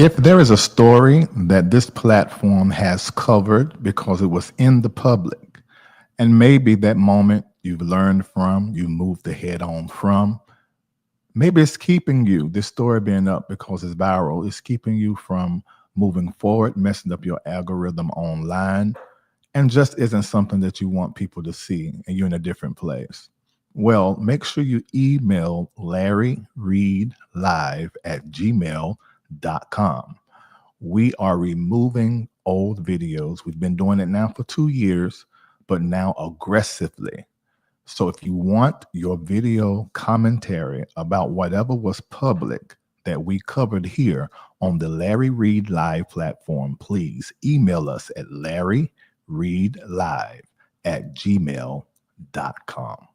If there is a story that this platform has covered because it was in the public, and maybe that moment you've learned from, you moved ahead on from, maybe it's keeping you, this story being up because it's viral, it's keeping you from moving forward, messing up your algorithm online, and just isn't something that you want people to see, and you're in a different place. Well, make sure you email LarryReidLive@gmail.com. We are removing old videos. We've been doing it now for 2 years, but now aggressively. So if you want your video commentary about whatever was public that we covered here on the Larry Reid Live platform, please email us at LarryReidLive@gmail.com.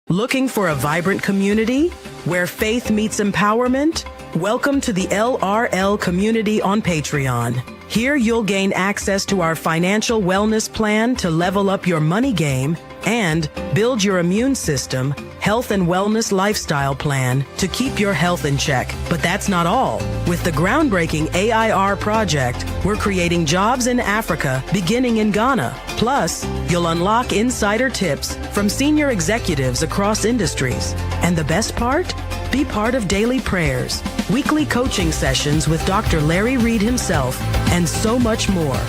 Looking for a vibrant community where faith meets empowerment? Welcome to the LRL community on Patreon. Here you'll gain access to our financial wellness plan to level up your money game and build your immune system, health and wellness lifestyle plan to keep your health in check. But that's not all. With the groundbreaking AIR project, we're creating jobs in Africa beginning in Ghana. Plus, you'll unlock insider tips from senior executives across industries. And the best part? Be part of daily prayers, weekly coaching sessions with Dr. Larry Reid himself, and so much more.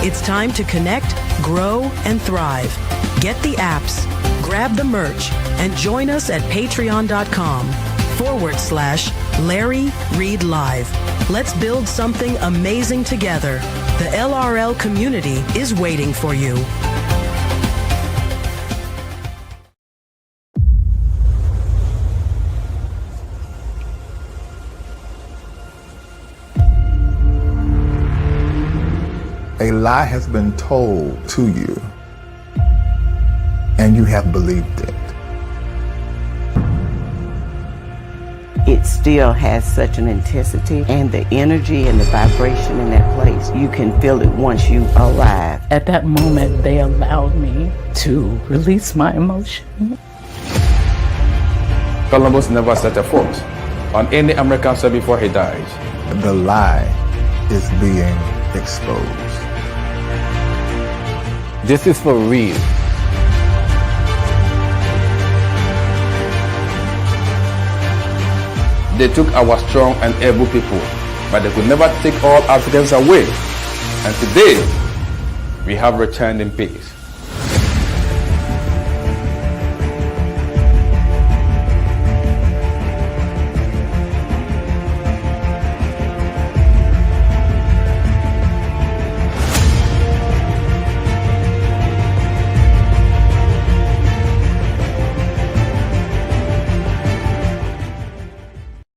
It's time to connect, grow, and thrive. Get the apps, grab the merch, and join us at patreon.com/Larry Reid Live. Let's build something amazing together. The LRL community is waiting for you. A lie has been told to you, and you have believed it. It still has such an intensity, and the energy and the vibration in that place, you can feel it once you arrive. At that moment, they allowed me to release my emotion. Columbus never set a foot on any American soil before he died. The lie is being exposed. This is for real. They took our strong and able people, but they could never take all Africans away. And today, we have returned in peace.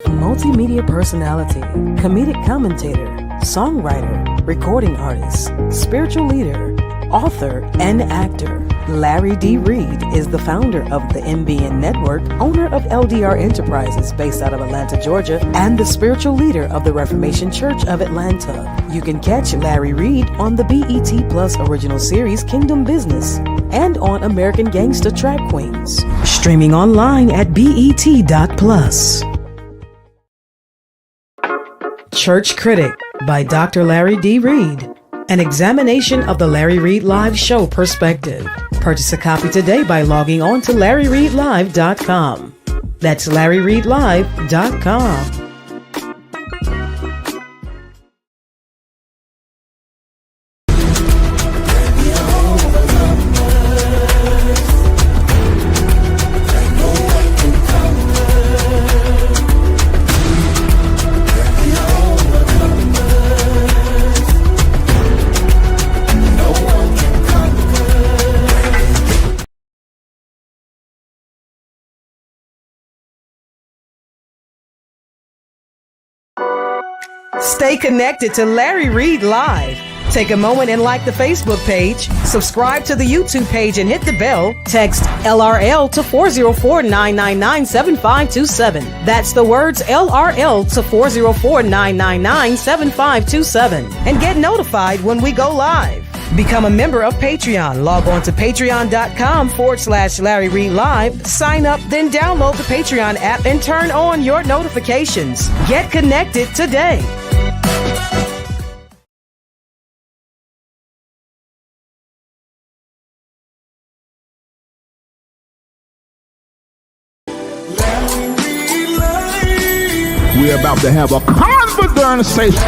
Multimedia personality, comedic commentator, songwriter, recording artist, spiritual leader, author, and actor. Larry D. Reid is the founder of the MBN Network, owner of LDR Enterprises based out of Atlanta, Georgia, and the spiritual leader of the Reformation Church of Atlanta. You can catch Larry Reid on the BET Plus original series Kingdom Business and on American Gangsta Trap Queens. Streaming online at BET.plus. Church Critic by Dr. Larry D. Reid. An examination of the Larry Reid Live show perspective. Purchase a copy today by logging on to LarryReidLive.com. That's LarryReidLive.com. Stay connected to Larry Reid Live. Take a moment and like the Facebook page, subscribe to the YouTube page and hit the bell. Text LRL to 404-999-7527. That's the words LRL to 404-999-7527. And get notified when we go live. Become a member of Patreon. Log on to patreon.com/Larry Reid Live. Sign up, then download the Patreon app and turn on your notifications. Get connected today. We're about to have a conversation.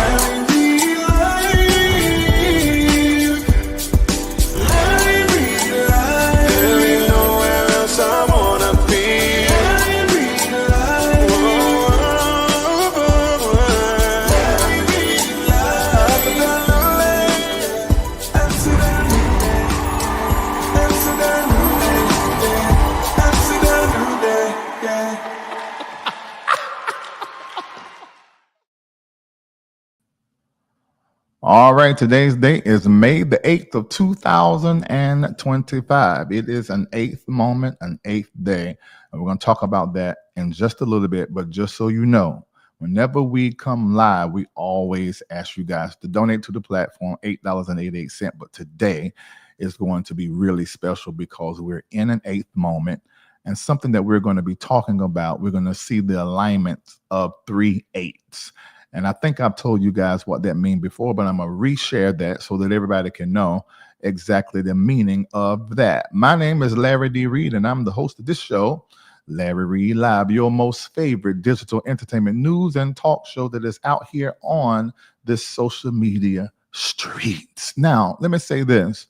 All right, today's date is May the 8th of 2025. It is an eighth moment, an eighth day. And we're going to talk about that in just a little bit. But just so you know, whenever we come live, we always ask you guys to donate to the platform, $8.88. But today is going to be really special because we're in an eighth moment. And something that we're going to be talking about, we're going to see the alignment of 3 8s. And I think I've told you guys what that means before, but I'm going to reshare that so that everybody can know exactly the meaning of that. My name is Larry D. Reid, and I'm the host of this show, Larry Reid Live, your most favorite digital entertainment news and talk show that is out here on this social media streets. Now, let me say this.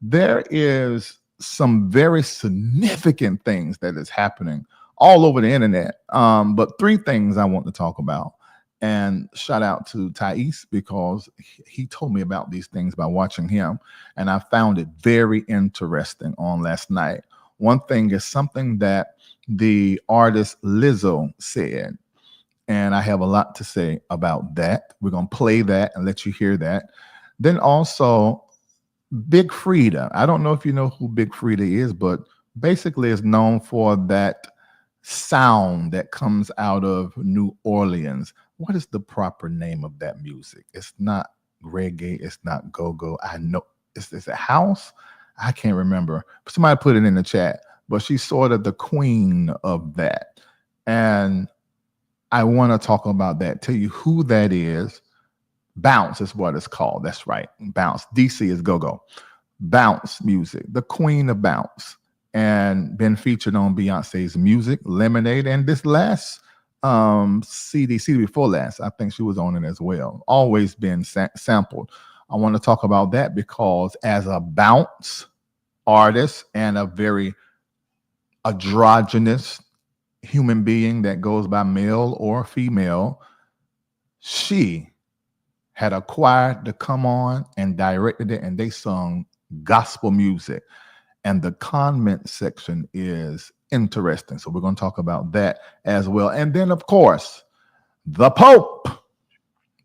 There is some very significant things that is happening all over the internet, but 3 things I want to talk about. And shout out to Thais because he told me about these things by watching him. And I found it very interesting on last night. One thing is something that the artist Lizzo said. And I have a lot to say about that. We're going to play that and let you hear that. Then also Big Freedia. I don't know if you know who Big Freedia is, but basically is known for that sound that comes out of New Orleans. What is the proper name of that music? It's not reggae. It's not go-go. I know. Is it house? I can't remember. Somebody put it in the chat. But she's sort of the queen of that. And I want to talk about that. Tell you who that is. Bounce is what it's called. That's right. Bounce. DC is go-go. Bounce music. The queen of bounce. And been featured on Beyonce's Music, Lemonade, and this last CD before last, I think she was on it as well. Always been sampled. I want to talk about that because as a bounce artist and a very androgynous human being that goes by male or female, she had acquired to come on and directed it, and they sung gospel music. And the comment section is interesting. So we're going to talk about that as well. And then, of course, the Pope.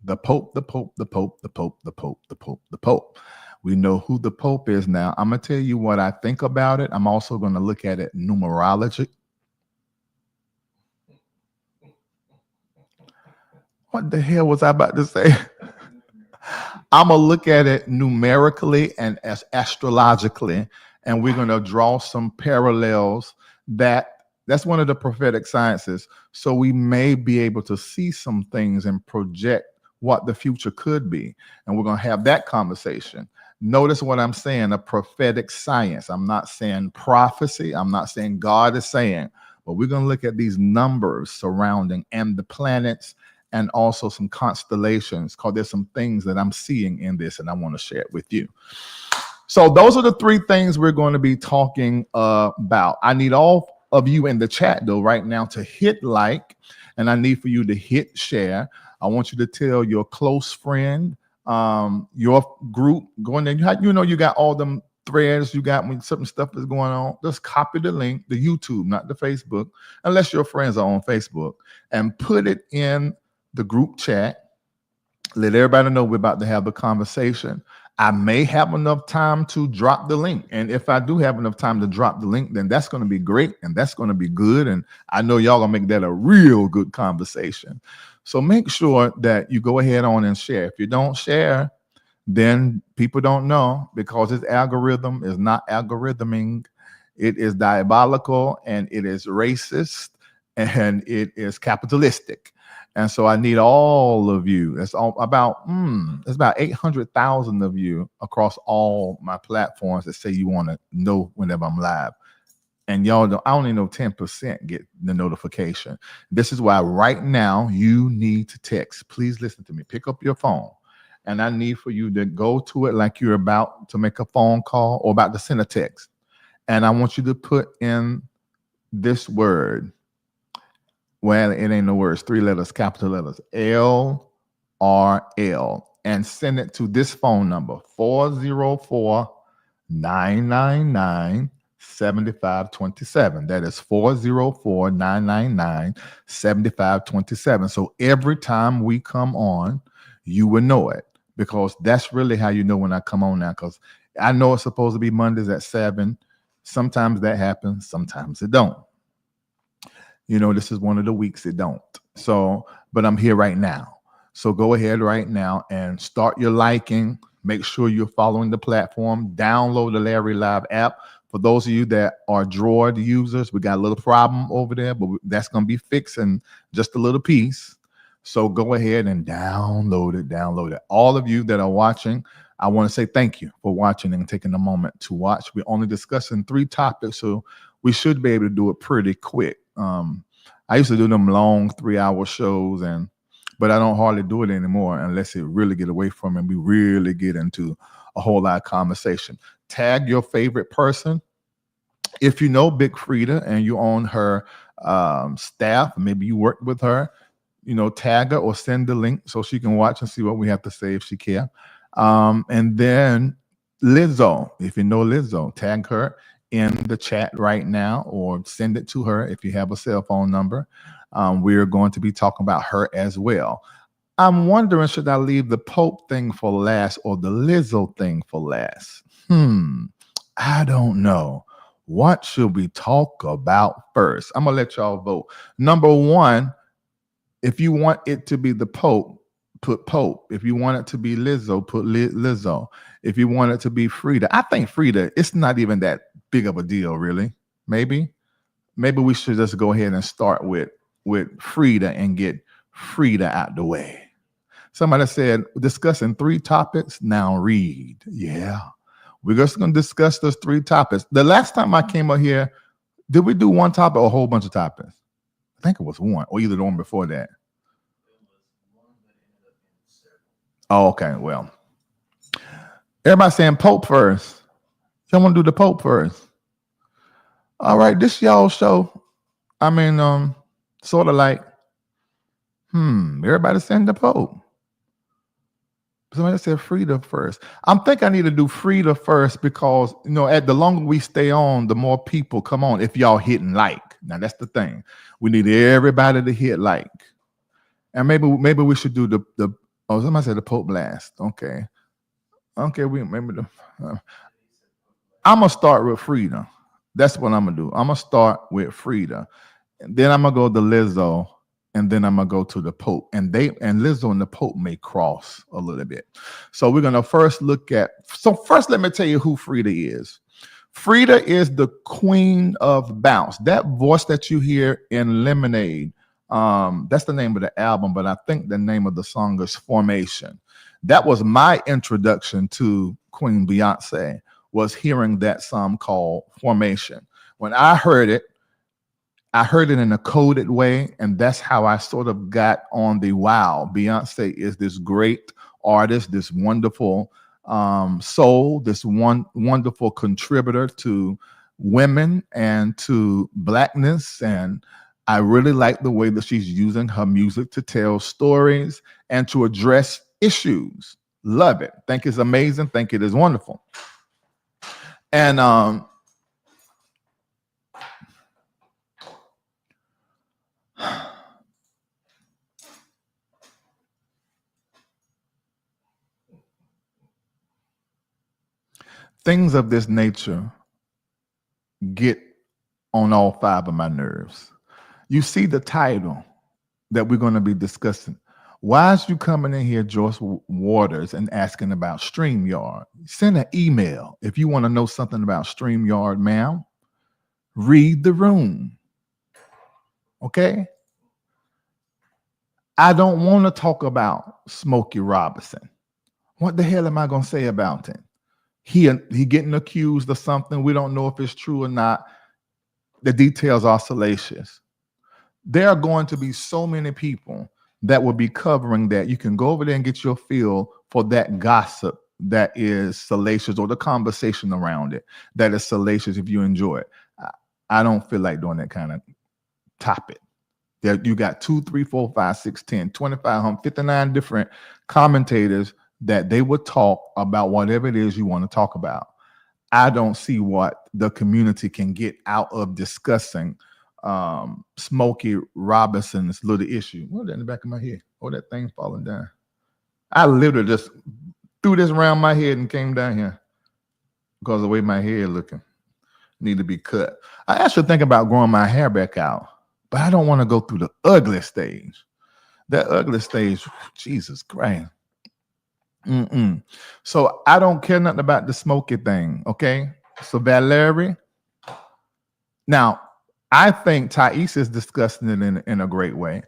The Pope, the Pope, the Pope, the Pope, the Pope, the Pope, the Pope. We know who the Pope is now. I'm going to tell you what I think about it. I'm also going to look at it numerology. What the hell was I about to say? I'm going to look at it numerically and as astrologically. And we're going to draw some parallels that's one of the prophetic sciences. So we may be able to see some things and project what the future could be. And we're going to have that conversation. Notice what I'm saying, a prophetic science. I'm not saying prophecy. I'm not saying God is saying, but we're going to look at these numbers surrounding and the planets and also some constellations, because there's some things that I'm seeing in this and I want to share it with you. So those are the 3 things we're going to be talking about. I need all of you in the chat, though, right now to hit like, and I need for you to hit share. I want you to tell your close friend, your group, go in there. You got all them threads you got when certain stuff is going on. Just copy the link, the YouTube, not the Facebook, unless your friends are on Facebook, and put it in the group chat. Let everybody know we're about to have a conversation. I may have enough time to drop the link. And if I do have enough time to drop the link, then that's going to be great. And that's going to be good. And I know y'all going to make that a real good conversation. So make sure that you go ahead on and share. If you don't share, then people don't know because its algorithm is not algorithming. It is diabolical and it is racist and it is capitalistic. And so I need all of you. It's about 800,000 of you across all my platforms that say you want to know whenever I'm live. And y'all don't, I only know 10% get the notification. This is why right now you need to text. Please listen to me. Pick up your phone. And I need for you to go to it like you're about to make a phone call or about to send a text. And I want you to put in this word. Well, it ain't no words, 3 letters, capital letters, LRL, and send it to this phone number, 404-999-7527. That is 404-999-7527. So every time we come on, you will know it, because that's really how you know when I come on now, because I know it's supposed to be Mondays at 7. Sometimes that happens, sometimes it don't. You know, this is one of the weeks it don't. So, but I'm here right now. So go ahead right now and start your liking. Make sure you're following the platform. Download the Larry Live app. For those of you that are Droid users, we got a little problem over there, but that's going to be fixed in just a little piece. So go ahead and download it. Download it. All of you that are watching, I want to say thank you for watching and taking a moment to watch. We're only discussing 3 topics, so we should be able to do it pretty quick. I used to do them long 3-hour shows, but I don't hardly do it anymore unless it really get away from me and we really get into a whole lot of conversation. Tag your favorite person. If you know Big Freedia and you own her staff, maybe you work with her, you know, tag her or send the link so she can watch and see what we have to say if she can. And then Lizzo, if you know Lizzo, tag her in the chat right now or send it to her if you have a cell phone number. We're going to be talking about her as well. I'm wondering, should I leave the Pope thing for last or the Lizzo thing for last? I don't know. What should we talk about first? I'm going to let y'all vote. Number 1, if you want it to be the Pope, put Pope. If you want it to be Lizzo, put Lizzo. If you want it to be Freedia, I think Freedia, it's not even that big of a deal, really. Maybe we should just go ahead and start with Freedia and get Freedia out the way. Somebody said discussing 3 topics. Now Reid. Yeah, we're just going to discuss those 3 topics. The last time I came up here, did we do 1 topic or a whole bunch of topics? I think it was 1, or either the one before that. Oh, okay. Well, everybody saying Pope first. Y'all want to do the Pope first? All right, this y'all show. I mean, sort of like, everybody saying the Pope. Somebody said Freedia first. I'm thinking I need to do Freedia first because, you know, at the longer we stay on, the more people come on if y'all hitting like. Now, that's the thing. We need everybody to hit like. And maybe we should do the somebody said the Pope last. Okay, I'm going to start with Freedia. That's what I'm going to do. I'm going to start with Freedia. And then I'm going to go to Lizzo. And then I'm going to go to the Pope. And Lizzo and the Pope may cross a little bit. So we're going to first look at... So first, let me tell you who Freedia is. Freedia is the queen of bounce. That voice that you hear in Lemonade, that's the name of the album, but I think the name of the song is Formation. That was my introduction to Queen Beyonce, was hearing that song called Formation. When I heard it in a coded way, and that's how I sort of got on the wow, Beyonce is this great artist, this wonderful soul, this wonderful contributor to women and to Blackness. And I really like the way that she's using her music to tell stories and to address issues. Love it. Think it's amazing. Think it is wonderful. And things of this nature get on all 5 of my nerves. You see the title that we're going to be discussing. Why is you coming in here, Joyce Waters, and asking about StreamYard? Send an email if you want to know something about StreamYard, ma'am. Read the room. Okay? I don't want to talk about Smokey Robinson. What the hell am I going to say about him? He getting accused of something. We don't know if it's true or not. The details are salacious. There are going to be so many people that will be covering that. You can go over there and get your feel for that gossip that is salacious, or the conversation around it that is salacious if you enjoy it. I don't feel like doing that kind of topic. There, you got 2, 3, 4, 5, 6, 10, 25, 59 different commentators that they would talk about whatever it is you want to talk about. I don't see what the community can get out of discussing Smokey Robinson's little issue. What in the back of my head? Oh, that thing falling down. I literally just threw this around my head and came down here because of the way my hair looking. Need to be cut. I actually think about growing my hair back out, but I don't want to go through the ugly stage. That ugly stage, Jesus Christ. So I don't care nothing about the Smokey thing, okay? So Valerie, now I think Thais is discussing it in a great way.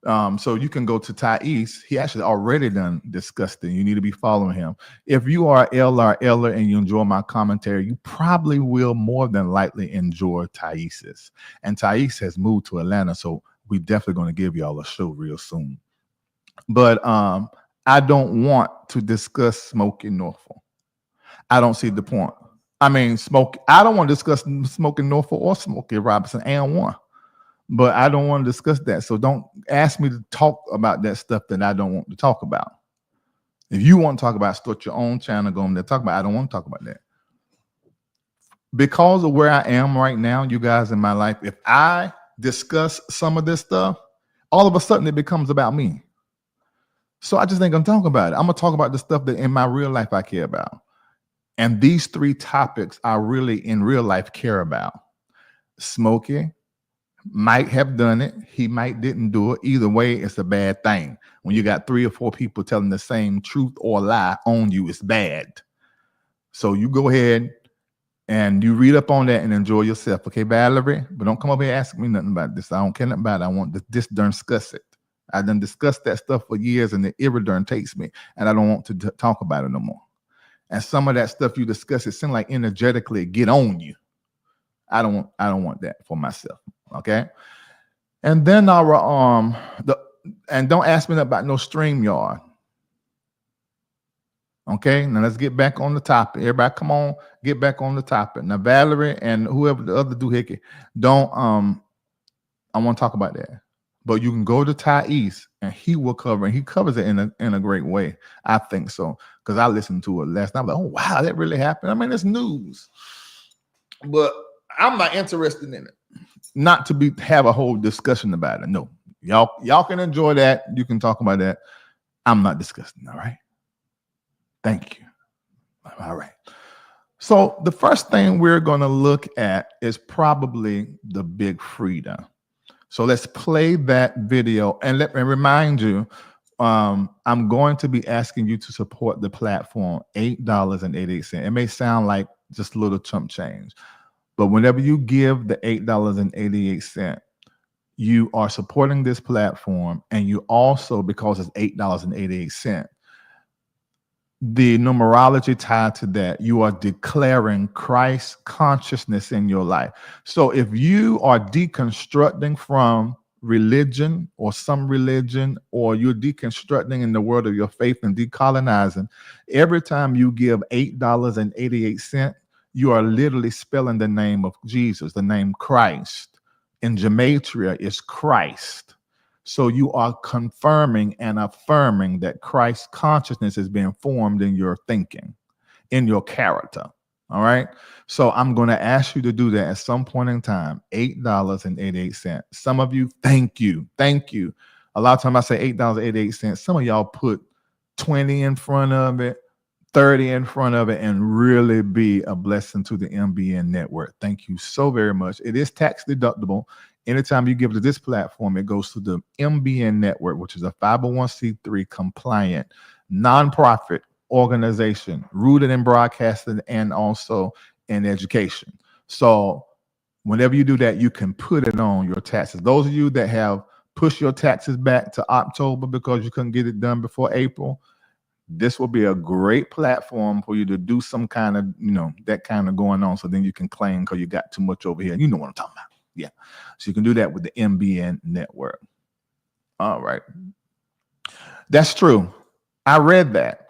So you can go to Thais. He actually already done discussed it. You need to be following him. If you are Eller and you enjoy my commentary, you probably will more than likely enjoy Thais's. And Thais has moved to Atlanta, so we're definitely going to give y'all a show real soon. But I don't want to discuss Smokey Norfolk. I don't see the point. I mean, I don't want to discuss Smokey Norfolk or Smokey Robinson and one. But I don't want to discuss that. So don't ask me to talk about that stuff that I don't want to talk about. If you want to talk about, start your own channel, go on there, talk about it. I don't want to talk about that. Because of where I am right now, you guys in my life, if I discuss some of this stuff, all of a sudden it becomes about me. So I just ain't gonna talk about it. I'm gonna talk about the stuff that in my real life I care about. And these 3 topics I really in real life care about. Smokey might have done it. He might didn't do it. Either way, it's a bad thing. When you got 3 or 4 people telling the same truth or lie on you, it's bad. So you go ahead and you read up on that and enjoy yourself. Okay, Valerie? But don't come over here asking me nothing about this. I don't care nothing about it. I want this darn discuss it. I done discussed that stuff for years and the irritation me, and I don't want to talk about it no more. And some of that stuff you discuss, it seems like energetically get on you. I don't want that for myself. Okay. And then and don't ask me about no StreamYard. Okay, now let's get back on the topic. Everybody, come on, get back on the topic. Now, Valerie and whoever the other doohickey, don't I want to talk about that. But you can go to Thais and he will cover, and he covers it in a great way. I think so. Because I listened to it last night. I'm like, oh wow, that really happened. I mean, it's news. But I'm not interested in it. Not to have a whole discussion about it. No. Y'all can enjoy that. You can talk about that. I'm not discussing, all right? Thank you. All right. So the first thing we're going to look at is probably the big Freedia. So let's play that video and let me remind you, I'm going to be asking you to support the platform, $8.88. It may sound like just a little chump change, but whenever you give the $8.88, you are supporting this platform, and you also, because it's $8.88, the numerology tied to that, you are declaring Christ consciousness in your life. So if you are deconstructing from religion or some religion, or you're deconstructing in the world of your faith and decolonizing, every time you give $8.88, you are literally spelling the name of Jesus, the name Christ. In gematria is Christ. So you are confirming and affirming that Christ's consciousness is being formed in your thinking, in your character. All right. So I'm going to ask you to do that at some point in time. $8.88. Some of you, thank you. Thank you. A lot of times I say $8.88. Some of y'all put 20 in front of it, 30 in front of it and really be a blessing to the MBN network. Thank you so very much. It is tax deductible. Anytime you give to this platform, it goes to the MBN network, which is a 501c3 compliant nonprofit organization rooted in broadcasting and also in education. So whenever you do that, you can put it on your taxes. Those of you that have pushed your taxes back to October because you couldn't get it done before April, this will be a great platform for you to do some kind of, that kind of going on. So then you can claim because you got too much over here. You know what I'm talking about. Yeah. So you can do that with the MBN network. All right. That's true. I read that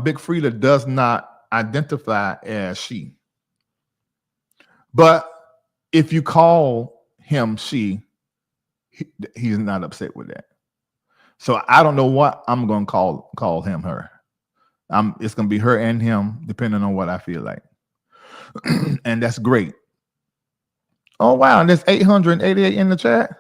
Big Freedia does not identify as she. But if you call him she, he's not upset with that. So I don't know what I'm going to call him her. It's going to be her and him, depending on what I feel like. And that's great. Oh, wow. And there's 888 in the chat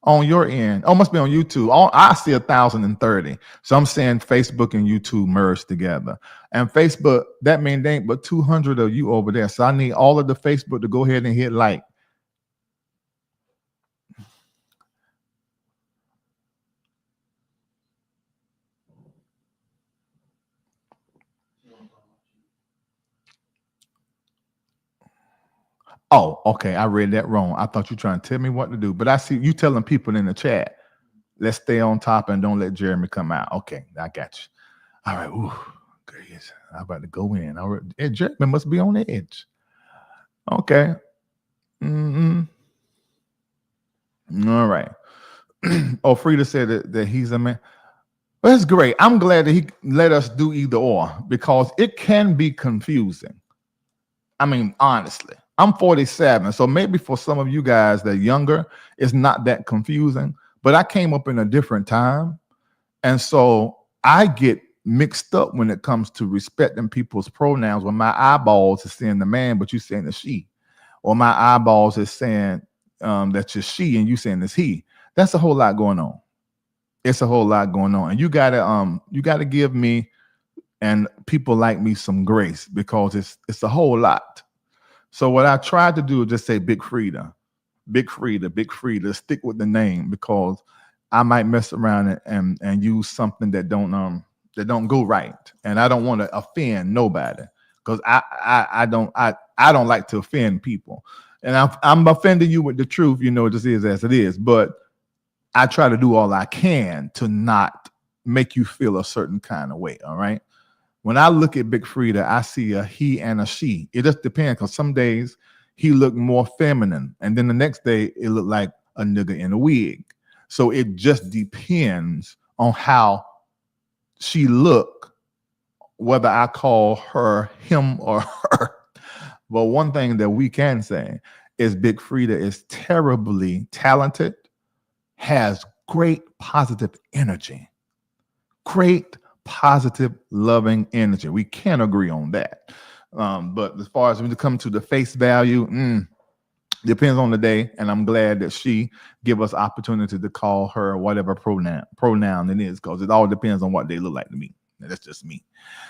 on your end. Oh, must be on YouTube. I see 1,030. So I'm saying Facebook and YouTube merged together. And Facebook, that means there ain't but 200 of you over there. So I need all of the Facebook to go ahead and hit like. Oh, okay. I read that wrong. I thought you were trying to tell me what to do. But I see you telling people in the chat, let's stay on top and don't let Jeremy come out. Okay, I got you. All right. Ooh, goodness. I'm about to go in. All right. Jeremy must be on the edge. Okay. All right. Oh, Freedia said that he's a man. Well, that's great. I'm glad that he let us do either or because it can be confusing. I mean, honestly. I'm 47, so maybe for some of you guys that are younger, it's not that confusing. But I came up in a different time, and so I get mixed up when it comes to respecting people's pronouns. When my eyeballs is saying the man, but you saying the she, or my eyeballs is saying that you're she and you saying it's he. That's a whole lot going on. It's a whole lot going on, and you gotta give me and people like me some grace because it's a whole lot. So what I tried to do is just say Big Freedia, Big Freedia, Big Freedia, stick with the name because I might mess around and use something that don't go right. And I don't want to offend nobody because I don't like to offend people. And I'm offending you with the truth, it just is as it is. But I try to do all I can to not make you feel a certain kind of way. All right. When I look at Big Freedia, I see a he and a she. It just depends because some days he looked more feminine, and then the next day it looked like a nigga in a wig. So it just depends on how she look, whether I call her him or her. But one thing that we can say is Big Freedia is terribly talented, has great positive energy, great positive, loving energy. We can agree on that. But as far as when it comes to the face value, depends on the day. And I'm glad that she give us opportunity to call her whatever pronoun it is, because it all depends on what they look like to me. That's just me.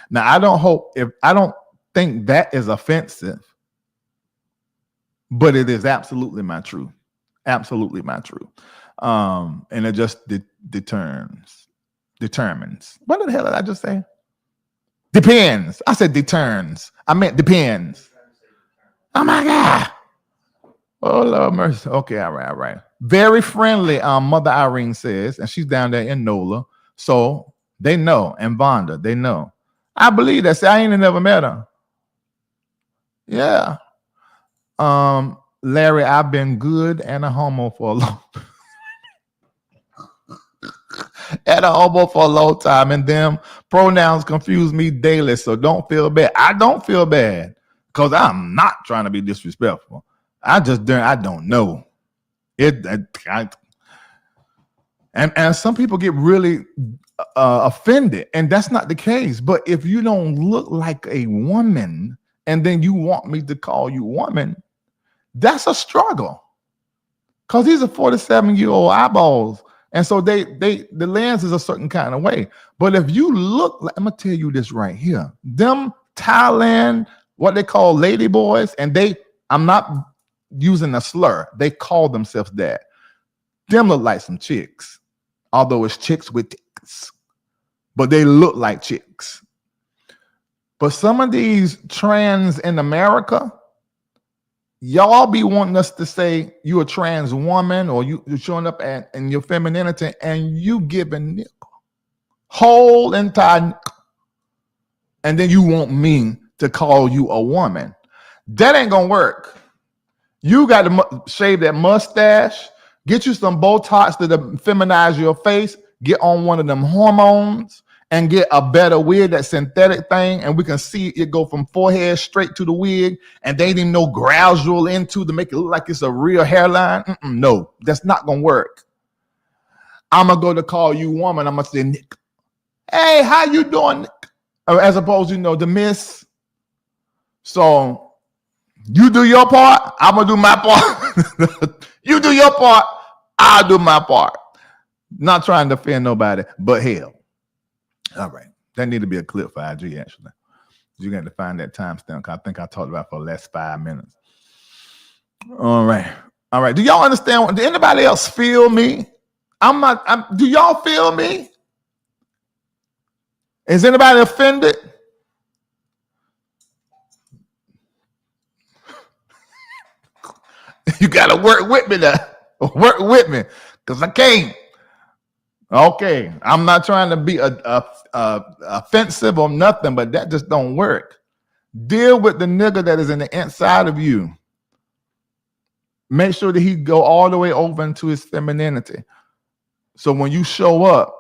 Now, I don't think that is offensive, but it is absolutely my truth. Absolutely my truth. And it just determines. What the hell did I just say? Depends. I said determines. I meant depends. Oh my God. Oh Lord mercy. Okay, all right. Very friendly, Mother Irene says, and she's down there in NOLA. So they know, and Vonda, they know. I believe that. See, I ain't never met her. Yeah. Larry, I've been good and a homo for a long time, and them pronouns confuse me daily, so don't feel bad. I don't feel bad because I'm not trying to be disrespectful. I don't know it. And some people get really offended, and that's not the case. But if you don't look like a woman and then you want me to call you woman, that's a struggle because these are 47-year-old eyeballs And so the lens is a certain kind of way. But if you look, I'm gonna tell you this right here. Them Thailand, what they call lady boys, and I'm not using a slur, they call themselves that. Them look like some chicks, although it's chicks with tits, but they look like chicks. But some of these trans in America, y'all be wanting us to say you're a trans woman or you're showing up in your femininity and you giving nickel, whole entire nickel. And then you want me to call you a woman. That ain't gonna work. You got to shave that mustache, get you some Botox to feminize your face, get on one of them hormones, and get a better wig, that synthetic thing, and we can see it go from forehead straight to the wig, and they ain't even no gradual into to make it look like it's a real hairline. No, that's not gonna work. I'm gonna go to call you woman. I'm gonna say, Nick, hey, how you doing, Nick? As opposed to, the miss. So you do your part, I'm gonna do my part. You do your part, I'll do my part. Not trying to offend nobody, but hell. All right, that need to be a clip for IG, actually. You got to find that timestamp. I think I talked about it for the last 5 minutes. All right. Do y'all understand? Do anybody else feel me? Do y'all feel me? Is anybody offended? You got to work with me now. Work with me, because I can't. Okay, I'm not trying to be offensive or nothing, but that just don't work. Deal with the nigga that is in the inside of you. Make sure that he go all the way over into his femininity. So when you show up,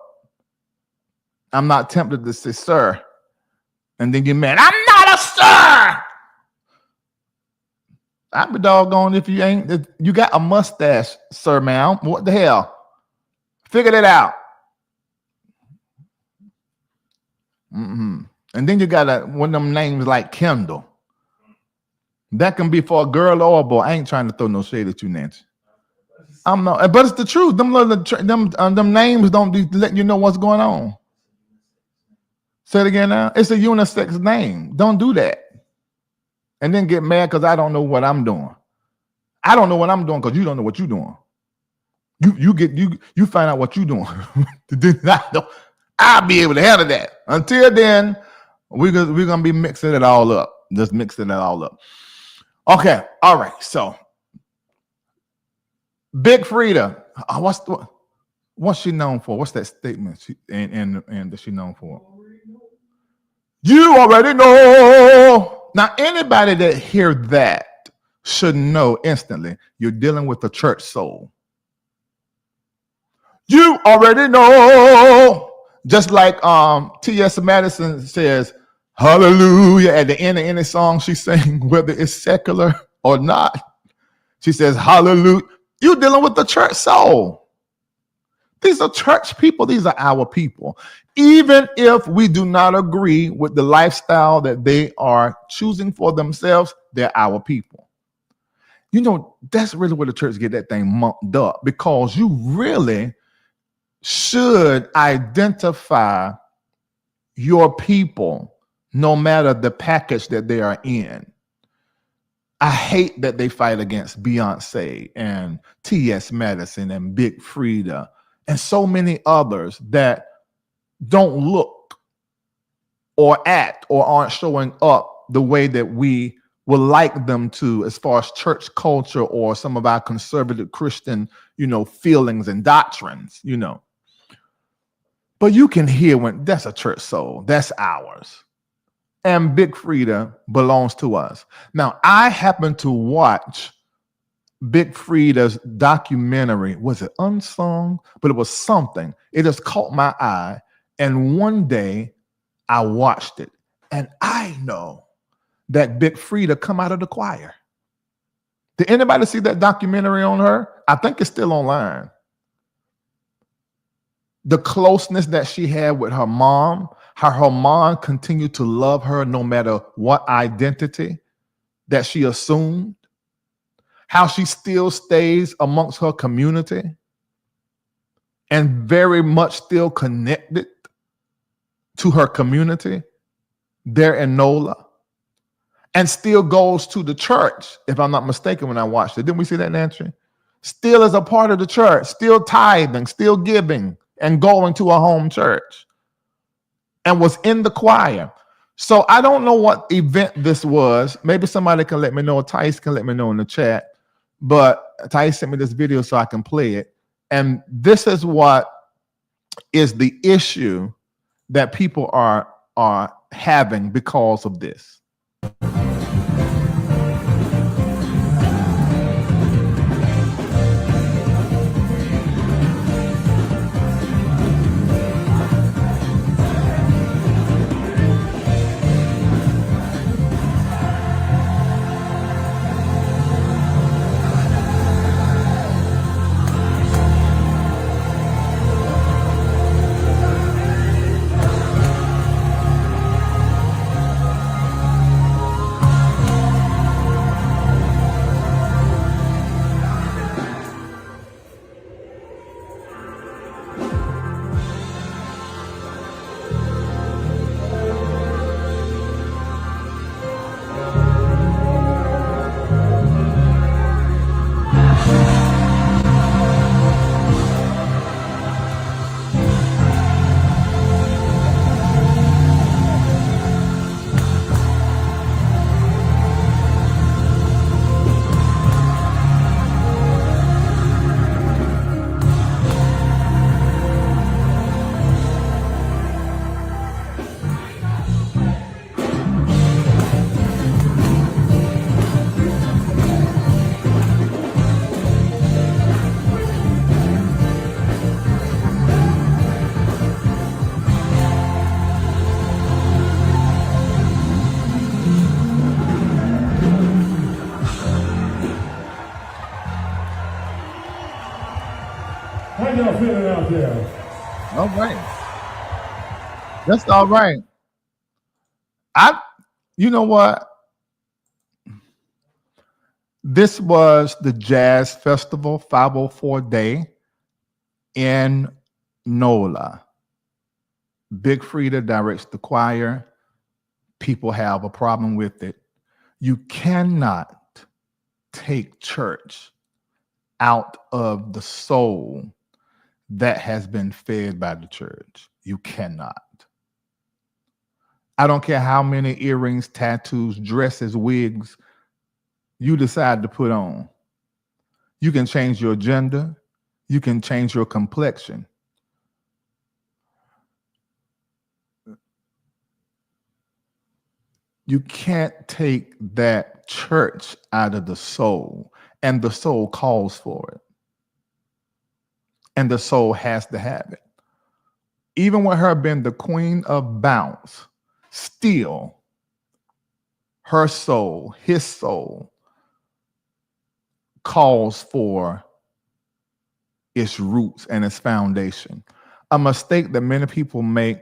I'm not tempted to say, sir, and then you're mad. I'm not a sir. I'd be doggone if you ain't. If you got a mustache, sir, ma'am. What the hell? Figure that out. And then you got one of them names like Kendall. That can be for a girl or a boy. I ain't trying to throw no shade at you, Nancy. I'm not, but it's the truth. Them names don't be letting you know what's going on. Say it again now. It's a unisex name. Don't do that. And then get mad because I don't know what I'm doing. I don't know what I'm doing because you don't know what you're doing. You find out what you're doing. I'll be able to handle that. Until then, we're gonna be mixing it all up. Just mixing it all up. Okay, all right. So, Big Freedia. What's she known for? What's that statement and that she known for? You already know. Now, anybody that hear that should know instantly you're dealing with a church soul. You already know. Just like T.S. Madison says, hallelujah, at the end of any song she sings, whether it's secular or not. She says, hallelujah. You're dealing with the church soul. These are church people. These are our people. Even if we do not agree with the lifestyle that they are choosing for themselves, they're our people. That's really where the church get that thing mucked up, because you really should identify your people no matter the package that they are in. I hate that they fight against Beyonce and T.S. Madison and Big Freedia and so many others that don't look or act or aren't showing up the way that we would like them to, as far as church culture or some of our conservative Christian, feelings and doctrines, But you can hear when that's a church soul. That's ours. And Big Freedia belongs to us. Now, I happened to watch Big Freedia's documentary. Was it Unsung? But it was something. It just caught my eye. And one day I watched it. And I know that Big Freedia come out of the choir. Did anybody see that documentary on her? I think it's still online. The closeness that she had with her mom, how her mom continued to love her no matter what identity that she assumed, how she still stays amongst her community. and very much still connected to her community there in NOLA, and still goes to the church, if I'm not mistaken, when I watched it. Didn't we see that, Nancy? Still is a part of the church, still tithing, still giving, and going to a home church, and was in the choir. So I don't know what event this was. Maybe somebody can let me know. Tice can let me know in the chat. But Tice sent me this video so I can play it. And this is what is the issue that people are having because of this. How y'all feeling out there? All right. That's all right. You know what? This was the Jazz Festival 504 Day in NOLA. Big Freedia directs the choir. People have a problem with it. You cannot take church out of the soul that has been fed by the church. You cannot. I don't care how many earrings, tattoos, dresses, wigs you decide to put on. You can change your gender. You can change your complexion. You can't take that church out of the soul, and the soul calls for it. And the soul has to have it. Even with her being the queen of bounce, still her soul, his soul, calls for its roots and its foundation. A mistake that many people make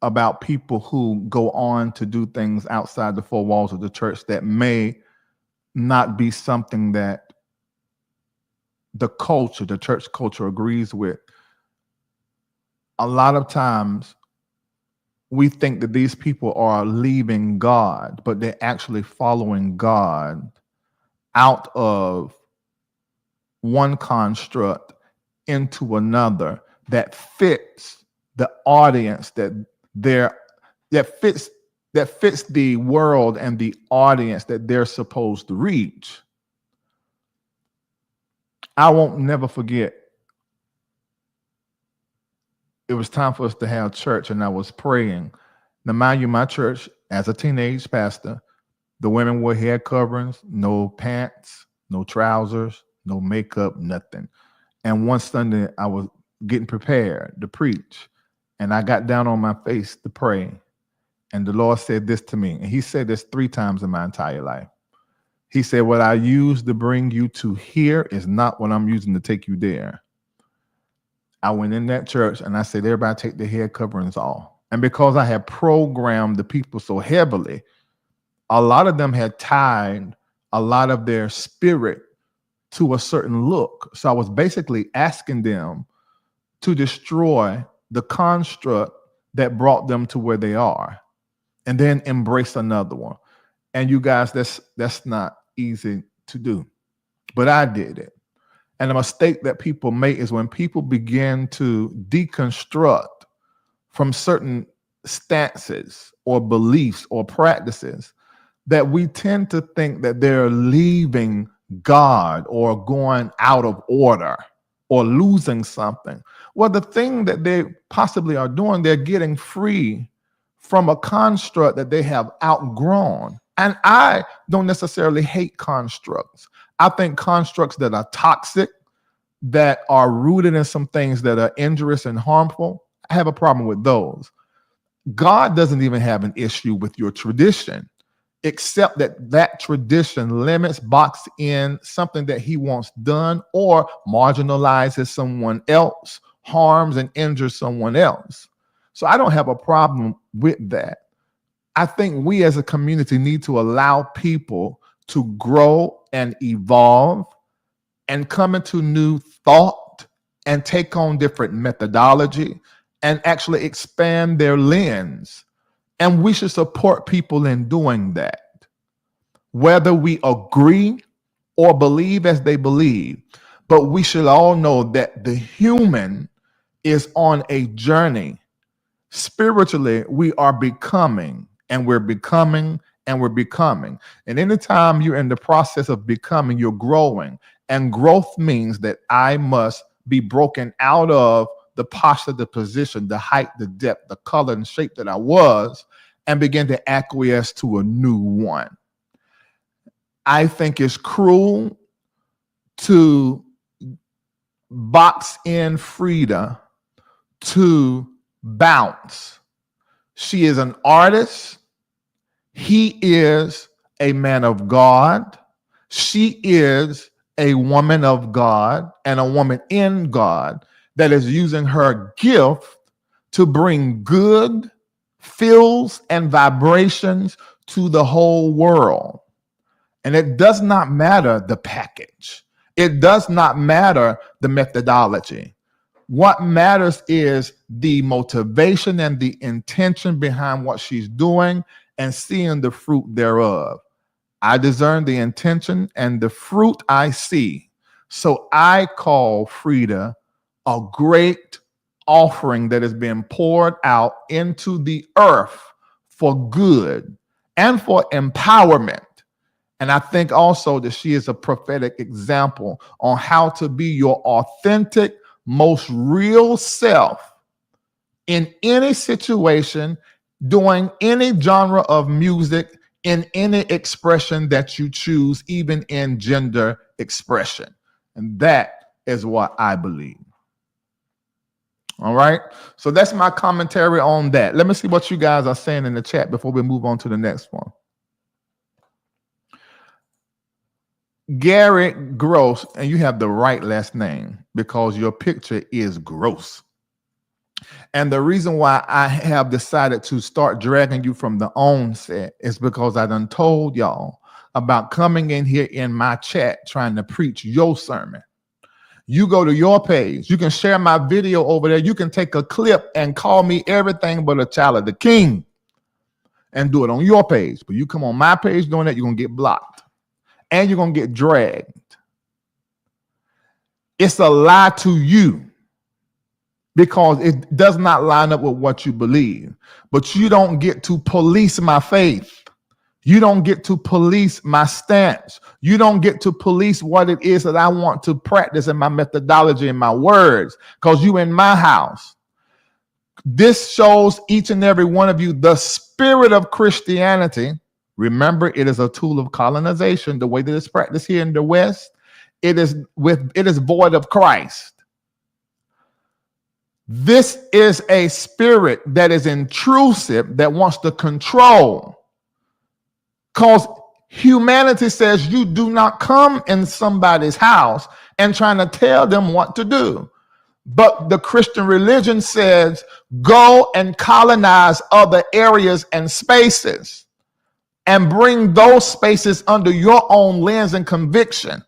about people who go on to do things outside the four walls of the church that may not be something that the culture, the church culture agrees with. A lot of times we think that these people are leaving God, but they're actually following God out of one construct into another that fits the audience that fits the world and the audience that they're supposed to reach. I won't never forget. It was time for us to have church, and I was praying. Now, mind you, my church, as a teenage pastor, the women wore head coverings, no pants, no trousers, no makeup, nothing. And one Sunday, I was getting prepared to preach, and I got down on my face to pray. And the Lord said this to me, and he said this 3 times in my entire life. He said, what I use to bring you to here is not what I'm using to take you there. I went in that church and I said, everybody take their head coverings off. And because I had programmed the people so heavily, a lot of them had tied a lot of their spirit to a certain look. So I was basically asking them to destroy the construct that brought them to where they are, and then embrace another one. And you guys, that's not easy to do, but I did it. And the mistake that people make is when people begin to deconstruct from certain stances or beliefs or practices, that we tend to think that they're leaving God or going out of order or losing something. Well, the thing that they possibly are doing, they're getting free from a construct that they have outgrown. And I don't necessarily hate constructs. I think constructs that are toxic, that are rooted in some things that are injurious and harmful, I have a problem with those. God doesn't even have an issue with your tradition, except that that tradition limits, box in something that he wants done, or marginalizes someone else, harms and injures someone else. So I don't have a problem with that. I think we as a community need to allow people to grow and evolve and come into new thought and take on different methodology and actually expand their lens. And we should support people in doing that, whether we agree or believe as they believe. But we should all know that the human is on a journey. Spiritually, we are becoming, and we're becoming, and we're becoming. And anytime you're in the process of becoming, you're growing. And growth means that I must be broken out of the posture, the position, the height, the depth, the color and shape that I was, and begin to acquiesce to a new one. I think it's cruel to box in Freedia to bounce. She is an artist. He is a man of God. She is a woman of God and a woman in God that is using her gift to bring good feels and vibrations to the whole world. And it does not matter the package. It does not matter the methodology. What matters is the motivation and the intention behind what she's doing and seeing the fruit thereof. I discern the intention and the fruit I see. So I call Freedia a great offering that is being poured out into the earth for good and for empowerment. And I think also that she is a prophetic example on how to be your authentic, most real self in any situation, doing any genre of music, in any expression that you choose, even in gender expression. And that is what I believe. All right. So that's my commentary on that. Let me see what you guys are saying in the chat before we move on to the next one. Gary Gross, and you have the right last name because your picture is gross. And the reason why I have decided to start dragging you from the onset is because I done told y'all about coming in here in my chat trying to preach your sermon. You go to your page. You can share my video over there. You can take a clip and call me everything but a child of the king and do it on your page. But you come on my page doing that, you're going to get blocked and you're going to get dragged. It's a lie to you because it does not line up with what you believe. But you don't get to police my faith. You don't get to police my stance. You don't get to police what it is that I want to practice in my methodology and my words, because you in my house. This shows each and every one of you the spirit of Christianity. Remember, it is a tool of colonization. The way that it's practiced here in the West, it is void of Christ. This is a spirit that is intrusive, that wants to control. Because humanity says you do not come in somebody's house and trying to tell them what to do. But the Christian religion says go and colonize other areas and spaces and bring those spaces under your own lens and conviction.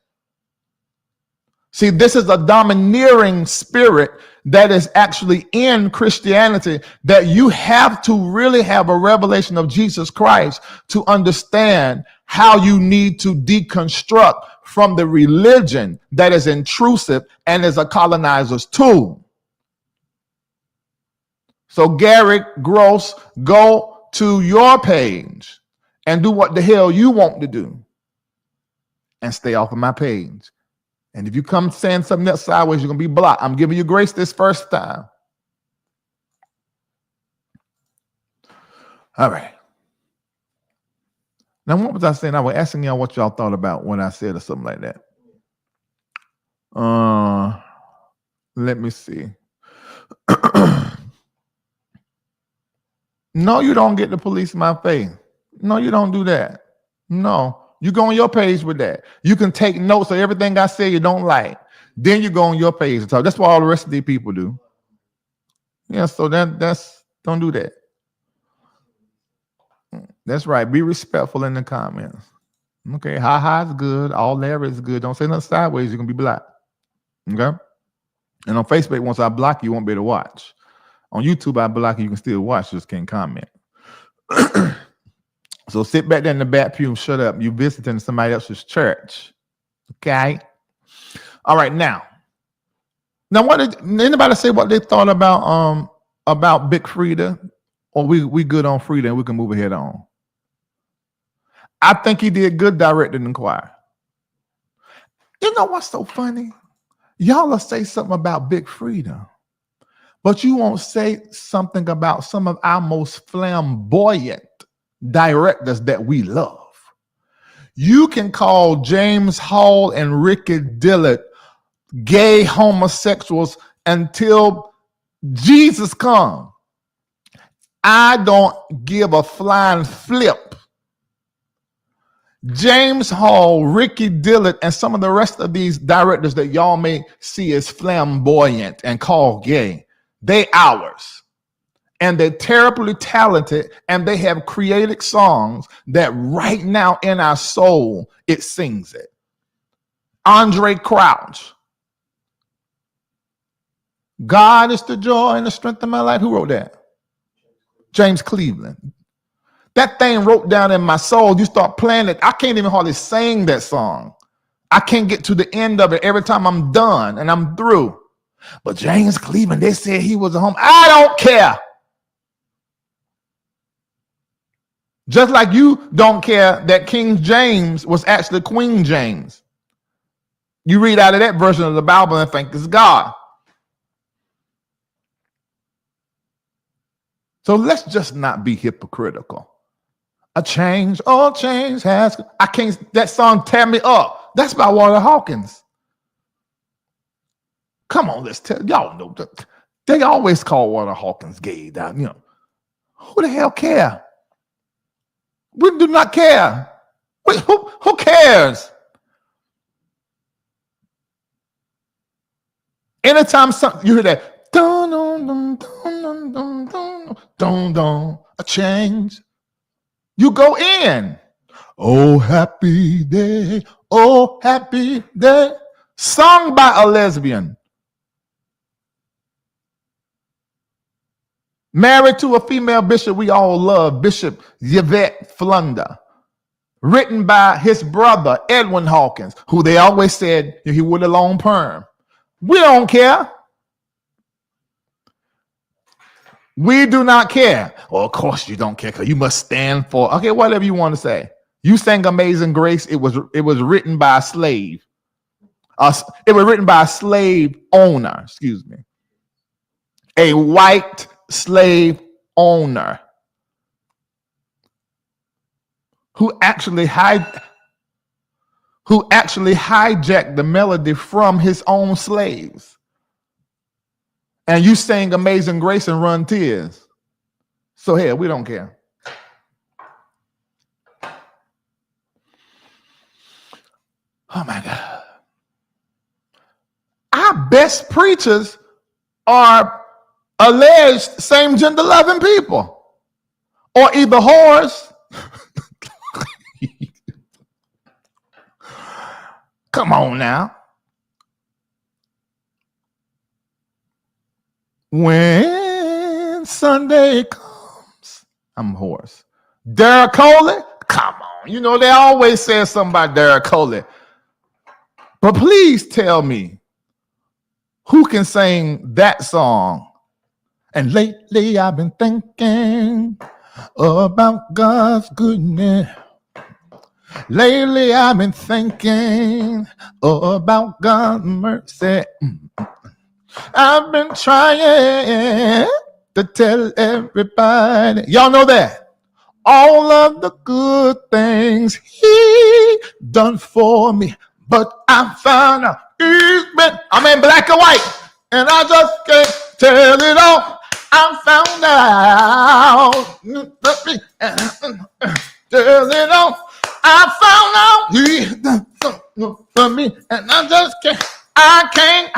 See, this is a domineering spirit that is actually in Christianity, that you have to really have a revelation of Jesus Christ to understand how you need to deconstruct from the religion that is intrusive and is a colonizer's tool. So Gary Gross, go to your page and do what the hell you want to do and stay off of my page. And if you come saying something else sideways, you're going to be blocked. I'm giving you grace this first time. All right. Now, what was I saying? I was asking y'all what y'all thought about when I said or something like that. Let me see. No, you don't get to police my faith. No, you don't do that. No. You go on your page with that. You can take notes of everything I say you don't like. Then you go on your page and talk. That's what all the rest of these people do. Yeah, so that's don't do that. That's right. Be respectful in the comments. Okay, ha is good. All there is good. Don't say nothing sideways. You're gonna be blocked. Okay. And on Facebook, once I block you, you won't be able to watch. On YouTube, I block you. You can still watch. Just can't comment. So sit back there in the back pew and shut up. You visiting somebody else's church. Okay. All right. Now what did anybody say what they thought about Big Freedia? Or we good on Freedia and we can move ahead on? I think he did good directing the choir. You know what's so funny? Y'all will say something about Big Freedia, but you won't say something about some of our most flamboyant directors that we love. You can call James Hall and Ricky Dillard gay homosexuals until Jesus comes. I don't give a flying flip. James Hall, Ricky Dillard, and some of the rest of these directors that y'all may see as flamboyant and call gay, they ours. And they're terribly talented, and they have created songs that right now in our soul, it sings it. Andre Crouch. God is the joy and the strength of my life. Who wrote that? James Cleveland. That thing wrote down in my soul. You start playing it. I can't even hardly sing that song. I can't get to the end of it every time I'm done and I'm through. But James Cleveland, they said he was a homo. I don't care. Just like you don't care that King James was actually Queen James. You read out of that version of the Bible and think it's God. So let's just not be hypocritical. A change, all change has, I can't, that song tear me up. That's by Walter Hawkins. Come on, let's tell y'all know that they always call Walter Hawkins gay down, you know. Who the hell care? We do not care. Wait, who cares? Anytime you hear that, dun, dun, dun, dun, dun, dun, dun, dun, a change, you go in. Oh, happy day, sung by a lesbian. Married to a female bishop we all love, Bishop Yvette Flunder. Written by his brother, Edwin Hawkins, who they always said he would have long perm. We don't care. We do not care. Well, of course you don't care because you must stand for, okay, whatever you want to say. You sang Amazing Grace. It was written by a slave. It was written by a slave owner, excuse me. A white slave owner who actually hijacked the melody from his own slaves. And you sing Amazing Grace and run tears. So here, we don't care. Oh my God. Our best preachers are alleged same-gender loving people, or either whores. Come on now. When Sunday comes, I'm hoarse. Derek Coley, come on. You know, they always say something about Derek Coley. But please tell me who can sing that song. And lately I've been thinking about God's goodness. Lately I've been thinking about God's mercy. I've been trying to tell everybody. Y'all know that? All of the good things he done for me. But I found out I'm in black and white. And I just can't tell it all. I found out. Tell it all. I found out he done something for me. And I just can't. I can't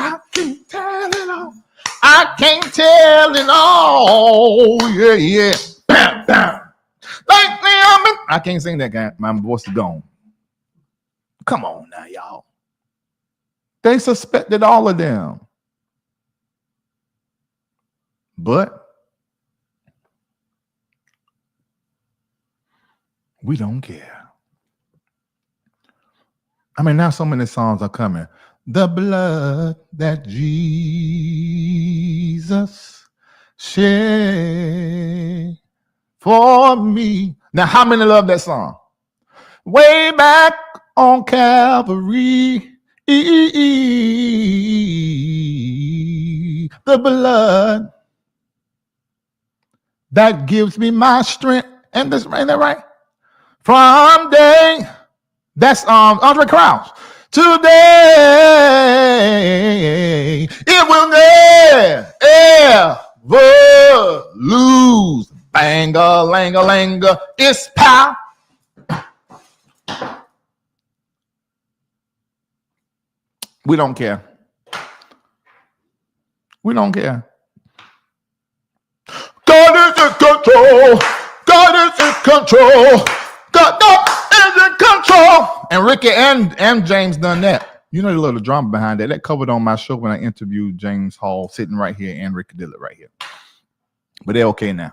tell it all. I can't tell it all. Yeah. Bam, bam. I can't sing that guy. My voice is gone. Come on now, y'all. They suspected all of them. But we don't care. I mean, now so many songs are coming. The blood that Jesus shed for me. Now, how many love that song? Way back on Calvary, the blood that gives me my strength. And this, ain't that right? From day, that's Andre Krause. Today, it will never lose. Bang-a-lang-a-lang-a, it's power. We don't care. We don't care. God is in control. God is in control. God is in control. And Ricky and James done that. You know the little drama behind that. That covered on my show when I interviewed James Hall, sitting right here, and Ricky did it right here. But they're okay now.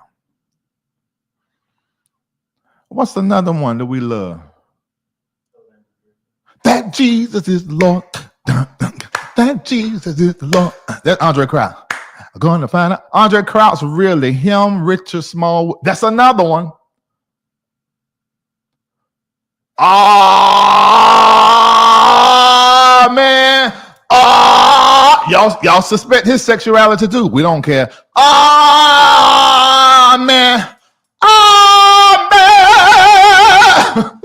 What's another one that we love? That Jesus is the Lord. That Jesus is the Lord. That's Andre Krause. I'm going to find out. Andre Krause, really. Him, Richard Small. That's another one. Ah, man. Ah, y'all suspect his sexuality too. We don't care. Ah, man. Ah, man.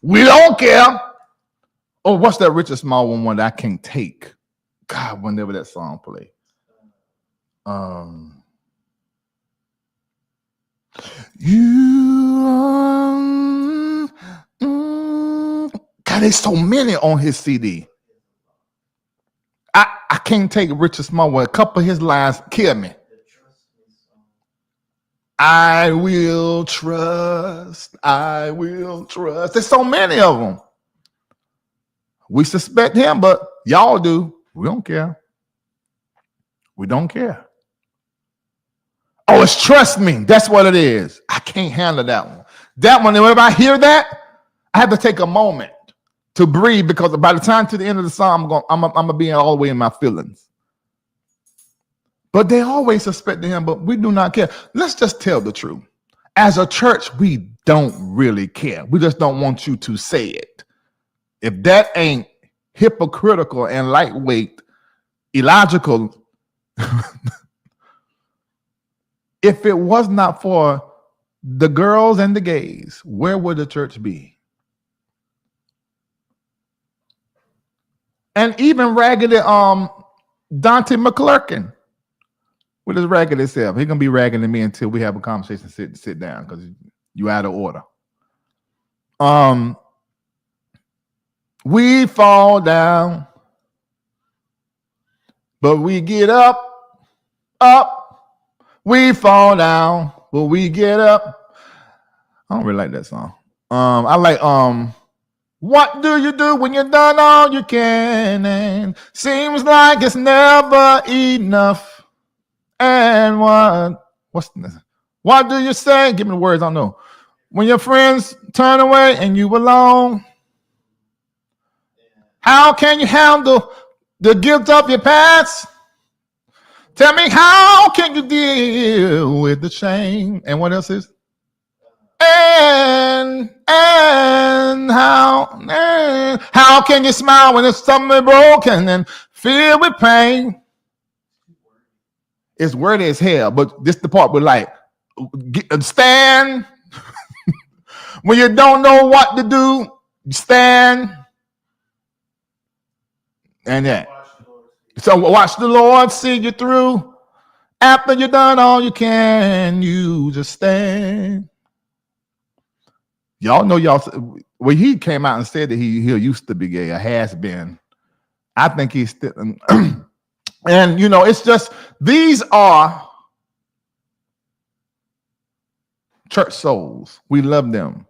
We don't care. Oh, what's that Richard Small one that I can't take? God, whenever that song play. God, there's so many on his CD. I can't take Richard Small. A couple of his lines kill me. I will trust. I will trust. There's so many of them. We suspect him, but y'all do. We don't care. We don't care. Oh, it's trust me. That's what it is. I can't handle that one. That one, whenever I hear that, I have to take a moment to breathe, because by the time to the end of the song, I'm gonna be all the way in my feelings. But they always suspect him, but we do not care. Let's just tell the truth. As a church, we don't really care. We just don't want you to say it. If that ain't hypocritical and lightweight, illogical, if it was not for the girls and the gays, where would the church be? And even raggedy Dante McClurkin with his raggedy self. He's gonna be raggedy me until we have a conversation, sit down, because you out of order. We fall down, but we get up. We fall down, but we get up. I don't really like that song. I like What do you do when you've done all you can? And seems like it's never enough. And what do you say? Give me the words, I don't know. When your friends turn away and you alone, how can you handle the guilt of your past? Tell me, how can you deal with the shame? And what else is? And how can you smile when it's something broken and filled with pain? It's wordy as hell, but this the part we're like, stand when you don't know what to do, stand. And that. So watch the Lord see you through. After you've done all you can, you just stand. Y'all know well, he came out and said that he used to be gay, or has been. I think he's still, and you know, it's just, these are church souls. We love them.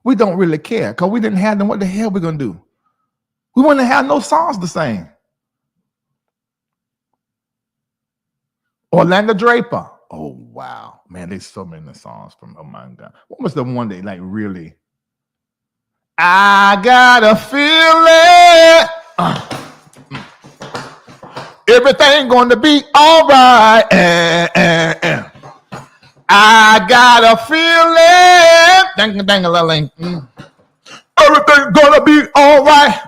We don't really care because we didn't have them. What the hell we gonna do? We wouldn't have no songs to sing. Orlando Draper. Oh wow, man, there's so many songs from, oh my God. What was the one that like really? I got a feeling everything going to be all right. I got a feeling everything gonna be all right.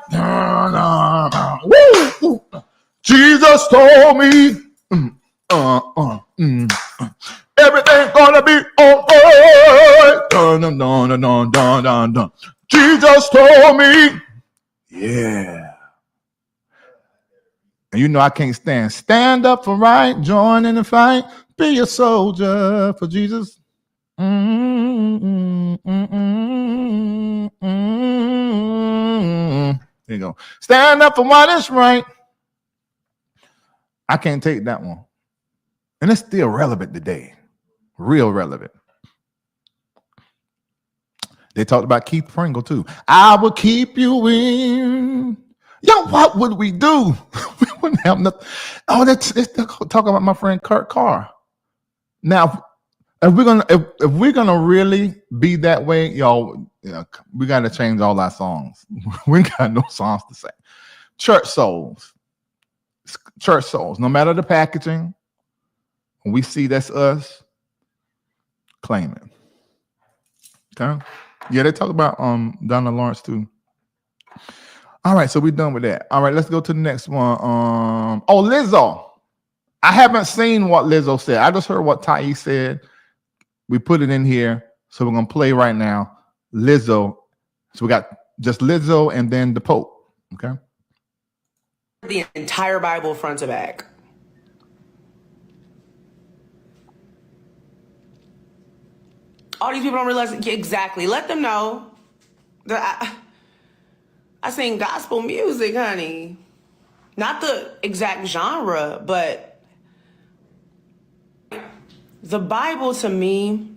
Woo. Jesus told me everything gonna be all right. Jesus told me. Yeah. And you know I can't stand up for right, join in the fight, be a soldier for Jesus. There you go. Stand up for what is right. I can't take that one. And it's still relevant today. Real relevant. They talked about Keith Pringle too. I will keep you in. Yo, what would we do? We wouldn't have nothing. Oh, let's talk about my friend Kurt Carr. Now, if we're gonna really be that way, y'all, we got to change all our songs. We got no songs to say. Church souls, no matter the packaging, when we see that's us, claim it. Okay. Yeah, they talk about Donna Lawrence too. All right, so we're done with that. All right, let's go to the next one. Lizzo. I haven't seen what Lizzo said. I just heard what Tai said. We put it in here, so we're gonna play right now. Lizzo. So we got just Lizzo and then the Pope. Okay. The entire Bible front to back. All these people don't realize it. Exactly. Let them know that I sing gospel music, honey. Not the exact genre, but the Bible to me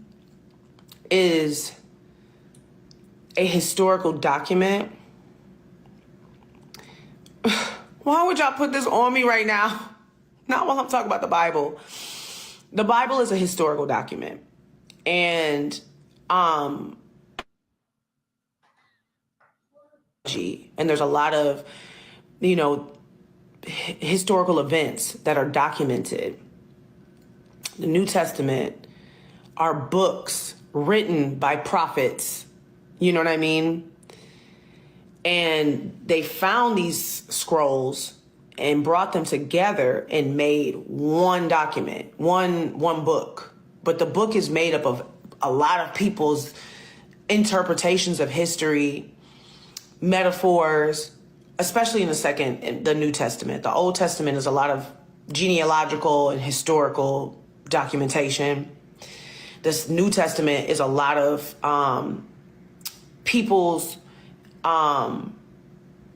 is a historical document. Why would y'all put this on me right now? Not while I'm talking about the Bible. The Bible is a historical document. And there's a lot of, historical events that are documented. The New Testament are books written by prophets. You know what I mean? And they found these scrolls and brought them together and made one document, one book. But the book is made up of a lot of people's interpretations of history, metaphors, especially in the New Testament. The Old Testament is a lot of genealogical and historical documentation. This New Testament is a lot of people's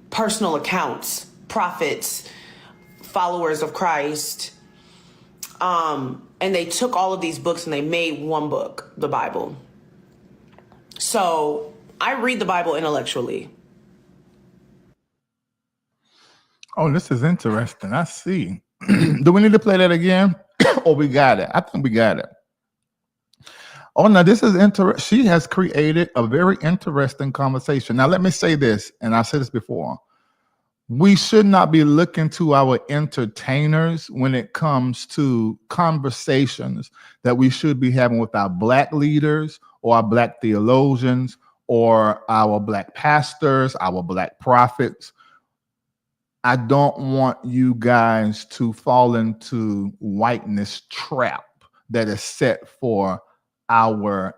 personal accounts, prophets, followers of Christ. And they took all of these books and they made one book, the Bible. So I read the Bible intellectually. Oh, this is interesting. I see. Do we need to play that again? Or we got it? I think we got it. Oh, now this is interesting. She has created a very interesting conversation. Now, let me say this, and I've said this before. We should not be looking to our entertainers when it comes to conversations that we should be having with our Black leaders or our Black theologians or our Black pastors, our Black prophets. I don't want you guys to fall into whiteness trap that is set for our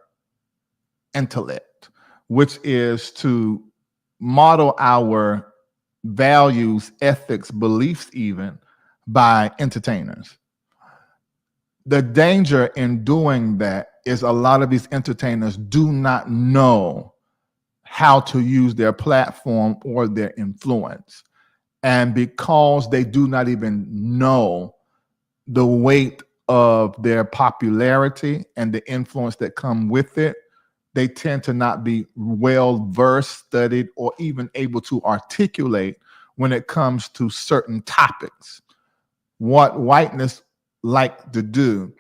intellect, which is to model our values, ethics, beliefs, even by entertainers. The danger in doing that is a lot of these entertainers do not know how to use their platform or their influence. And because they do not even know the weight of their popularity and the influence that come with it, they tend to not be well versed, studied, or even able to articulate when it comes to certain topics. What whiteness like to do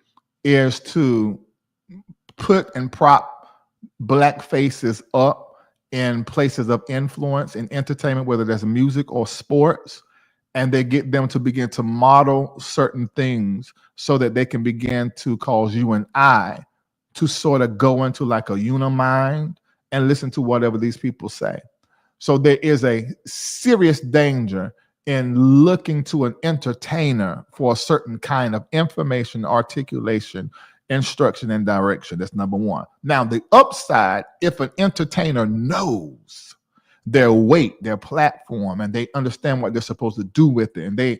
is to put and prop Black faces up in places of influence in entertainment, whether that's music or sports, and they get them to begin to model certain things so that they can begin to cause you and I to sort of go into like a unimind and listen to whatever these people say. So there is a serious danger in looking to an entertainer for a certain kind of information, articulation, instruction, and direction. That's number one. Now, the upside, if an entertainer knows their weight, their platform, and they understand what they're supposed to do with it, and they,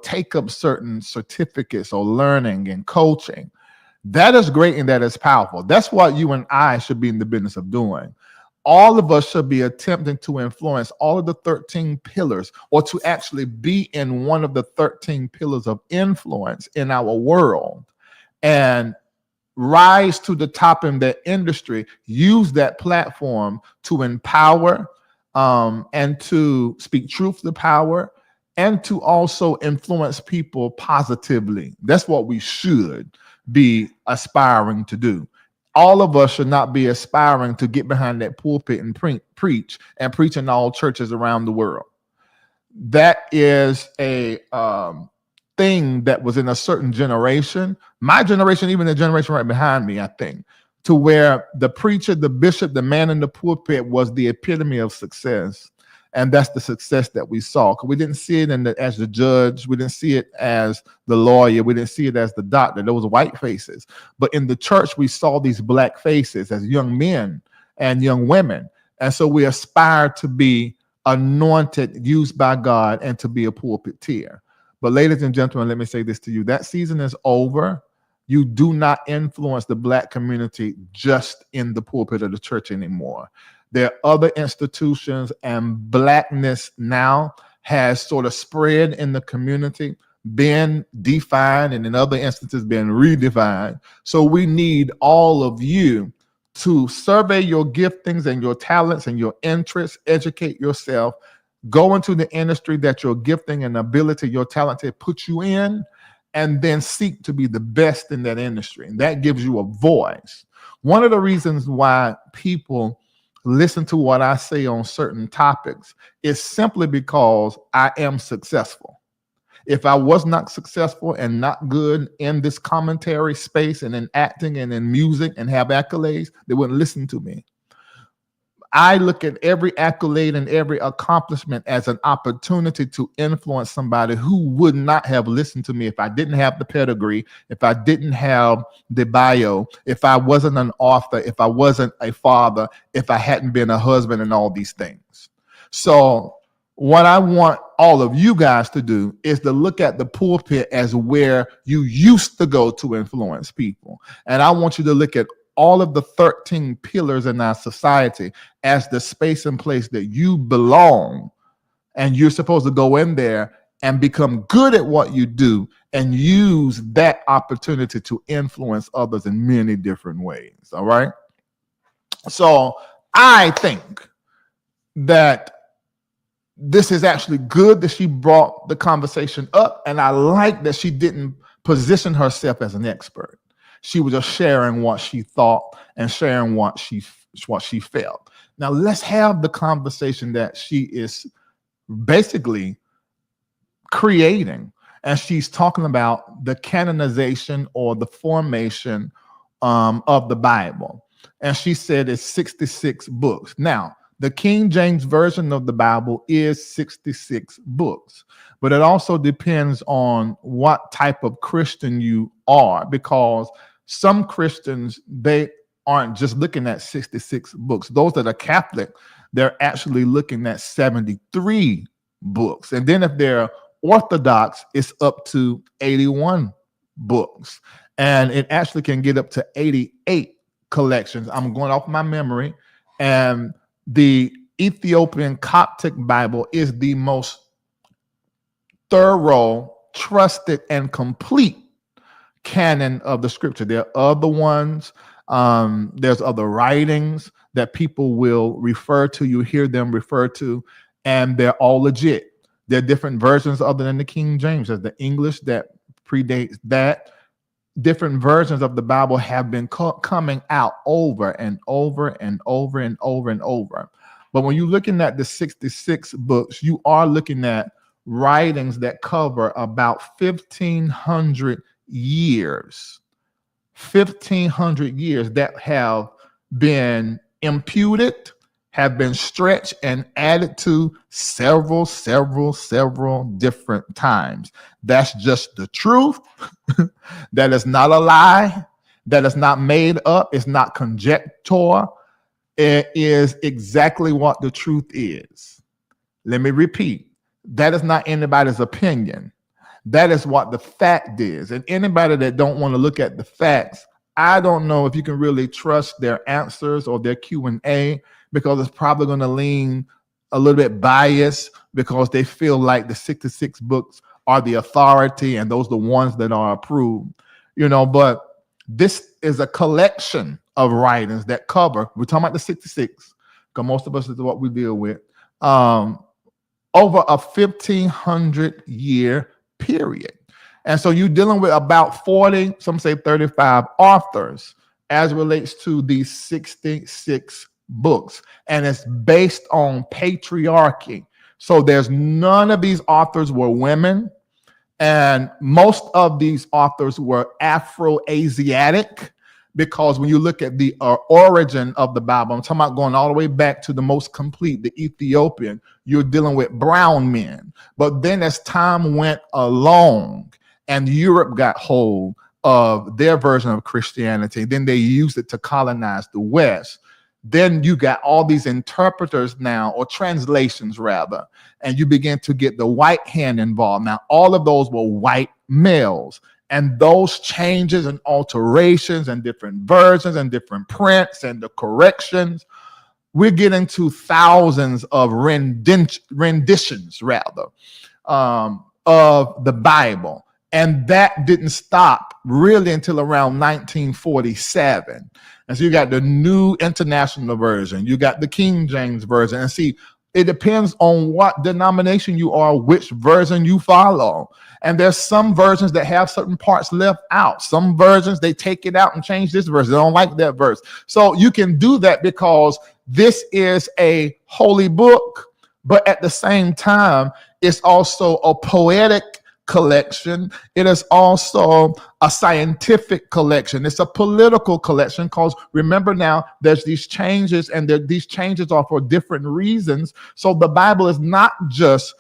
take up certain certificates or learning and coaching, that is great and that is powerful. That's what you and I should be in the business of doing. All of us should be attempting to influence all of the 13 pillars, or to actually be in one of the 13 pillars of influence in our world, and rise to the top in that industry, use that platform to empower and to speak truth to power, and to also influence people positively. That's what we should be aspiring to do. All of us should not be aspiring to get behind that pulpit and preach in all churches around the world. That is a thing that was in a certain generation, my generation, even the generation right behind me, I think, to where the preacher, the bishop, the man in the pulpit was the epitome of success. And that's the success that we saw. Because we didn't see it as the judge. We didn't see it as the lawyer. We didn't see it as the doctor. Those were white faces. But in the church, we saw these Black faces as young men and young women. And so we aspire to be anointed, used by God, and to be a pulpiteer. But ladies and gentlemen, let me say this to you. That season is over. You do not influence the Black community just in the pulpit of the church anymore. There are other institutions, and Blackness now has sort of spread in the community, been defined, and in other instances been redefined. So we need all of you to survey your giftings and your talents and your interests, educate yourself, go into the industry that your gifting and ability, your talent put you in, and then seek to be the best in that industry. And that gives you a voice. One of the reasons why people listen to what I say on certain topics is simply because I am successful. If I was not successful and not good in this commentary space and in acting and in music and have accolades, they wouldn't listen to me. I look at every accolade and every accomplishment as an opportunity to influence somebody who would not have listened to me if I didn't have the pedigree, if I didn't have the bio, if I wasn't an author, if I wasn't a father, if I hadn't been a husband, and all these things. So what I want all of you guys to do is to look at the pulpit as where you used to go to influence people. And I want you to look at all of the 13 pillars in our society as the space and place that you belong. And you're supposed to go in there and become good at what you do and use that opportunity to influence others in many different ways. All right. So I think that this is actually good that she brought the conversation up, and I like that she didn't position herself as an expert. She was just sharing what she thought and sharing what she felt. Now let's have the conversation that she is basically creating, and she's talking about the canonization or the formation of the Bible. And she said it's 66 books. Now, the King James Version of the Bible is 66 books, but it also depends on what type of Christian you are, because some Christians, they aren't just looking at 66 books. Those that are Catholic, they're actually looking at 73 books. And then if they're Orthodox, it's up to 81 books. And it actually can get up to 88 collections. I'm going off my memory. And the Ethiopian Coptic Bible is the most thorough, trusted, and complete canon of the scripture. There are other ones. There's other writings that people will refer to. You hear them refer to, and they're all legit. There are different versions other than the King James. There's the English that predates that. Different versions of the Bible have been coming out over and over and over and over and over. But when you're looking at the 66 books, you are looking at writings that cover about 1,500 years. 1,500 years that have been imputed, have been stretched and added to several different times. That's just the truth. That is not a lie. That is not made up. It's not conjecture. It is exactly what the truth is. Let me repeat. That is not anybody's opinion. That is what the fact is. And anybody that don't want to look at the facts, I don't know if you can really trust their answers or their Q&A, because it's probably going to lean a little bit biased because they feel like the 66 books are the authority and those are the ones that are approved. But this is a collection of writings that cover, we're talking about the 66, because most of us is what we deal with, over a 1,500 year period. And so you're dealing with about 40, some say 35 authors as relates to these 66 books. And it's based on patriarchy. So there's none of these authors were women. And most of these authors were Afro-Asiatic, because when you look at the origin of the Bible, I'm talking about going all the way back to the most complete, the Ethiopian, you're dealing with brown men. But then as time went along and Europe got hold of their version of Christianity, then they used it to colonize the West. Then you got all these interpreters now, or translations rather, and you begin to get the white hand involved. Now, all of those were white males. And those changes and alterations and different versions and different prints and the corrections, we're getting to thousands of renditions rather, of the Bible. And that didn't stop really until around 1947. And so you got the New International Version, you got the King James Version. And see, it depends on what denomination you are, which version you follow. And there's some versions that have certain parts left out. Some versions, they take it out and change this verse. They don't like that verse. So you can do that because this is a holy book, but at the same time, it's also a poetic collection. It is also a scientific collection. It's a political collection, because remember now, there's these changes, and these changes are for different reasons. So the Bible is not just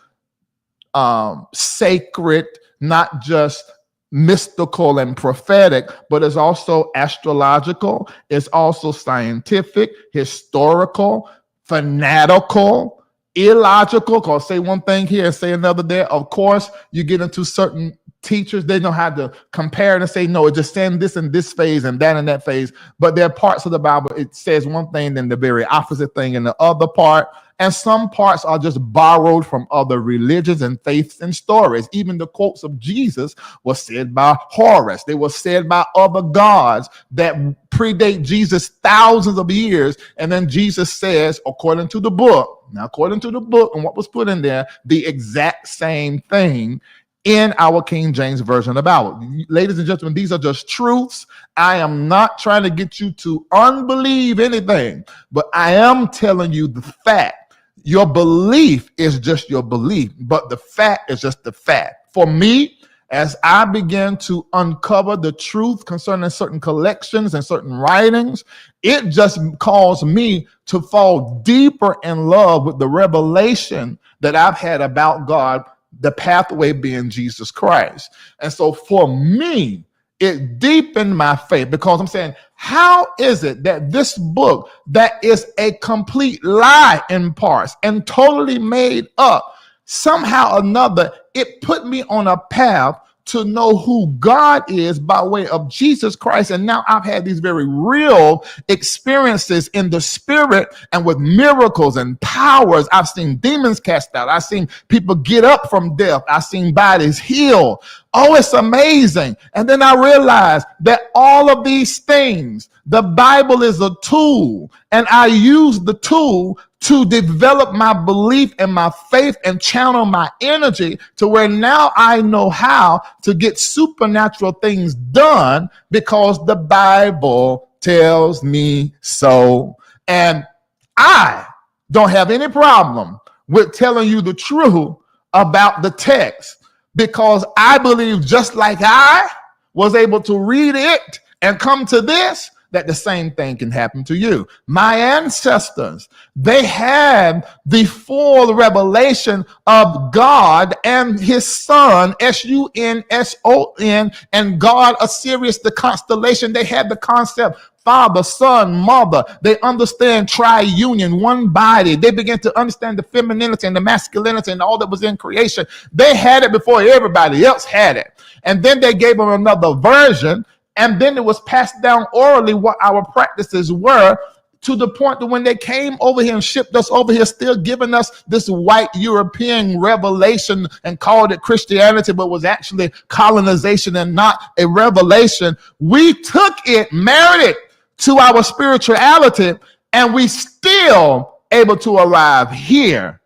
sacred, not just mystical and prophetic, but it's also astrological. It's also scientific, historical, fanatical, illogical, because say one thing here and say another there. Of course, you get into certain teachers, they know how to compare and say, no, it just says this in this phase and that in that phase. But there are parts of the Bible, it says one thing, then the very opposite thing in the other part. And some parts are just borrowed from other religions and faiths and stories. Even the quotes of Jesus were said by Horus. They were said by other gods that predate Jesus thousands of years. And then Jesus says, according to the book, Now, according to the book and what was put in there, the exact same thing in our King James Version of the Bible. Ladies and gentlemen, these are just truths. I am not trying to get you to unbelieve anything, but I am telling you the fact. Your belief is just your belief, but the fact is just the fact. For me, as I began to uncover the truth concerning certain collections and certain writings, it just caused me to fall deeper in love with the revelation that I've had about God, the pathway being Jesus Christ. And so for me, it deepened my faith, because I'm saying, how is it that this book that is a complete lie in parts and totally made up, somehow or another, it put me on a path to know who God is by way of Jesus Christ. And now I've had these very real experiences in the spirit and with miracles and powers. I've seen demons cast out. I've seen people get up from death. I've seen bodies healed. Oh, it's amazing. And then I realized that all of these things, the Bible is a tool, and I use the tool to develop my belief and my faith and channel my energy to where now I know how to get supernatural things done because the Bible tells me so. And I don't have any problem with telling you the truth about the text, because I believe, just like I was able to read it and come to this, that the same thing can happen to you. My ancestors, they had the full revelation of God and his son, S-U-N-S-O-N, and God, Sirius, the constellation. They had the concept Father, Son, Mother. They understand triunion, one body. They began to understand the femininity and the masculinity and all that was in creation. They had it before everybody else had it. And then they gave them another version, and then it was passed down orally what our practices were, to the point that when they came over here and shipped us over here, still giving us this white European revelation and called it Christianity, but was actually colonization and not a revelation. We took it, married it to our spirituality, and we still able to arrive here.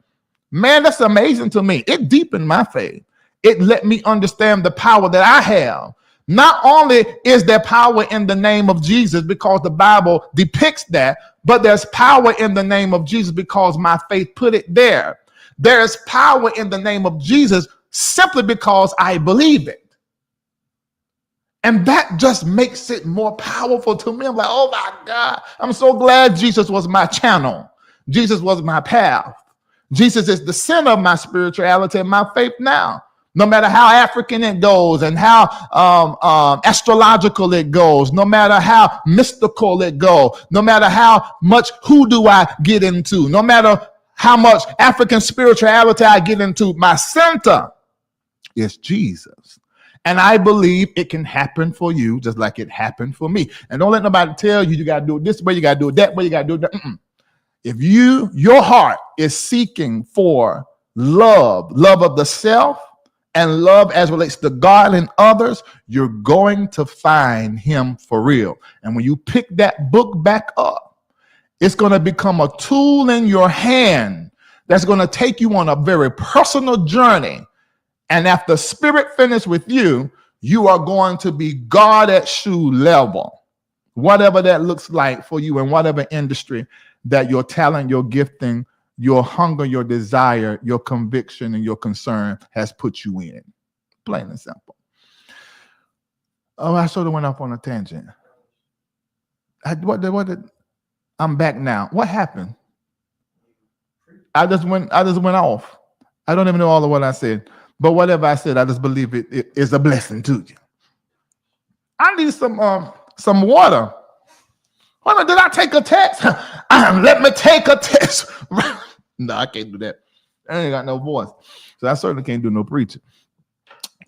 Man, that's amazing to me. It deepened my faith. It let me understand the power that I have. Not only is there power in the name of Jesus, because the Bible depicts that, but there's power in the name of Jesus because my faith put it there. There's power in the name of Jesus simply because I believe it. And that just makes it more powerful to me. I'm like, oh my God, I'm so glad Jesus was my channel. Jesus was my path. Jesus is the center of my spirituality and my faith now. No matter how African it goes and how astrological it goes, no matter how mystical it goes, no matter how much hoodoo I get into, no matter how much African spirituality I get into, my center is Jesus. And I believe it can happen for you just like it happened for me. And don't let nobody tell you, you got to do it this way, you got to do it that way, you got to do it that. If your heart is seeking for love of the self, and love as relates to God and others, you're going to find him for real. And when you pick that book back up, it's going to become a tool in your hand that's going to take you on a very personal journey. And after spirit finishes with you, you are going to be God at shoe level, whatever that looks like for you in whatever industry that your talent, your gifting, your hunger, your desire, your conviction, and your concern has put you in. Plain and simple. Oh, I sort of went off on a tangent. I'm back now. What happened? I just went off. I don't even know all of what I said. But whatever I said, I just believe it is a blessing to you. I need some water. Hold on, did I take a test? Let me take a test. No, I can't do that. I ain't got no voice. So I certainly can't do no preaching.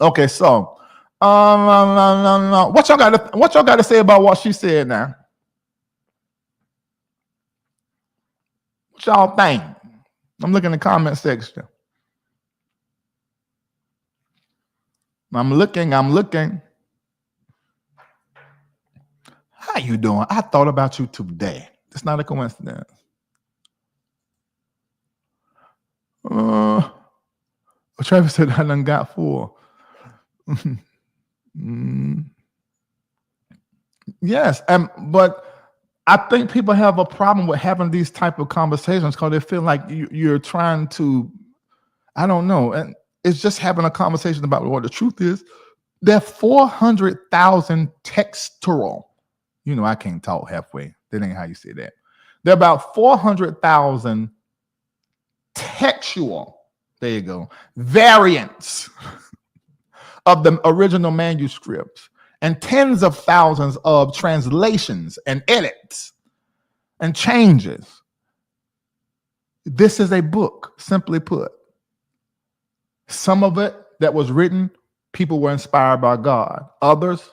Okay, so what y'all got to say about what she said now? What y'all think? I'm looking in the comment section. I'm looking. How you doing? I thought about you today. It's not a coincidence. Travis said I done got 4. Yes, but I think people have a problem with having these type of conversations because they feel like you're trying to, I don't know, and it's just having a conversation about what the truth is. There are 400,000 textual. You know, I can't talk halfway. That ain't how you say that. There are about 400,000 textual, there you go, variants of the original manuscripts, and tens of thousands of translations and edits and changes. This is a book, simply put. Some of it that was written, people were inspired by God. Others,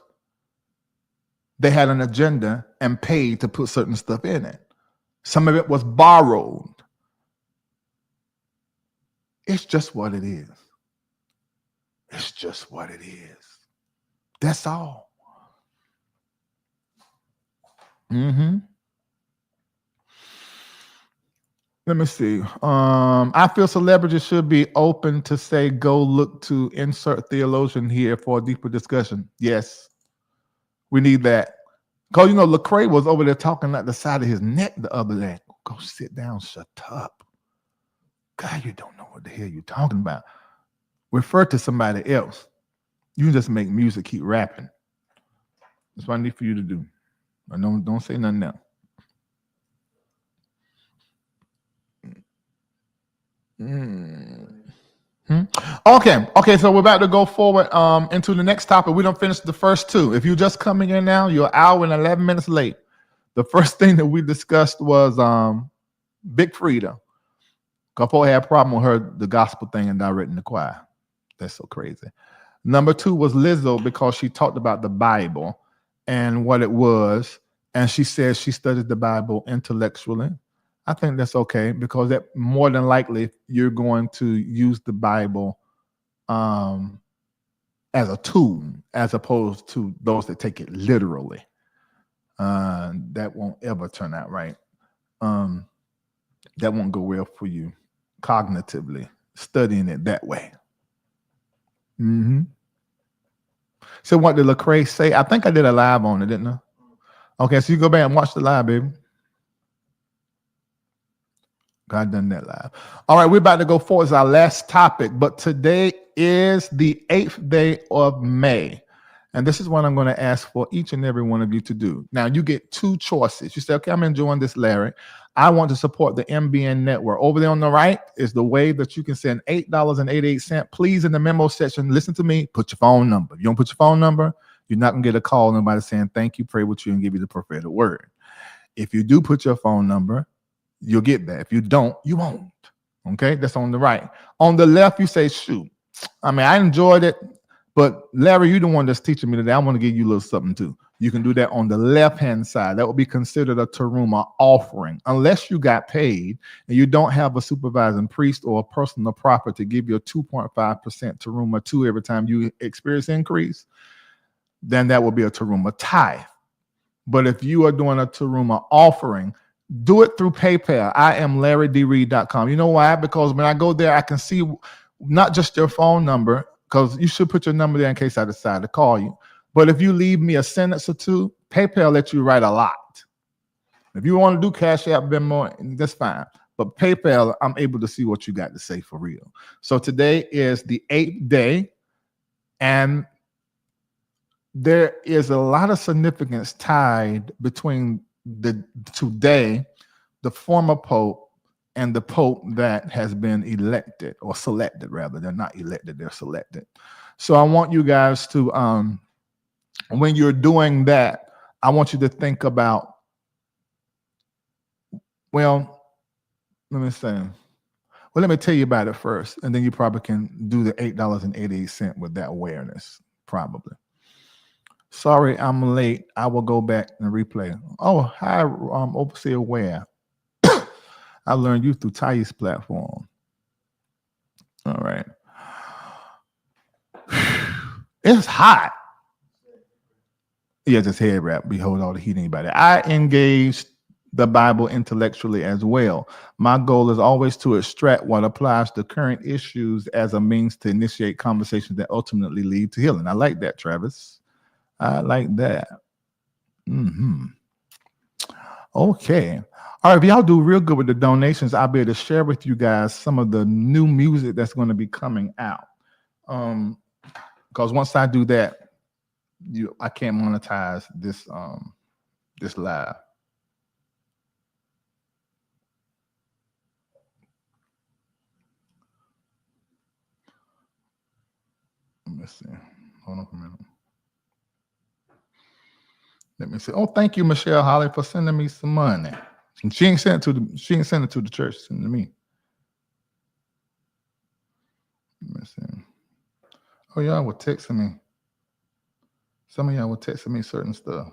they had an agenda and paid to put certain stuff in it. Some of it was borrowed. It's just what it is. It's just what it is. That's all. Let me see. I feel celebrities should be open to say, go look to insert theologian here for a deeper discussion. Yes, we need that. Because, you know, Lecrae was over there talking at the side of his neck the other day. Go sit down, shut up. God, you don't know what the hell you're talking about. Refer to somebody else. You can just make music, keep rapping. That's what I need for you to do. But don't say nothing else. Okay, so we're about to go forward into the next topic. We don't finish the first two. If you're just coming in now, you're an hour and 11 minutes late. The first thing that we discussed was Big Freedia. Because I had a problem with her, the gospel thing, and directing the choir. That's so crazy. Number 2 was Lizzo, because she talked about the Bible and what it was. And she says she studied the Bible intellectually. I think that's okay, because that more than likely you're going to use the Bible as a tool, as opposed to those that take it literally. That won't ever turn out right. That won't go well for you cognitively, studying it that way. So what did Lecrae say? I think I did a live on it, didn't I? Okay, so you go back and watch the live, baby. God done that live. All right, we're about to go forward. It's our last topic, but today is the 8th day of May. And this is what I'm going to ask for each and every one of you to do. Now, you get 2 choices. You say, okay, I'm enjoying this, Larry. I want to support the MBN network. Over there on the right is the way that you can send $8.88. Please, in the memo section, listen to me, put your phone number. If you don't put your phone number, you're not going to get a call, nobody saying thank you, pray with you, and give you the prophetic word. If you do put your phone number, you'll get that. If you don't, you won't. Okay, that's on the right. On the left, you say, shoot, I mean, I enjoyed it, but Larry, you're the one that's teaching me today. I want to give you a little something too. You can do that on the left-hand side. That would be considered a teruma offering, unless you got paid and you don't have a supervising priest or a personal prophet to give you a 2.5% teruma too every time you experience increase. Then that will be a teruma tithe. But if you are doing a teruma offering, do it through PayPal. I am LarryDReid.com. You know why? Because when I go there, I can see not just your phone number, because you should put your number there in case I decide to call you. But if you leave me a sentence or two, PayPal lets you write a lot. If you want to do Cash App, Venmo, that's fine. But PayPal, I'm able to see what you got to say for real. So today is the 8th day, and there is a lot of significance tied between today, the former pope, and the pope that has been elected, or selected rather. They're not elected, they're selected. So I want you guys to, when you're doing that, I want you to think about, well, let me tell you about it first, and then you probably can do the $8.88 with that awareness, probably. Sorry, I'm late. I will go back and replay. Oh, hi, Overseer Ware. I learned you through Ty's platform. All right. It's hot. Yeah, just head wrap. Behold all the heat anybody. I engaged the Bible intellectually as well. My goal is always to extract what applies to current issues as a means to initiate conversations that ultimately lead to healing. I like that, Travis. I like that. Okay. All right, if y'all do real good with the donations, I'll be able to share with you guys some of the new music that's going to be coming out. Because once I do that, I can't monetize this this live. Let me see. Hold on for a minute. Let me see. Oh, thank you, Michelle Holly, for sending me some money. And she ain't sent it to the church, she sent it to me. Let me see. Oh, y'all were texting me. Some of y'all were texting me certain stuff.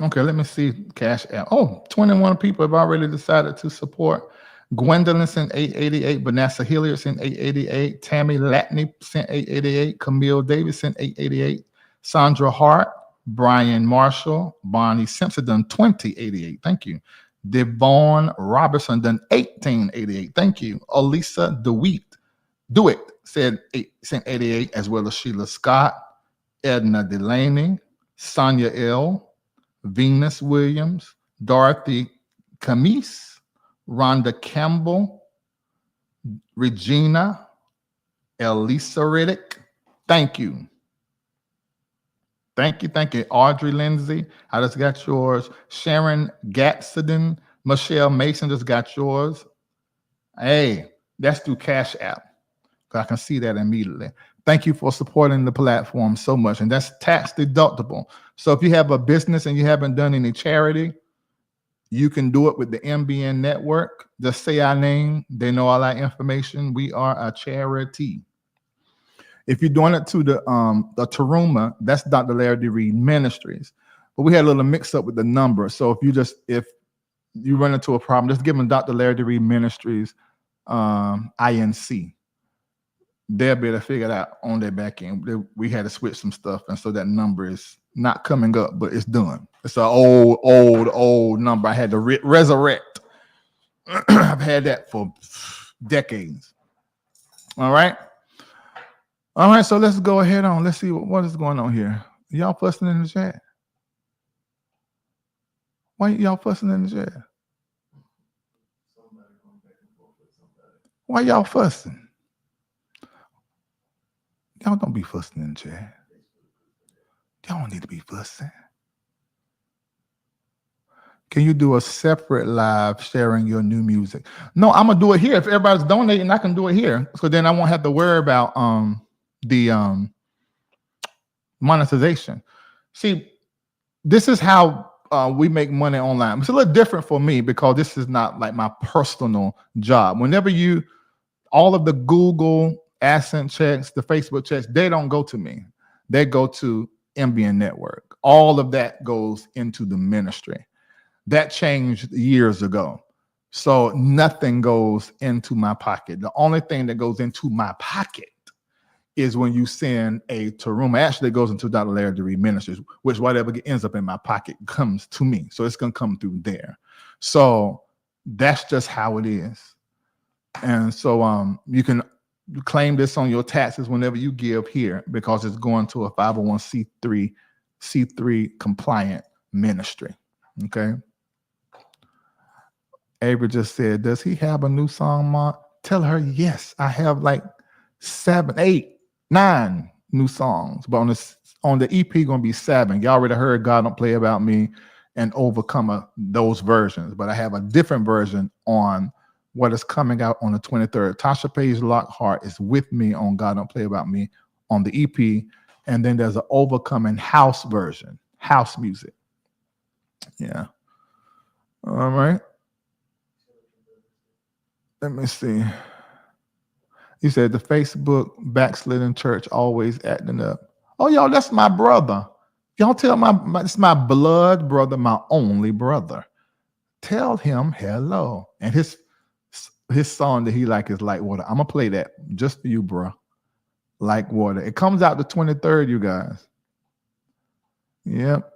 Okay, let me see Cash App. Oh, 21 people have already decided to support. Gwendolyn sent 888. Vanessa Hilliard sent 888. Tammy Latney sent 888. Camille Davis sent 888. Sandra Hart, Brian Marshall, Bonnie Simpson done 2088. Thank you. Devon Robertson done 1888. Thank you. Elisa DeWitt sent 88, as well as Sheila Scott, Edna Delaney, Sonia L., Venus Williams, Dorothy Camise, Rhonda Campbell, Regina, Elisa Riddick. Thank you. Thank you. Audrey Lindsay, I just got yours. Sharon Gatsden, Michelle Mason just got yours. Hey, that's through Cash App. I can see that immediately. Thank you for supporting the platform so much. And that's tax deductible. So if you have a business and you haven't done any charity, you can do it with the MBN network. Just say our name. They know all our information. We are a charity. If you're doing it to the Taruma, that's Dr. Larry Reid Ministries. But we had a little mix up with the number. So if you run into a problem, just give them Dr. Larry Reid Ministries INC. They'll be able to figure it out on their back end. We had to switch some stuff, and so that number is not coming up, but it's done. It's an old number. I had to resurrect. I've had that for decades. All right. So let's go ahead on. Let's see what is going on here. Y'all fussing in the chat? Why y'all fussing in the chat? Why y'all fussing? Y'all don't be fussing in the chat. Y'all don't need to be fussing. Can you do a separate live sharing your new music? No, I'm gonna do it here. If everybody's donating, I can do it here. So then I won't have to worry about the monetization. See, this is how we make money online. It's a little different for me because this is not like my personal job. Whenever all of the Google AdSense checks, the Facebook checks, they don't go to me. They go to MBN Network. All of that goes into the ministry. That changed years ago. So nothing goes into my pocket. The only thing that goes into my pocket is when you send a Taruma. Actually, it goes into Dr. Larry Reid Ministries, which whatever ends up in my pocket comes to me. So it's going to come through there. So that's just how it is. And so you can claim this on your taxes whenever you give here because it's going to a 501c3 compliant ministry. Okay. Avery just said, does he have a new song, Mom? Tell her yes. I have like 7, 8, 9 new songs, but on the EP gonna be 7. Y'all already heard God Don't Play About Me and Overcomer, those versions, but I have a different version on what is coming out on the 23rd. Tasha Page Lockhart is with me on God Don't Play About Me on the EP, and then there's an Overcoming house version, house music. Yeah. All right. Let me see. You said the Facebook backslidden church always acting up. Oh, y'all, that's my brother. Y'all tell it's my blood brother, my only brother. Tell him hello. And his song that he like is Like Water. I'm gonna play that just for you, bro. Like Water. It comes out the 23rd, you guys. Yep.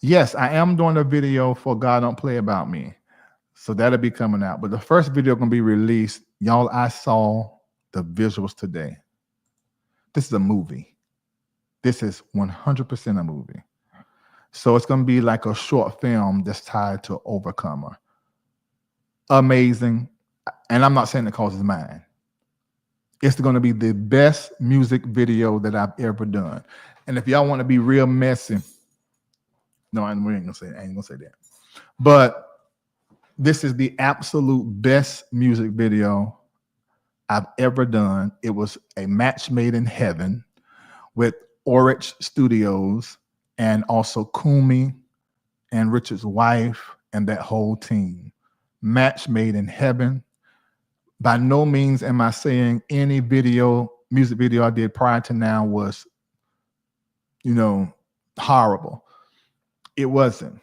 Yes, I am doing a video for God Don't Play About Me. So that'll be coming out. But the first video going to be released. Y'all, I saw the visuals today. This is a movie. This is 100% a movie. So it's going to be like a short film that's tied to Overcomer. Amazing. And I'm not saying it because it's mine. It's going to be the best music video that I've ever done. And if y'all want to be real messy, no, we ain't gonna say that. I ain't gonna say that. But this is the absolute best music video I've ever done. It was a match made in heaven with Oryx Studios and also Kumi and Richard's wife and that whole team. Match made in heaven. By no means am I saying any music video I did prior to now was, horrible. It wasn't.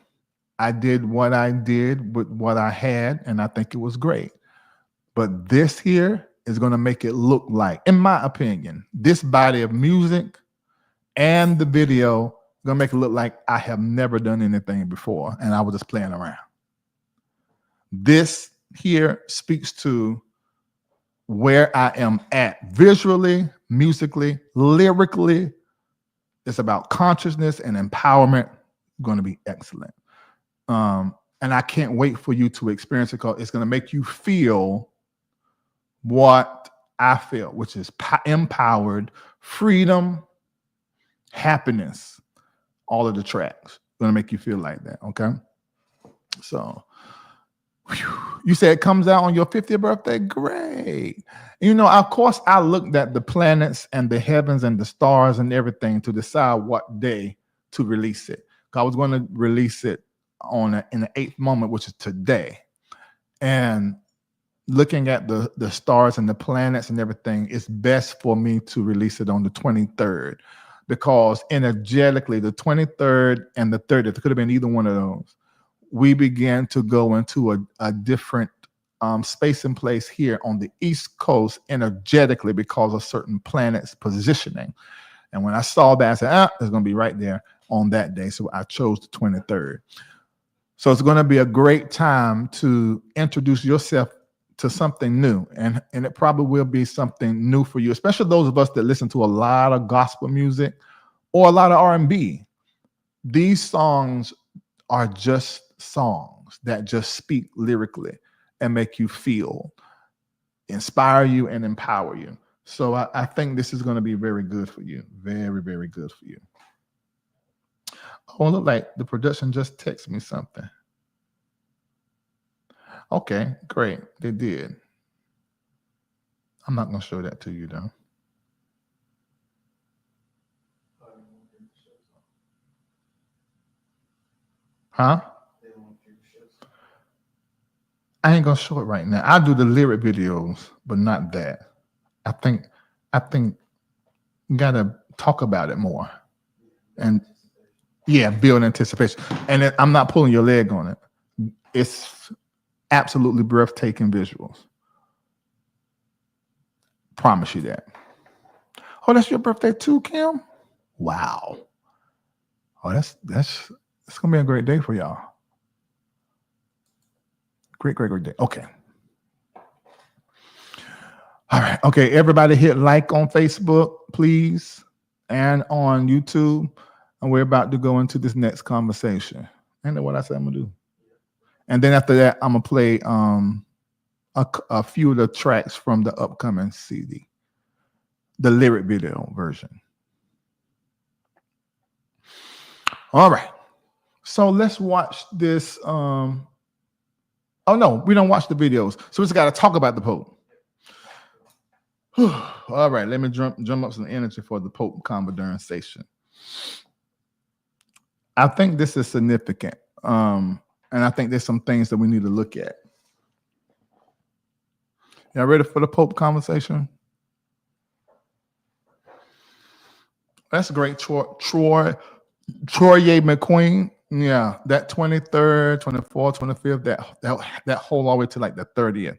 I did what I did with what I had, and I think it was great. But this here is going to make it look like, in my opinion, this body of music and the video going to make it look like I have never done anything before, and I was just playing around. This here speaks to where I am at visually, musically, lyrically. It's about consciousness and empowerment. Going to be excellent. And I can't wait for you to experience it because it's going to make you feel what I feel, which is empowered, freedom, happiness, all of the tracks. Going to make you feel like that, okay? So, you said it comes out on your 50th birthday? Great. Of course, I looked at the planets and the heavens and the stars and everything to decide what day to release it. I was going to release it in the 8th moment, which is today. And looking at the stars and the planets and everything, it's best for me to release it on the 23rd because energetically, the 23rd and the 30th, it could have been either one of those. We began to go into a different space and place here on the East Coast energetically because of certain planets positioning. And when I saw that, I said, it's going to be right there on that day. So I chose the 23rd. So it's going to be a great time to introduce yourself to something new. And it probably will be something new for you, especially those of us that listen to a lot of gospel music or a lot of R&B. These songs are just songs that just speak lyrically and make you feel, inspire you, and empower you. So I think this is going to be very good for you. Very, very good for you. Oh, look like the production just texted me something. Okay, great. They did. I'm not going to show that to you, though. Huh? I ain't going to show it right now. I'll do the lyric videos, but not that. I think you got to talk about it more. And yeah, build anticipation. And I'm not pulling your leg on it. It's absolutely breathtaking visuals. Promise you that. Oh, that's your birthday too, Kim? Wow. Oh, it's gonna be a great day for y'all. Great day. Okay. All right. Okay, everybody hit like on Facebook, please, and on YouTube. And we're about to go into this next conversation. Ain't that what I said I'm gonna do? And then after that, I'm gonna play a few of the tracks from the upcoming CD, the lyric video version. All right. So let's watch this. Oh no, we don't watch the videos. So we just got to talk about the Pope. All right, let me drum up some energy for the Pope conversation. I think this is significant. And I think there's some things that we need to look at. Y'all ready for the Pope conversation? That's great. Troy McQueen. Yeah, that 23rd, 24th, 25th, that whole all the way to like the 30th.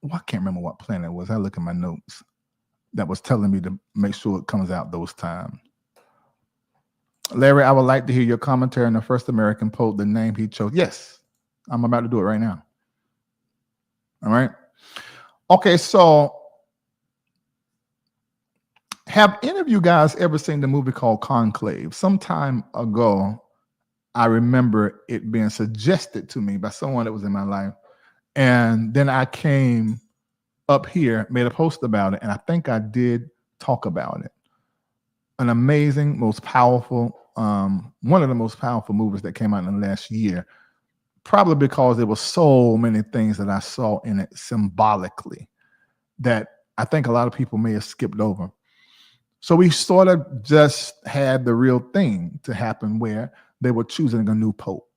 Well, I can't remember what planet it was. I look at my notes that was telling me to make sure it comes out those times. Larry, I would like to hear your commentary on the first American Pope, the name he chose. Yes, I'm about to do it right now. All right. Okay, so have any of you guys ever seen the movie called Conclave? Some time ago, I remember it being suggested to me by someone that was in my life. And then I came up here, made a post about it, and I think I did talk about it. An amazing, most powerful, one of the most powerful movies that came out in the last year, probably because there were so many things that I saw in it symbolically that I think a lot of people may have skipped over. So we sort of just had the real thing to happen where they were choosing a new pope.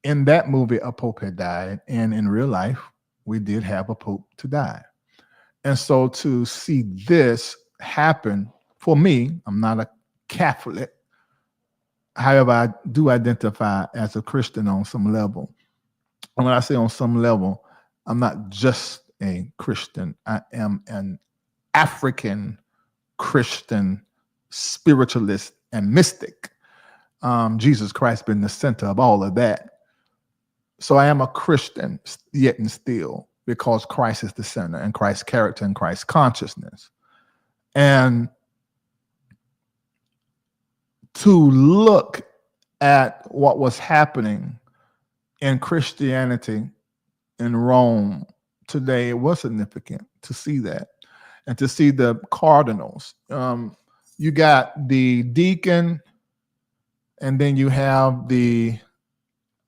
In that movie, a pope had died, and in real life, we did have a pope to die. And so to see this happen, for me, I'm not a Catholic. However, I do identify as a Christian on some level. And when I say on some level, I'm not just a Christian. I am an African Christian spiritualist and mystic. Jesus Christ being the center of all of that. So I am a Christian yet and still, because Christ is the center, and Christ's character and Christ's consciousness. And to look at what was happening in Christianity in Rome today, it was significant to see that, and to see the cardinals. You got the deacon, and then you have the,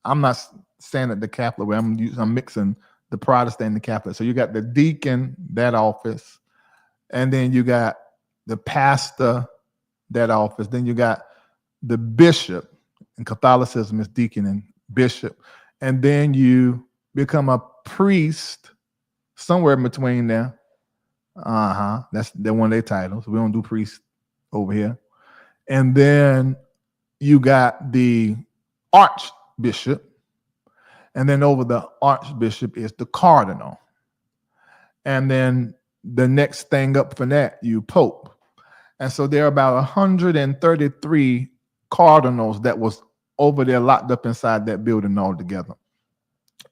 I'm not saying it the Catholic way, I'm mixing the Protestant and the Catholic. So you got the deacon, that office, and then you got the pastor, that office. Then you got the bishop. In Catholicism, is deacon and bishop. And then you become a priest somewhere in between there. That's one of their titles. We don't do priest over here. And then you got the archbishop. And then over the archbishop is the cardinal. And then the next thing up from that, you pope. And so there are about 133 cardinals that was over there locked up inside that building altogether.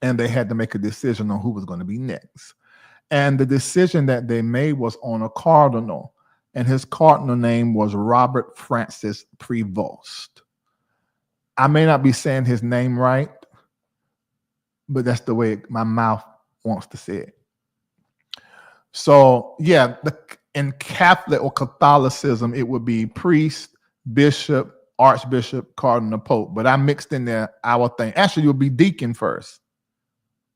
And they had to make a decision on who was going to be next. And the decision that they made was on a cardinal. And his cardinal name was Robert Francis Prevost. I may not be saying his name right, but that's the way my mouth wants to say it. So yeah, in Catholic or Catholicism, it would be priest, bishop, archbishop, cardinal, pope. But I mixed in there our thing. Actually, it would be deacon first,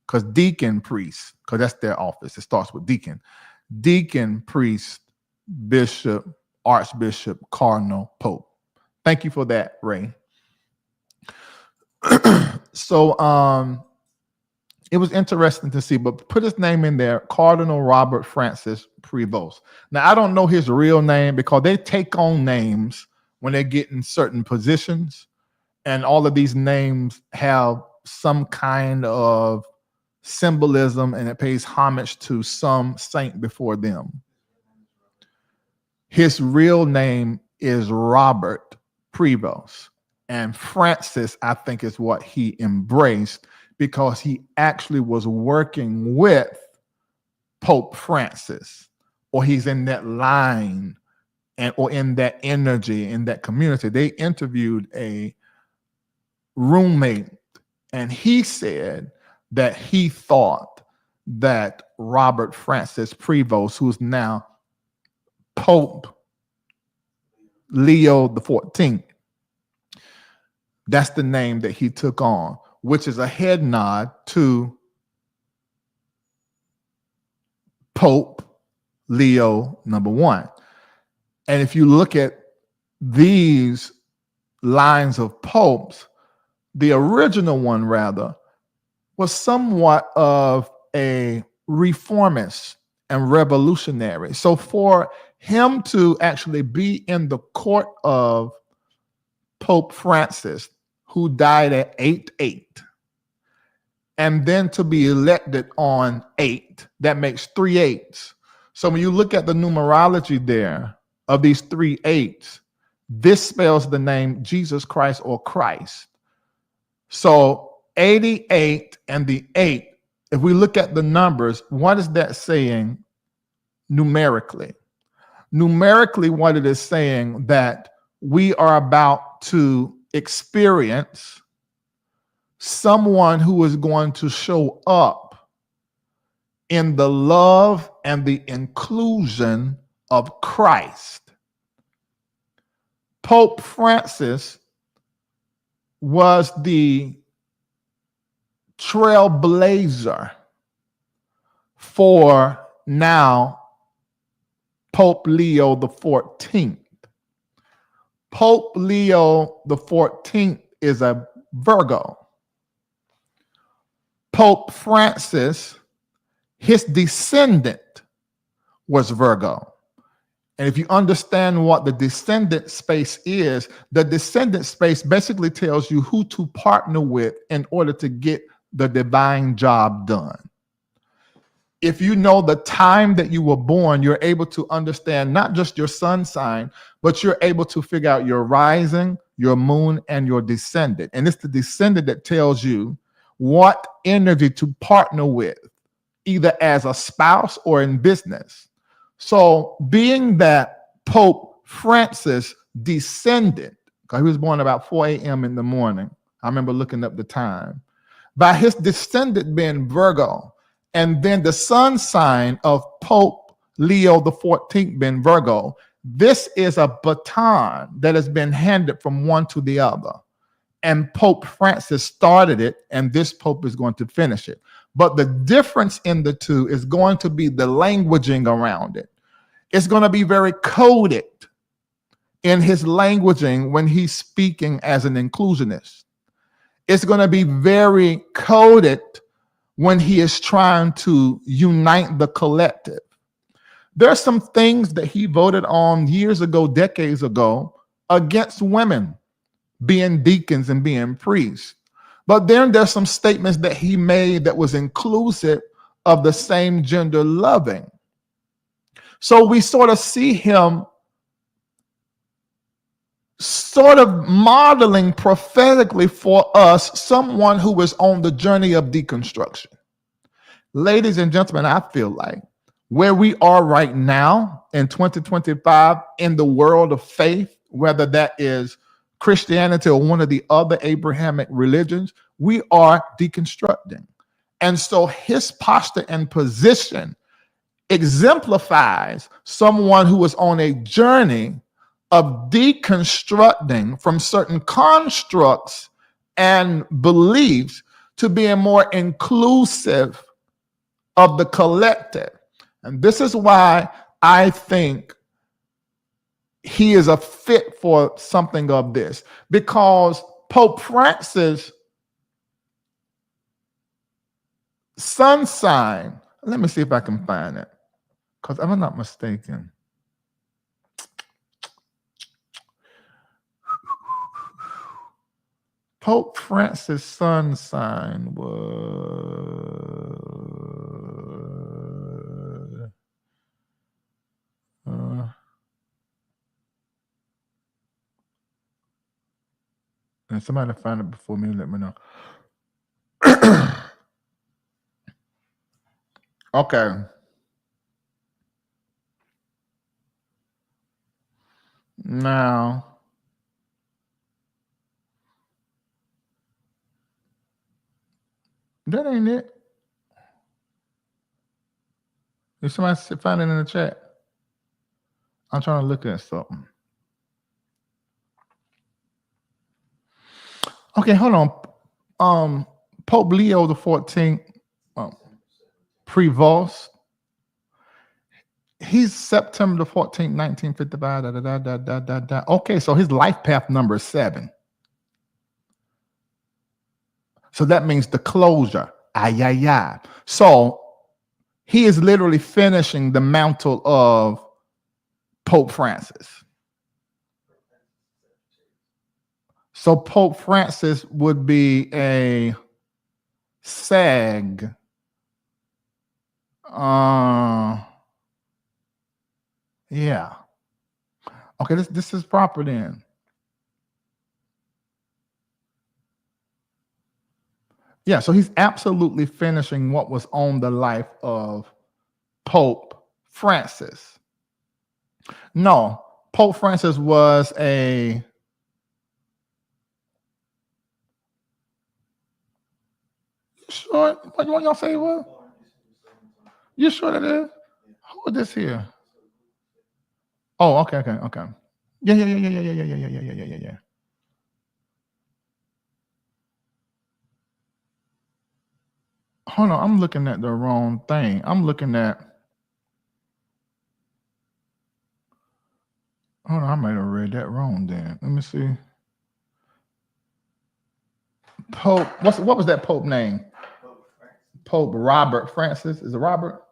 because deacon, priest, because that's their office. It starts with deacon. Deacon, priest, bishop, archbishop, cardinal, pope. Thank you for that, Ray. So it was interesting to see, but put his name in there, Cardinal Robert Francis Prevost. Now, I don't know his real name, because they take on names when they get in certain positions, and all of these names have some kind of symbolism, and it pays homage to some saint before them. His real name is Robert Prevost, and Francis, I think, is what he embraced, because he actually was working with Pope Francis, or he's in that line, or in that energy, in that community. They interviewed a roommate, and he said that he thought that Robert Francis Prevost, who's now Pope Leo XIV, that's the name that he took on, which is a head nod to Pope Leo I. And if you look at these lines of popes, the original one, rather, was somewhat of a reformist and revolutionary. So for him to actually be in the court of Pope Francis, who died at 8/8, and then to be elected on 8, that makes 3 8s. So when you look at the numerology there of these 3 8s, This spells the name Jesus Christ or Christ. So 88 and the 8, if we look at the numbers, what is that saying numerically? Numerically, what it is saying that we are about to experience someone who is going to show up in the love and the inclusion of Christ. Pope Francis was the trailblazer for now Pope Leo the 14th. Pope Leo the 14th is a Virgo. Pope Francis, his descendant was Virgo. And if you understand what the descendant space is, the descendant space basically tells you who to partner with in order to get the divine job done. If you know the time that you were born, you're able to understand not just your sun sign, but you're able to figure out your rising, your moon, and your descendant. And it's the descendant that tells you what energy to partner with, either as a spouse or in business. So being that Pope Francis descended, because he was born about 4 a.m. in the morning, I remember looking up the time, by his descendant being Virgo, and then the sun sign of Pope Leo the 14th being Virgo, this is a baton that has been handed from one to the other. And Pope Francis started it, and this Pope is going to finish it. But the difference in the two is going to be the languaging around it. It's going to be very coded in his languaging when he's speaking as an inclusionist. It's going to be very coded when he is trying to unite the collective. There are some things that he voted on years ago, decades ago, against women being deacons and being priests. But then there's some statements that he made that was inclusive of the same gender loving. So we sort of see him sort of modeling prophetically for us someone who is on the journey of deconstruction. Ladies and gentlemen, I feel like where we are right now in 2025 in the world of faith, whether that is Christianity or one of the other Abrahamic religions, we are deconstructing. And so his posture and position exemplifies someone who is on a journey of deconstructing from certain constructs and beliefs to being more inclusive of the collective. And this is why I think he is a fit for something of this, because Pope Francis' sun sign, let me see if I can find it, because if I'm not mistaken, Pope Francis' sun sign was and somebody find it before me, let me know. Okay. Now, that ain't it. If somebody find it in the chat, I'm trying to look at something. Okay, hold on. Pope Leo the 14th, Prevost. He's September the 14th, 1955. Okay, so his life path number is 7. So that means the closure. So he is literally finishing the mantle of Pope Francis. So Pope Francis would be a Sag. Yeah. Okay, this is proper then. Yeah, so he's absolutely finishing what was on the life of Pope Francis. No, Pope Francis was a sure. What y'all say it was? You sure that is? Who is this here? Oh, okay. Yeah. Hold on, I'm looking at the wrong thing. I'm looking at. Hold on, I might have read that wrong. Then let me see. Pope. What was that Pope name? Pope Robert Francis. Is it Robert?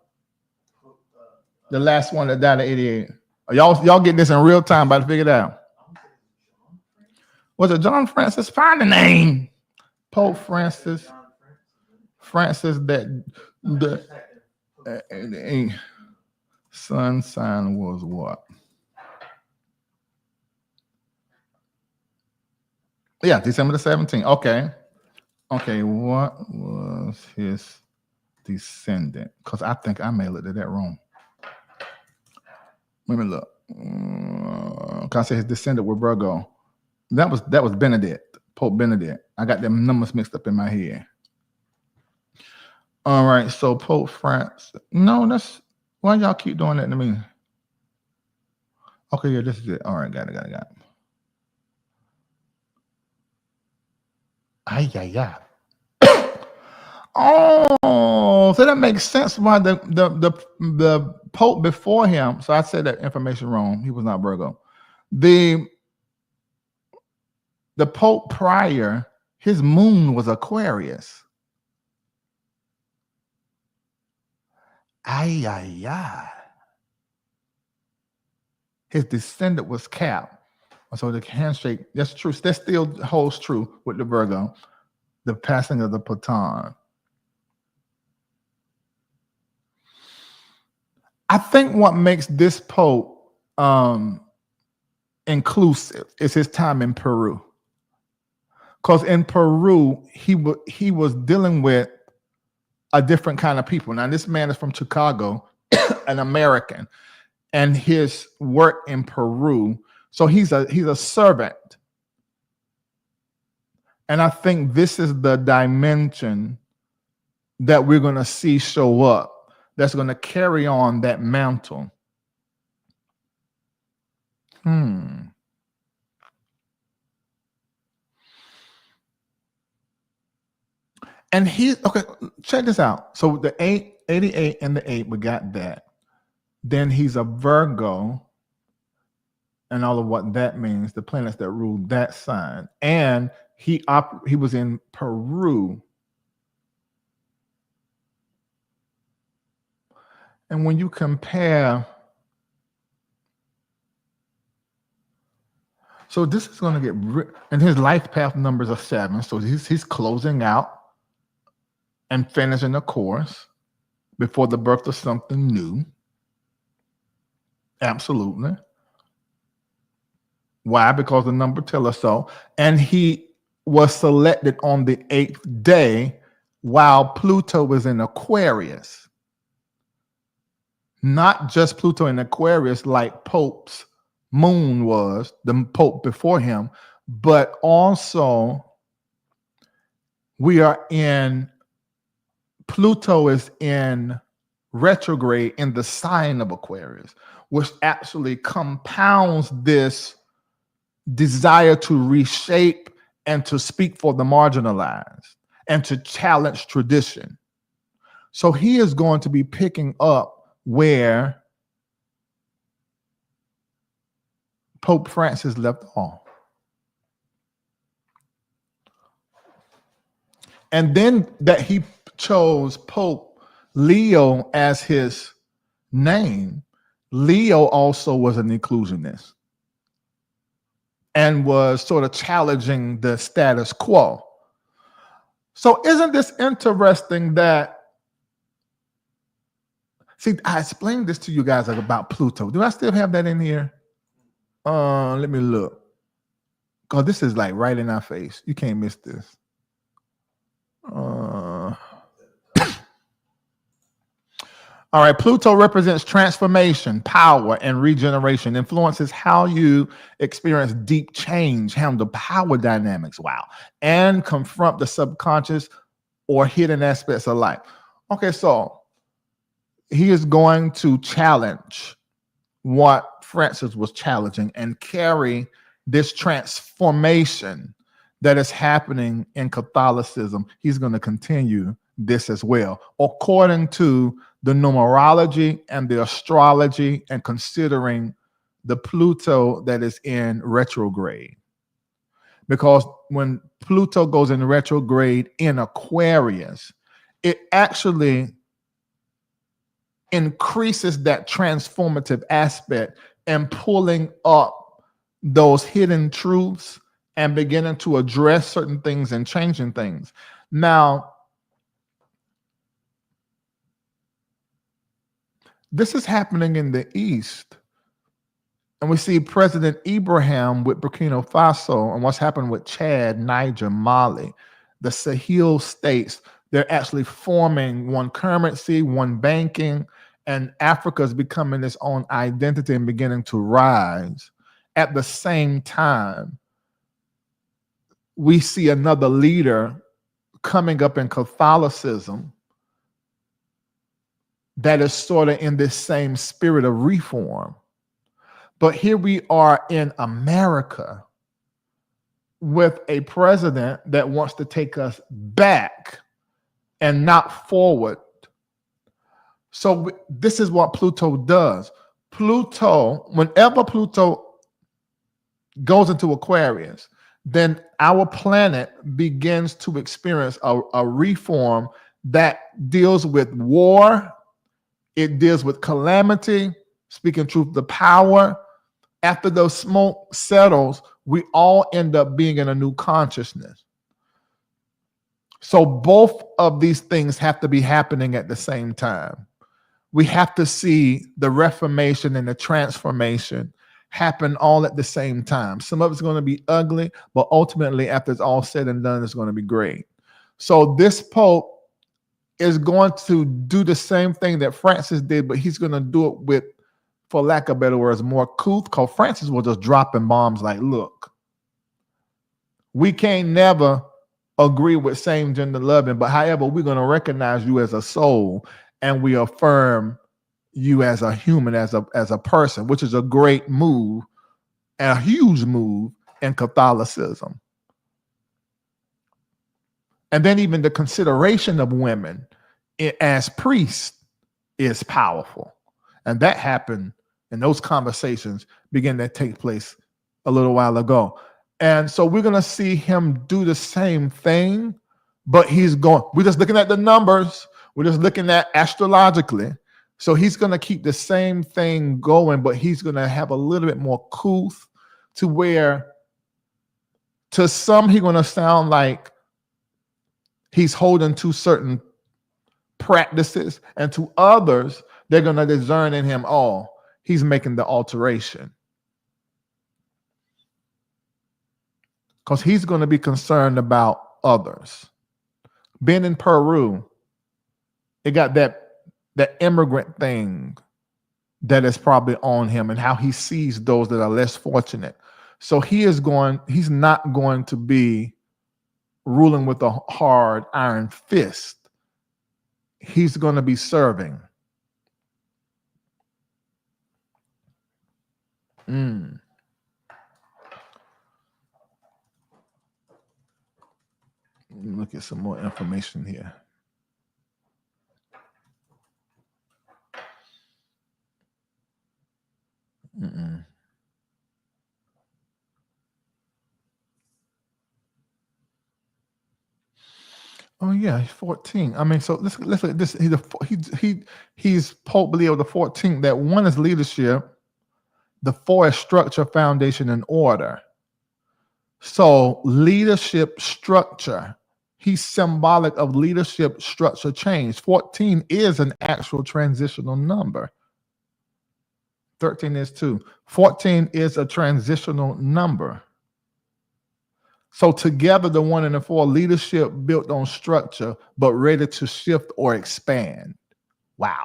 The last one that died at 88. Y'all get this in real time, about to figure it out. Was it John Francis? Find the name. Pope Francis. Francis that the sun sign was what? Yeah, December the 17th. Okay, what was his descendant? Because I think I may have looked at that wrong. Let me look. Can I say his descendant was Virgo? That was Benedict, Pope Benedict. I got them numbers mixed up in my head. All right, so Pope Francis. No, that's why y'all keep doing that to me. Okay, yeah, this is it. All right, got it. Yeah. Oh, so that makes sense why the Pope before him. So I said that information wrong. He was not Virgo. The Pope prior, his moon was Aquarius. Yeah. His descendant was Cap. So the handshake, that's true. That still holds true with the Virgo. The passing of the baton. I think what makes this Pope inclusive is his time in Peru. Because in Peru, he was dealing with a different kind of people. Now, this man is from Chicago, an American, and his work in Peru. So he's a servant. And I think this is the dimension that we're going to see show up that's going to carry on that mantle. And okay, check this out. So the 88 and the 8, we got that. Then he's a Virgo and all of what that means, the planets that rule that sign. And he was in Peru. And when you compare, so this is going to get, and his life path numbers are 7. So he's closing out and finishing the course before the birth of something new. Absolutely. Why? Because the number tells us so. And he was selected on the 8th day while Pluto was in Aquarius. Not just Pluto in Aquarius like Pope's moon was, the Pope before him, but also Pluto is in retrograde in the sign of Aquarius, which actually compounds this desire to reshape and to speak for the marginalized and to challenge tradition. So he is going to be picking up where Pope Francis left off. And then that he chose Pope Leo as his name, Leo also was an inclusionist and was sort of challenging the status quo. So isn't this interesting that, see, I explained this to you guys about Pluto. Do I still have that in here? Let me look. Because this is like right in our face. You can't miss this. All right, Pluto represents transformation, power, and regeneration, influences how you experience deep change, handle power dynamics, and confront the subconscious or hidden aspects of life. Okay, so he is going to challenge what Francis was challenging and carry this transformation that is happening in Catholicism. He's going to continue this as well, according to the numerology and the astrology, and considering the Pluto that is in retrograde. Because when Pluto goes in retrograde in Aquarius, it actually increases that transformative aspect and pulling up those hidden truths and beginning to address certain things and changing things. Now, this is happening in the East. And we see President Ibrahim with Burkina Faso and what's happened with Chad, Niger, Mali, the Sahel states. They're actually forming one currency, one banking, and Africa is becoming its own identity and beginning to rise. At the same time, we see another leader coming up in Catholicism that is sort of in this same spirit of reform. But here we are in America with a president that wants to take us back and not forward. So this is what Pluto does. Pluto, whenever Pluto goes into Aquarius, then our planet begins to experience a reform that deals with war. It deals with calamity, speaking truth, the power. After the smoke settles, we all end up being in a new consciousness. So both of these things have to be happening at the same time. We have to see the reformation and the transformation happen all at the same time. Some of it's going to be ugly, but ultimately, after it's all said and done, it's going to be great. So this Pope is going to do the same thing that Francis did, but he's going to do it with, for lack of better words, more couth, because Francis was just dropping bombs like, look, we can't never agree with same-gender loving, but however, we're going to recognize you as a soul, and we affirm you as a human, as a person, which is a great move and a huge move in Catholicism. And then even the consideration of women as priests is powerful. And that happened, and those conversations began to take place a little while ago. And so we're going to see him do the same thing, but we're just looking at the numbers. We're just looking at astrologically. So he's going to keep the same thing going, but he's going to have a little bit more couth, to where to some he's going to sound like he's holding to certain practices, and to others, they're going to discern in him, oh, he's making the alteration. Because he's going to be concerned about others. Being in Peru, it got that immigrant thing that is probably on him, and how he sees those that are less fortunate. So he's not going to be ruling with a hard iron fist. He's going to be serving. Look at some more information here. Oh yeah, he's 14. I mean, so let's look at this. He's Pope Leo the 14th. That one is leadership. The 4 is structure, foundation, and order. So leadership, structure. He's symbolic of leadership, structure, change. 14 is an actual transitional number. 13 is 2. 14 is a transitional number. So together, the 1 and the 4, leadership built on structure, but ready to shift or expand. Wow.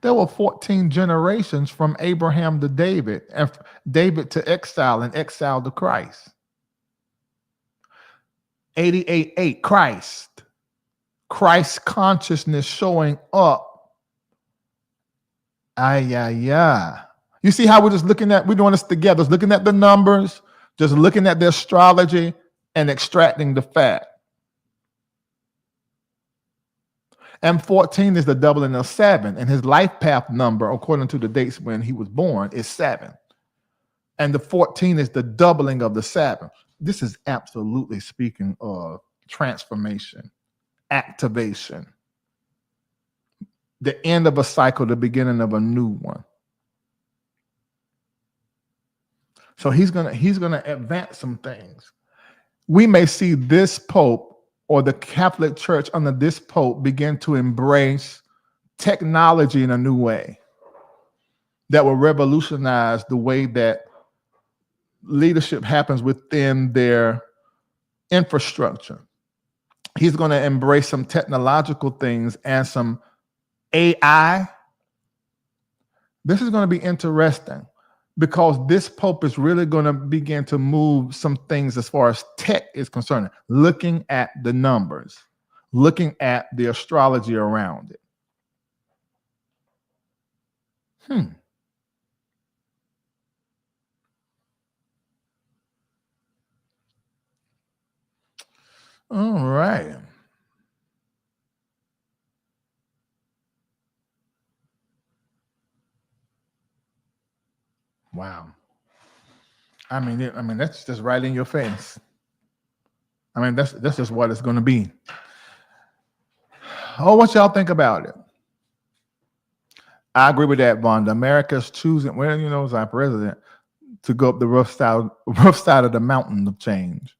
There were 14 generations from Abraham to David, and David to exile, and exile to Christ. 88, Christ. Christ consciousness showing up. You see how we're doing this together, just looking at the numbers, just looking at the astrology and extracting the fact. And 14 is the doubling of 7. And his life path number, according to the dates when he was born, is 7. And the 14 is the doubling of the 7. This is absolutely speaking of transformation, activation, the end of a cycle, the beginning of a new one. So he's gonna advance some things. We may see this Pope or the Catholic Church under this Pope begin to embrace technology in a new way that will revolutionize the way that leadership happens within their infrastructure. He's going to embrace some technological things and some AI. This is going to be interesting because this Pope is really going to begin to move some things as far as tech is concerned, looking at the numbers, looking at the astrology around it. All right. Wow. I mean, that's just right in your face. I mean, that's just what it's going to be. Oh, what y'all think about it? I agree with that, Vonda. America's choosing, well, as our president, to go up the rough side of the mountain of change.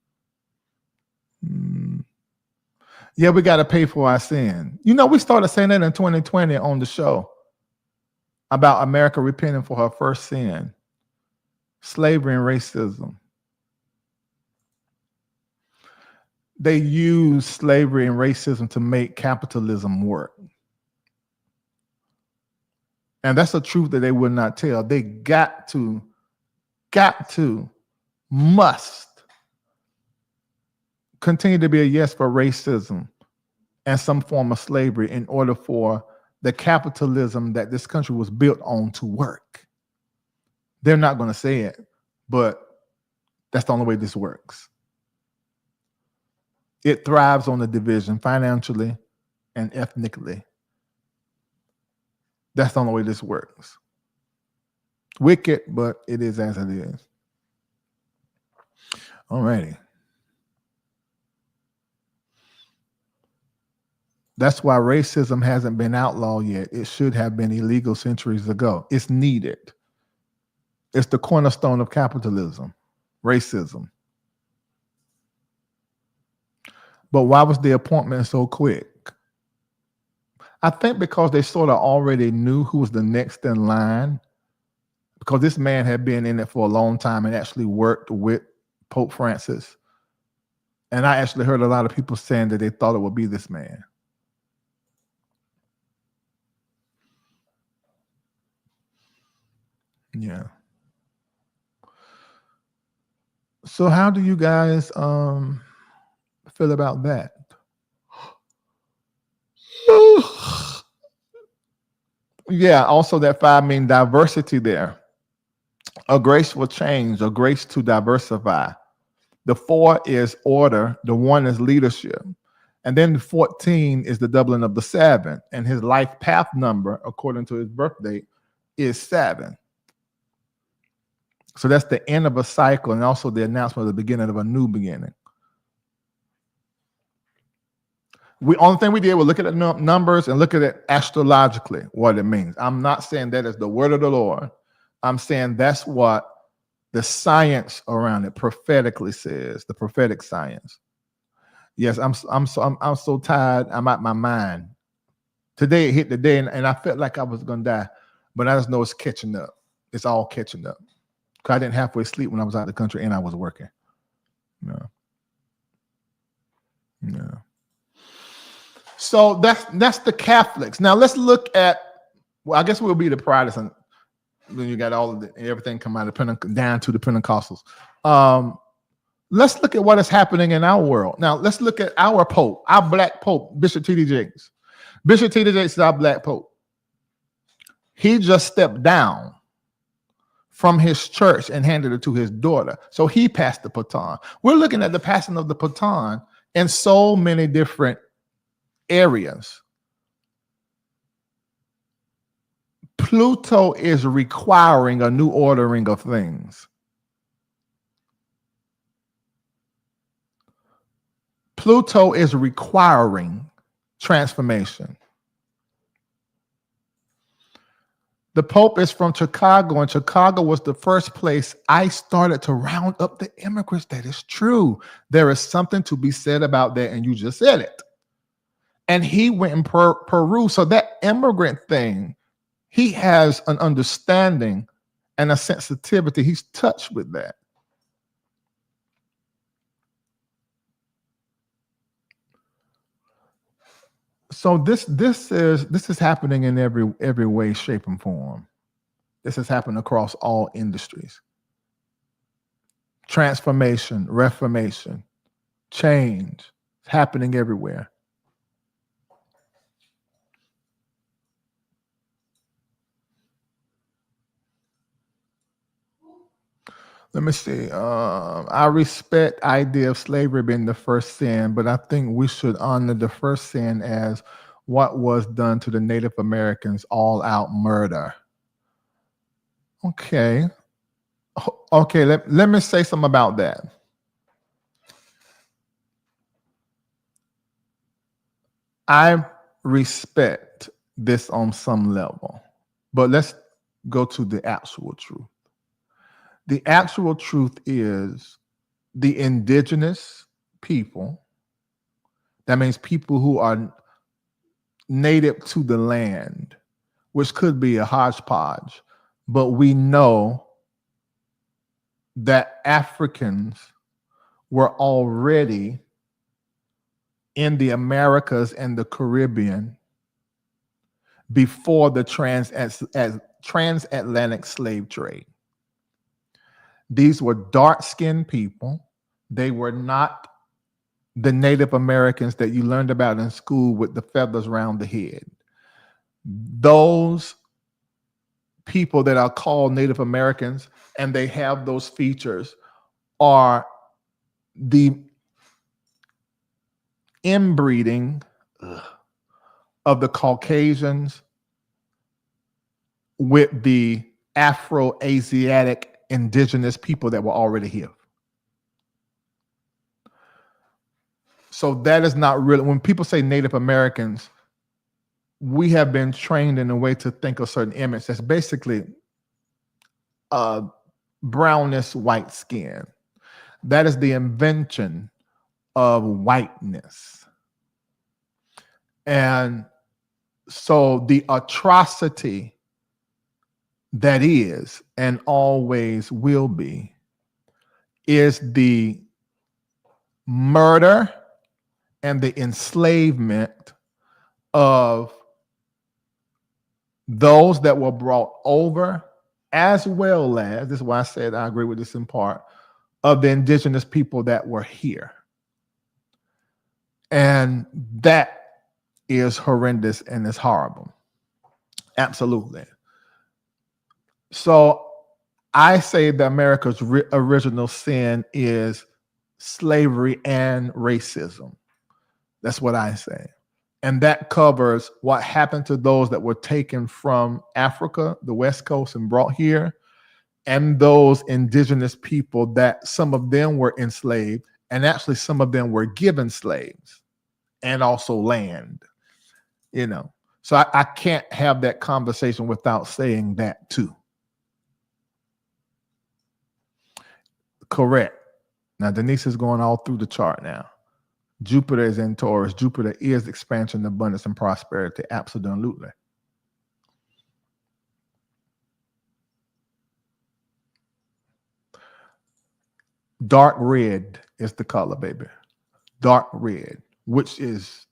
Yeah, we got to pay for our sin. We started saying that in 2020 on the show about America repenting for her first sin, slavery and racism. They use slavery and racism to make capitalism work. And that's a truth that they would not tell. They must continue to be a yes for racism and some form of slavery in order for the capitalism that this country was built on to work. They're not going to say it, but that's the only way this works. It thrives on the division financially and ethnically. That's the only way this works. Wicked, but it is as it is. All righty. That's why racism hasn't been outlawed yet. It should have been illegal centuries ago. It's needed. It's the cornerstone of capitalism, racism. But why was the appointment so quick? I think because they sort of already knew who was the next in line, because this man had been in it for a long time and actually worked with Pope Francis. And I actually heard a lot of people saying that they thought it would be this man. Yeah. So how do you guys feel about that? Yeah, also that 5 means diversity there. A graceful change, a grace to diversify. The 4 is order, the 1 is leadership. And then the 14 is the doubling of the 7. And his life path number, according to his birth date, is 7. So that's the end of a cycle and also the announcement of the beginning of a new beginning. Only thing we did was look at the numbers and look at it astrologically, what it means. I'm not saying that is the word of the Lord. I'm saying that's what the science around it prophetically says, the prophetic science. Yes, I'm so tired. I'm out my mind. Today it hit the day, and I felt like I was gonna die, but I just know it's catching up. It's all catching up. Cause I didn't halfway sleep when I was out of the country and I was working. No. No. So that's the Catholics. Now let's look at. Well, I guess we'll be the Protestant. Then you got all of everything come out of down to the Pentecostals. Let's look at what is happening in our world. Now let's look at our Pope, our Black Pope, Bishop T.D. Jakes. Bishop T.D. Jakes is our Black Pope. He just stepped down from his church and handed it to his daughter. So he passed the baton. We're looking at the passing of the baton in so many different areas. Pluto is requiring a new ordering of things. Pluto is requiring transformation. The Pope is from Chicago, and Chicago was the first place I started to round up the immigrants. That is true. There is something to be said about that, and you just said it. And he went in Peru. So that immigrant thing, he has an understanding and a sensitivity. He's touched with that. So this is happening in every way, shape, and form. This has happened across all industries. Transformation, reformation, change, it's happening everywhere. Let me see. I respect idea of slavery being the first sin, but I think we should honor the first sin as what was done to the Native Americans, all out murder. Okay. Okay, let me say something about that. I respect this on some level, but let's go to the actual truth. The actual truth is the indigenous people, that means people who are native to the land, which could be a hodgepodge, but we know that Africans were already in the Americas and the Caribbean before the transatlantic slave trade. These were dark-skinned people. They were not the Native Americans that you learned about in school with the feathers around the head. Those people that are called Native Americans, and they have those features, are the inbreeding of the Caucasians with the Afro-Asiatic indigenous people that were already here. So that is not really, when people say Native Americans, we have been trained in a way to think a certain image that's basically brownish white skin. That is the invention of whiteness. And so the atrocity that is and always will be is the murder and the enslavement of those that were brought over, as well as, this is why I said I agree with this in part, of the indigenous people that were here. And that is horrendous and it's horrible. Absolutely. So I say that America's original sin is slavery and racism. That's what I say. And that covers what happened to those that were taken from Africa, the West Coast, and brought here, and those indigenous people that some of them were enslaved, and actually some of them were given slaves and also land, you know. So I can't have that conversation without saying that too. Correct. Now, Denise is going all through the chart now. Jupiter is in Taurus. Jupiter is expansion, abundance, and prosperity. Absolutely. Dark red is the color, baby. Dark red, which is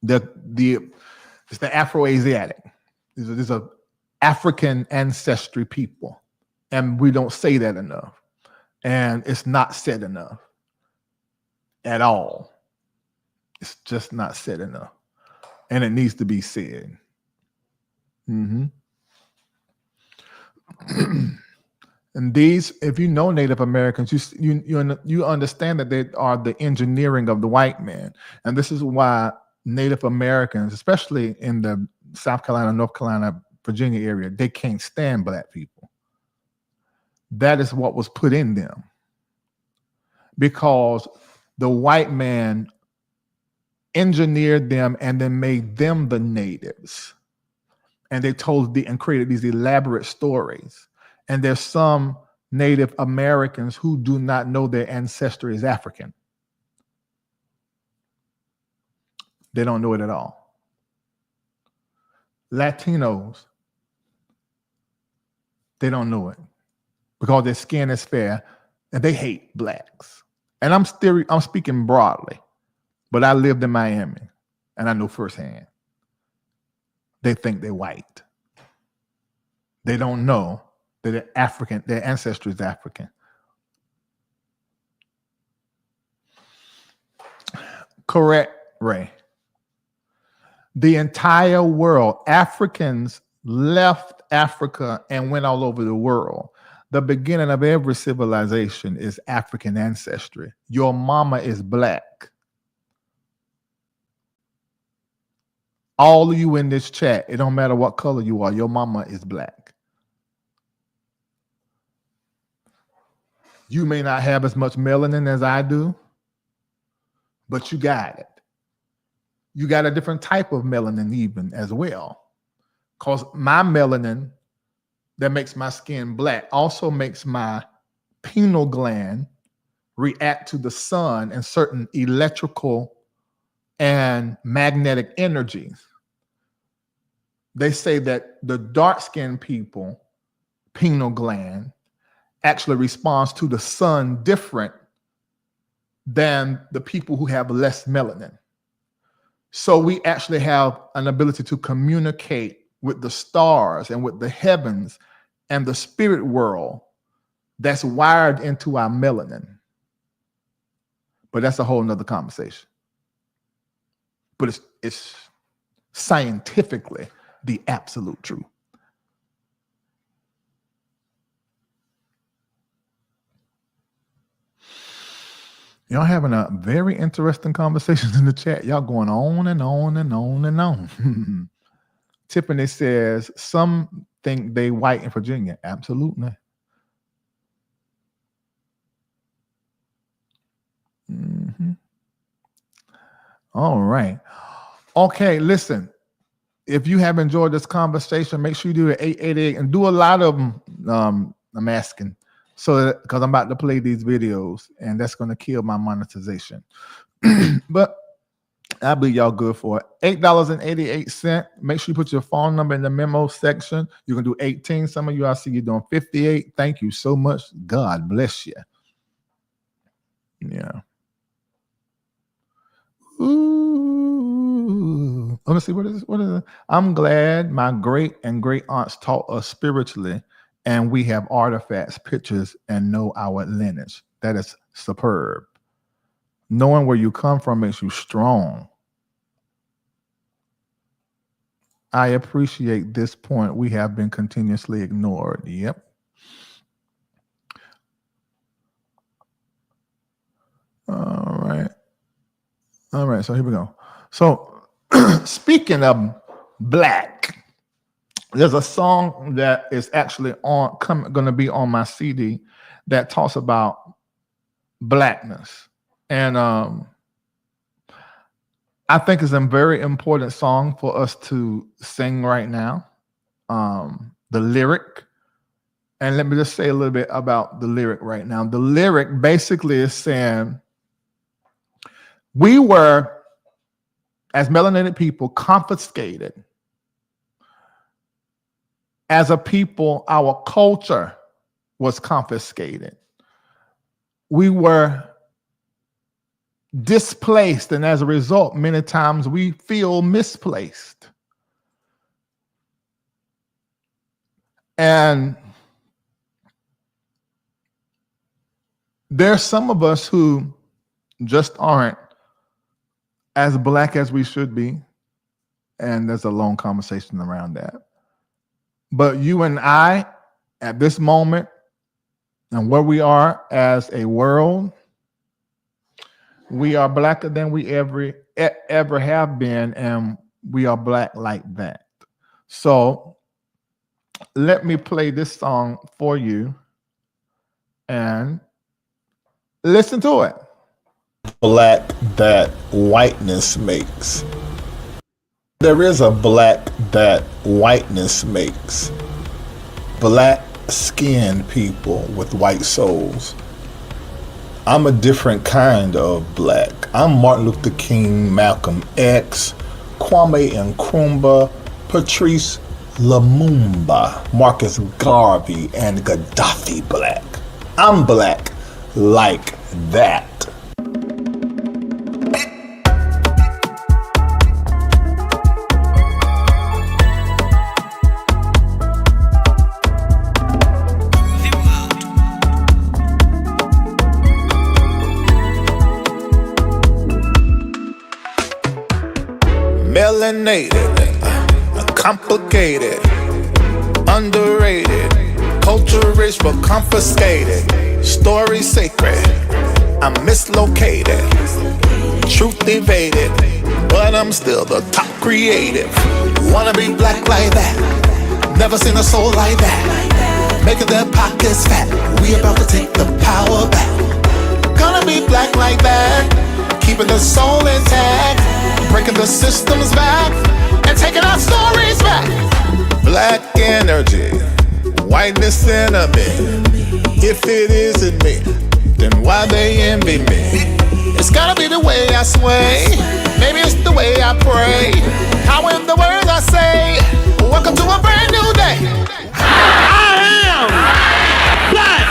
it's the Afro-Asiatic. These are African ancestry people, and we don't say that enough, and it's not said enough at all. It's just not said enough, and it needs to be said. And these, if you know Native Americans, you understand that they are the engineering of the white man, and this is why Native Americans, especially in the South Carolina, North Carolina, Virginia area, they can't stand black people. That is what was put in them, because the white man engineered them and then made them the natives, and they told and created these elaborate stories. And there's some Native Americans who do not know their ancestry is African. They don't know it at all. Latinos, they don't know it because their skin is fair and they hate blacks. And I'm speaking broadly, but I lived in Miami and I know firsthand. They think they're white. They don't know that they're African, their ancestry is African. Correct, Ray. The entire world, Africans left Africa and went all over the world. The beginning of every civilization is African ancestry. Your mama is black. All of you in this chat, it don't matter what color you are, your mama is black. You may not have as much melanin as I do, but you got it. You got a different type of melanin even as well. Because my melanin that makes my skin black also makes my pineal gland react to the sun and certain electrical and magnetic energies. They say that the dark-skinned people, pineal gland, actually responds to the sun different than the people who have less melanin. So we actually have an ability to communicate with the stars and with the heavens and the spirit world that's wired into our melanin. But that's a whole nother conversation. But it's scientifically the absolute truth. Y'all having a very interesting conversation in the chat. Y'all going on and on and on and on. Tiffany says, some think they white in Virginia. Absolutely. All right. Okay, listen. If you have enjoyed this conversation, make sure you do the 888 and do a lot of them. I'm asking. So, because I'm about to play these videos and that's going to kill my monetization. But I believe y'all good for it. $8.88. Make sure you put your phone number in the memo section. You can do 18. Some of you, I see you doing 58. Thank you so much. God bless you. Yeah. Ooh. Let me see. What is it? I'm glad my great and great aunts taught us spiritually, and we have artifacts, pictures, and know our lineage. That is superb. Knowing where you come from makes you strong. I appreciate this point. We have been continuously ignored. Yep. All right. All right. So here we go. So speaking of black, there's a song that is actually going to be on my CD that talks about blackness. And I think it's a very important song for us to sing right now. The lyric. And let me just say a little bit about the lyric right now. The lyric basically is saying, We were, as melanated people, confiscated. As a people, our culture was confiscated. We were displaced, and as a result, many times we feel misplaced. And there's some of us who just aren't as Black as we should be, and there's a long conversation around that. But you and I, at this moment, and where we are as a world, we are Blacker than we ever have been, and we are Black like that. So let me play this song for you and listen to it. Black that whiteness makes. There is a black that whiteness makes. Black skinned people with white souls. I'm a different kind of Black. I'm Martin Luther King, Malcolm X, Kwame Nkrumah, Patrice Lumumba, Marcus Garvey, and Gaddafi Black. I'm Black like that. Melanated, complicated, underrated, culture rich but confiscated, story sacred, I'm mislocated, truth evaded, but I'm still the top creative. Wanna be Black like that, never seen a soul like that, making their pockets fat, we about to take the power back. Gonna be Black like that, keeping the soul intact, breaking the systems back, and taking our stories back. Black energy, whiteness enemy. If it isn't me, then why they envy me? It's gotta be the way I sway, maybe it's the way I pray. How in the words I say, welcome to a brand new day. I am Black,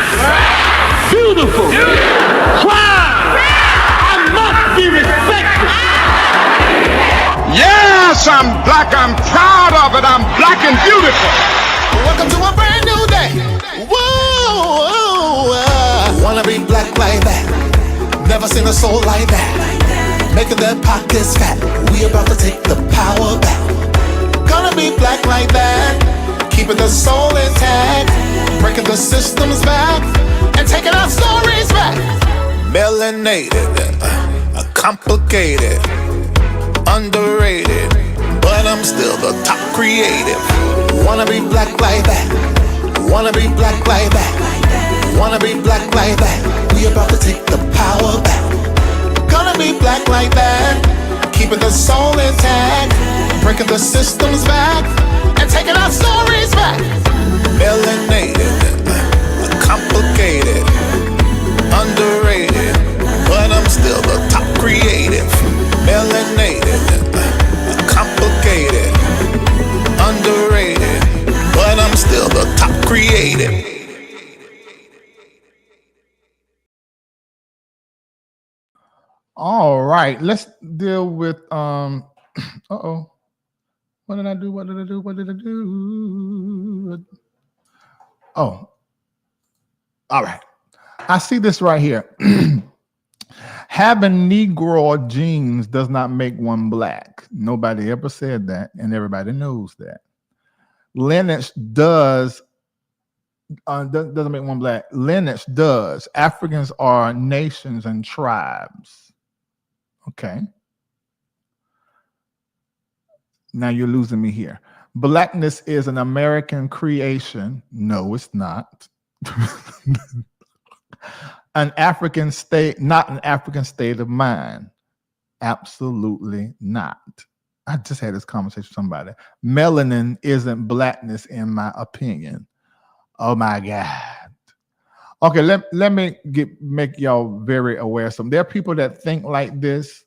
beautiful, proud. I must be respected. Yes, I'm Black, I'm proud of it, I'm Black and beautiful. Welcome to a brand new day. Whoa, wanna be Black like that, never seen a soul like that, making their pockets fat, we about to take the power back. Gonna be Black like that, keeping the soul intact, breaking the systems back, and taking our stories back. Melanated, complicated, underrated, but I'm still the top creative. Wanna be Black like that, wanna be Black like that, wanna be Black like that, we about to take the power back. Gonna be Black like that, keeping the soul intact, breaking the systems back, and taking our stories back. Melanated, complicated, underrated, but I'm still the top creative. Melanated, complicated, underrated, but I'm still the top creative. All right, let's deal with uh-oh. What did I do? What did I do? What did I do? Oh. All right. I see this right here. Having Negro genes does not make one Black. Nobody ever said that, and everybody knows that. Lineage doesn't make one Black. Lineage does. Africans are nations and tribes. Okay. Now you're losing me here. Blackness is an American creation. No, it's not. An African state, not an African state of mind. Absolutely not. I just had this conversation with somebody. Melanin isn't Blackness, in my opinion. Oh my God. Okay, let me make y'all very aware of something. There are people that think like this,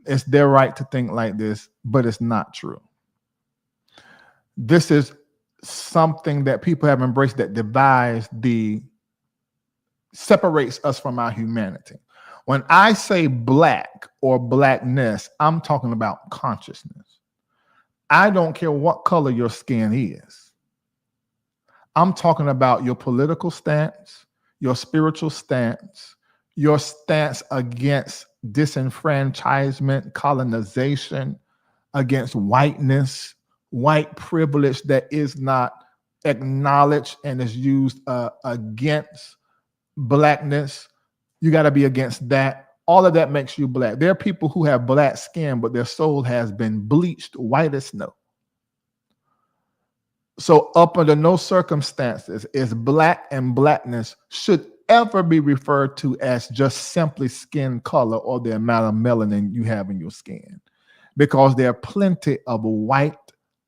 It's their right to think like this, but it's not true. This is something that people have embraced that separates us from our humanity. When I say black or blackness, I'm talking about consciousness. I don't care what color your skin is. I'm talking about your political stance, your spiritual stance, your stance against disenfranchisement, colonization, against whiteness, white privilege that is not acknowledged and is used against blackness. You got to be against that. All of that makes you black. There are people who have black skin, but their soul has been bleached white as snow. So up under no circumstances is black and blackness should ever be referred to as just simply skin color or the amount of melanin you have in your skin, because there are plenty of white,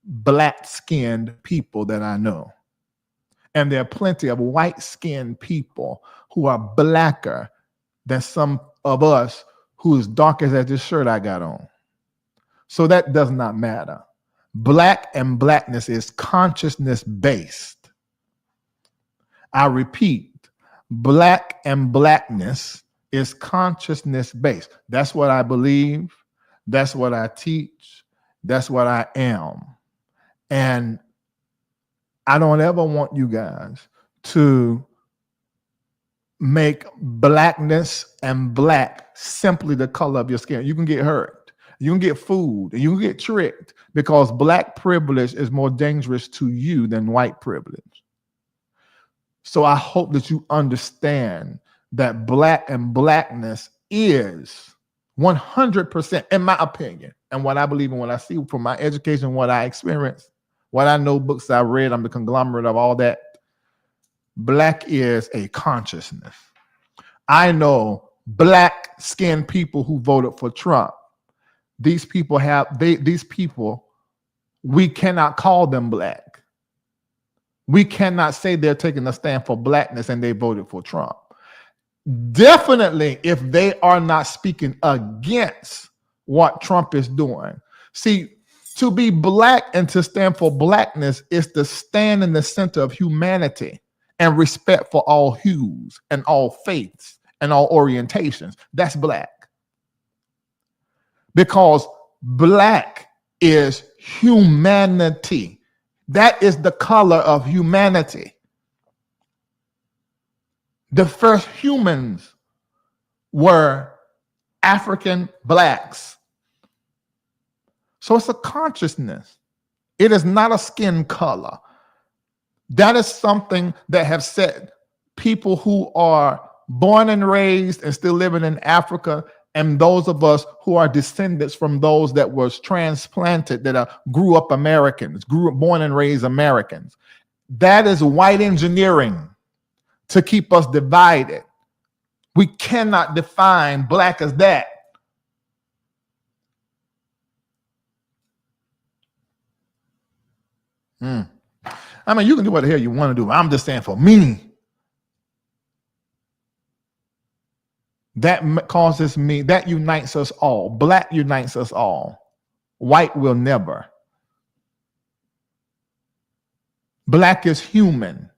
black-skinned people that I know. And there are plenty of white-skinned people who are blacker than some of us who is dark as this shirt I got on. So that does not matter. Black and blackness is consciousness-based. I repeat, black and blackness is consciousness-based. That's what I believe. That's what I teach. That's what I am. And I don't ever want you guys to make blackness and black simply the color of your skin. You can get hurt. You can get fooled. You can get tricked because black privilege is more dangerous to you than white privilege. So I hope that you understand that black and blackness is 100%, in my opinion, and what I believe and what I see from my education, what I experience, what I know, books I read, I'm the conglomerate of all that. Black is a consciousness. I know black-skinned people who voted for Trump. These people, we cannot call them black. We cannot say they're taking a stand for blackness and they voted for Trump. Definitely, if they are not speaking against what Trump is doing. See, to be black and to stand for blackness is to stand in the center of humanity and respect for all hues and all faiths and all orientations. That's black. Because black is humanity. That is the color of humanity. The first humans were African blacks. So it's a consciousness. It is not a skin color. That is something that have said people who are born and raised and still living in Africa, and those of us who are descendants from those that was transplanted, that grew up Americans, born and raised Americans. That is white engineering to keep us divided. We cannot define black as that. I mean, you can do what the hell you want to do. I'm just saying for me, that causes me, that unites us all. Black unites us all. White will never. Black is human.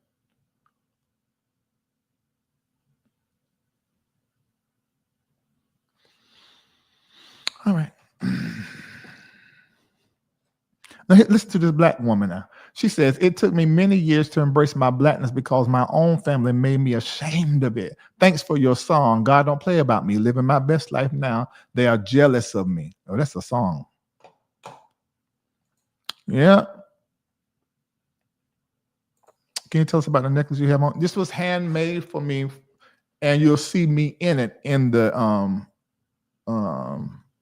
All right. Now, listen to this black woman now. She says, it took me many years to embrace my blackness because my own family made me ashamed of it. Thanks for your song. God don't play about me. Living my best life now. They are jealous of me. Oh, that's a song. Yeah. Can you tell us about the necklace you have on? This was handmade for me, and you'll see me in it in the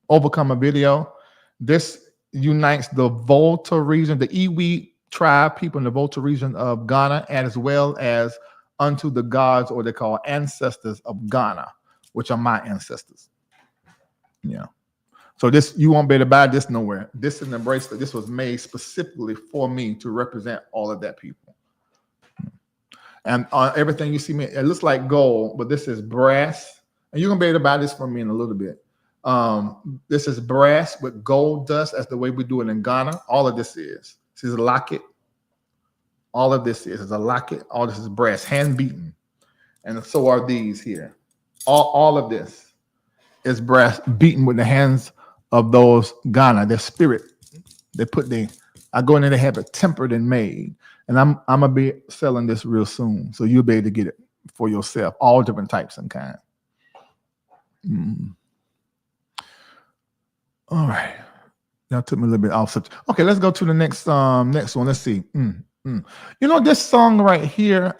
Overcomer video. This unites the Volta region, the Iwi tribe people in the Volta region of Ghana, and as well as unto the gods, or they call ancestors of Ghana, which are my ancestors. Yeah. So this, you won't be able to buy this nowhere. This is an bracelet. This was made specifically for me to represent all of that people. And everything you see me, it looks like gold, but this is brass. And you're gonna be able to buy this from me in a little bit. This is brass with gold dust. That's the way we do it in Ghana. All of this is. This is a locket. All of this is a locket. All this is brass, hand beaten. And so are these here. All of this is brass beaten with the hands of those Ghana, their spirit. I go in there, they have it tempered and made. And I'm gonna be selling this real soon. So you'll be able to get it for yourself, all different types and kinds. All right. That took me a little bit off subject. Okay, let's go to the next one. Let's see. You know, this song right here,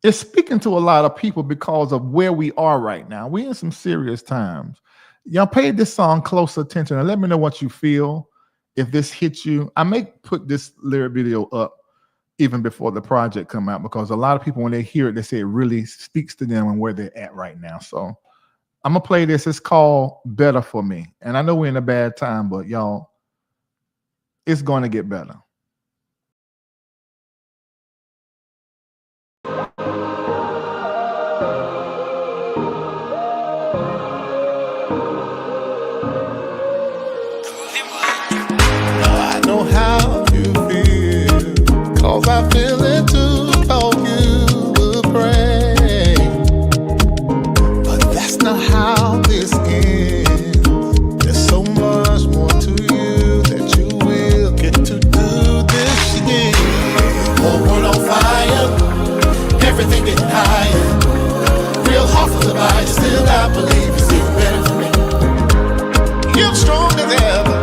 it's speaking to a lot of people because of where we are right now. We're in some serious times. Y'all pay this song close attention and let me know what you feel. If this hits you, I may put this lyric video up even before the project come out, because a lot of people, when they hear it, they say it really speaks to them and where they're at right now. So I'm gonna play this. It's called Better For Me. And I know we're in a bad time, but y'all, it's going to get better. I know how you feel, 'cause I feel it too. Thought you would pray, but that's not how this ends. There's so much more to you that you will get to do this again. Whole world on fire, everything getting higher. Real hard for the body, still I believe it's getting better for me. You're strong as ever.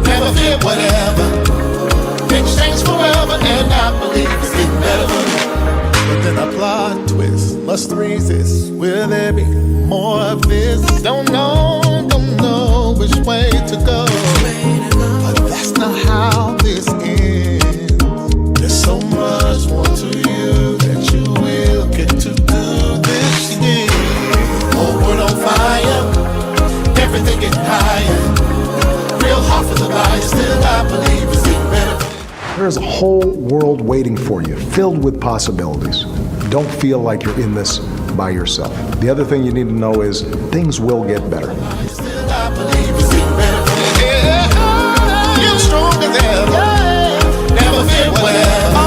Never fear whatever. Things change forever, and I believe it's getting better for me. But then a plot twist must resist. Will there be more of this? Don't know which way to go. But that's not how this ends. There's so much more to you that you will get to do this again. Whole world on fire, everything getting higher. Real hard for the body, still I believe it's getting better. There's a whole world waiting for you, filled with possibilities. Don't feel like you're in this by yourself. The other thing you need to know is things will get better. Still I believe it's getting better for me. Yeah. You're strong as ever. Never fear whatever.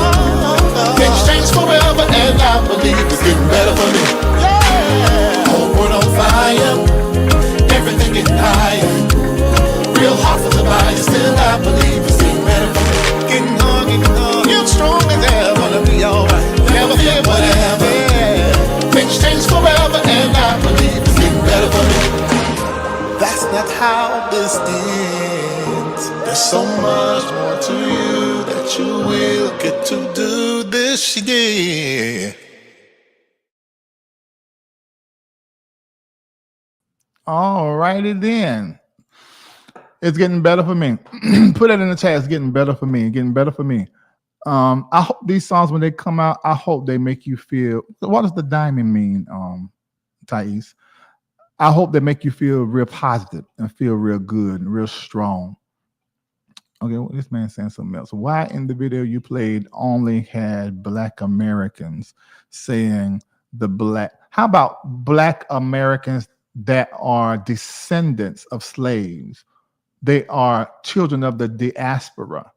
Things change forever, and I believe it's getting better for me. Whole world on fire, everything getting higher. Real hard for the body, still I believe it's getting better for me. Getting on, you're strong as ever, gonna be alright. Never fear whatever. Things change forever, and I believe it's getting better for me. That's not how this ends. There's so much more to you that you will get to do this again. All righty then. It's getting better for me. Put it in the chat. It's getting better for me. Getting better for me. I hope these songs, when they come out, I hope they make you feel. What does the diamond mean, Thais? I hope they make you feel real positive and feel real good and real strong. Okay, well, this man saying something else. Why in the video you played only had Black Americans saying the black? How about Black Americans that are descendants of slaves? They are children of the diaspora.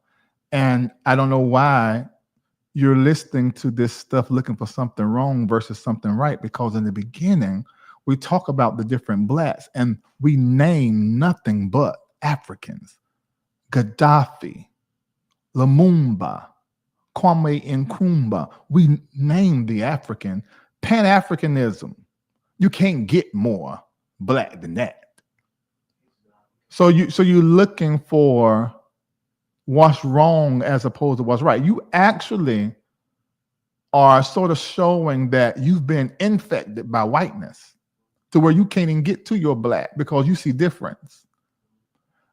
And I don't know why you're listening to this stuff looking for something wrong versus something right, because in the beginning, we talk about the different blacks and we name nothing but Africans. Gaddafi, Lumumba, Kwame Nkrumah. We name the African. Pan-Africanism. You can't get more black than that. So you're looking for what's wrong as opposed to what's right. You actually are sort of showing that you've been infected by whiteness to where you can't even get to your black because you see difference.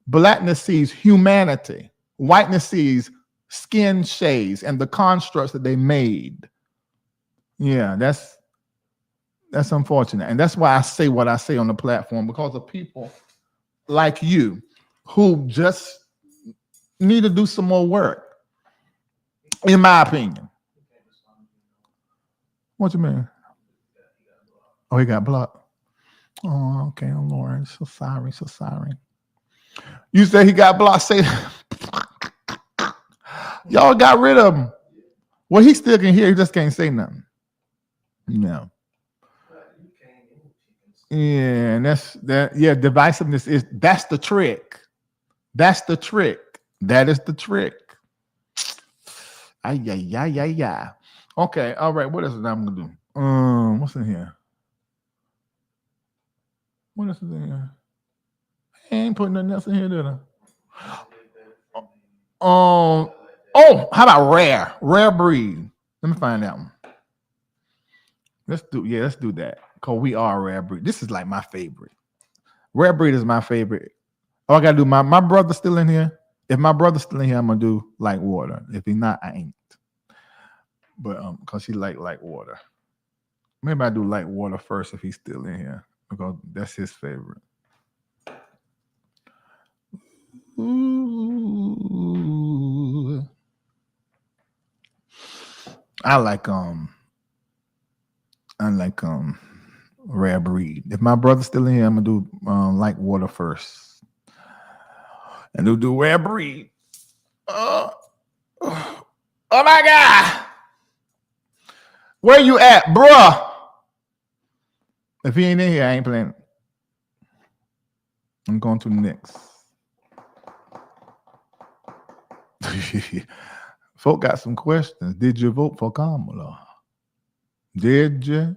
Blackness sees humanity. Whiteness sees skin shades and the constructs that they made. Yeah, that's unfortunate. And that's why I say what I say on the platform, because of people like you who just need to do some more work, in my opinion. What you mean? Oh, he got blocked. Oh, okay, Lord. So sorry, so sorry. You said he got blocked. Say y'all got rid of him. Well, he still can hear, he just can't say nothing. No. Yeah, and that's that. Yeah, divisiveness that's the trick. That's the trick. That is the trick. Yeah. Okay, all right. What else is I'm gonna do? What's in here? What else is in here? I ain't putting nothing else in here, did I? Oh, how about rare breed? Let me find that one. Let's do that. Cause we are rare breed. This is like my favorite. Rare breed is my favorite. Oh, I gotta do my brother's still in here. If my brother's still in here, I'm gonna do like water. If he's not, I ain't. But cause he like water. Maybe I do like water first if he's still in here because that's his favorite. Ooh. I like rare breed. If my brother's still in here, I'm gonna do like water first. And do rare breed. Oh my God. Where you at, bruh? If he ain't in here, I ain't playing. I'm going to the next. Folk got some questions. Did you vote for Kamala? Did you?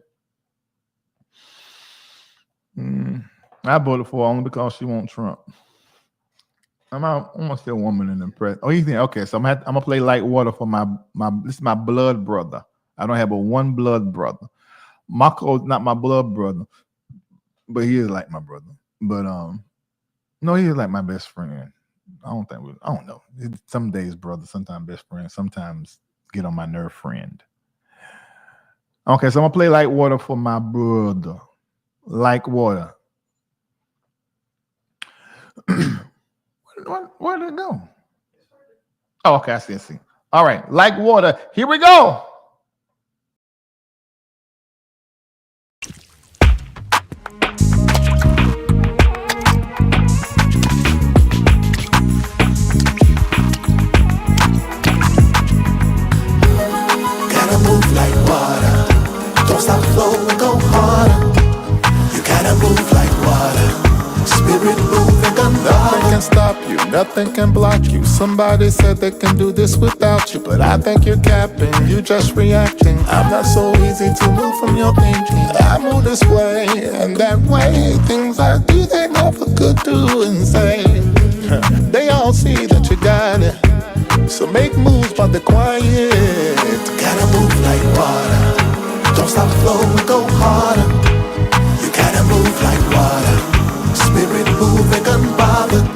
I voted for her only because she wants Trump. I'm almost still a woman in the press. Oh, you think? Okay, so I'm gonna play light water for my. This is my blood brother. I don't have but one blood brother. Marco's not my blood brother, but he is like my brother. But no, he is like my best friend. I don't know. Some days brother, sometimes best friend, sometimes get on my nerve friend. Okay, so I'm gonna play light water for my brother. Like water. Where did it go? Oh, okay, I see. All right, like water. Here we go. Gotta move like water. Don't stop flowing, go harder. You gotta move like water. Spirit moving, nothing can stop you, nothing can block you. Somebody said they can do this without you, but I think you're capping, you just reacting. I'm not so easy to move from your thinking. I move this way and that way. Things I do they never could do and say. They all see that you got it, so make moves but the quiet. Gotta move like water. Don't stop flowing, go harder. You gotta move like water. Spirit moving unbothered.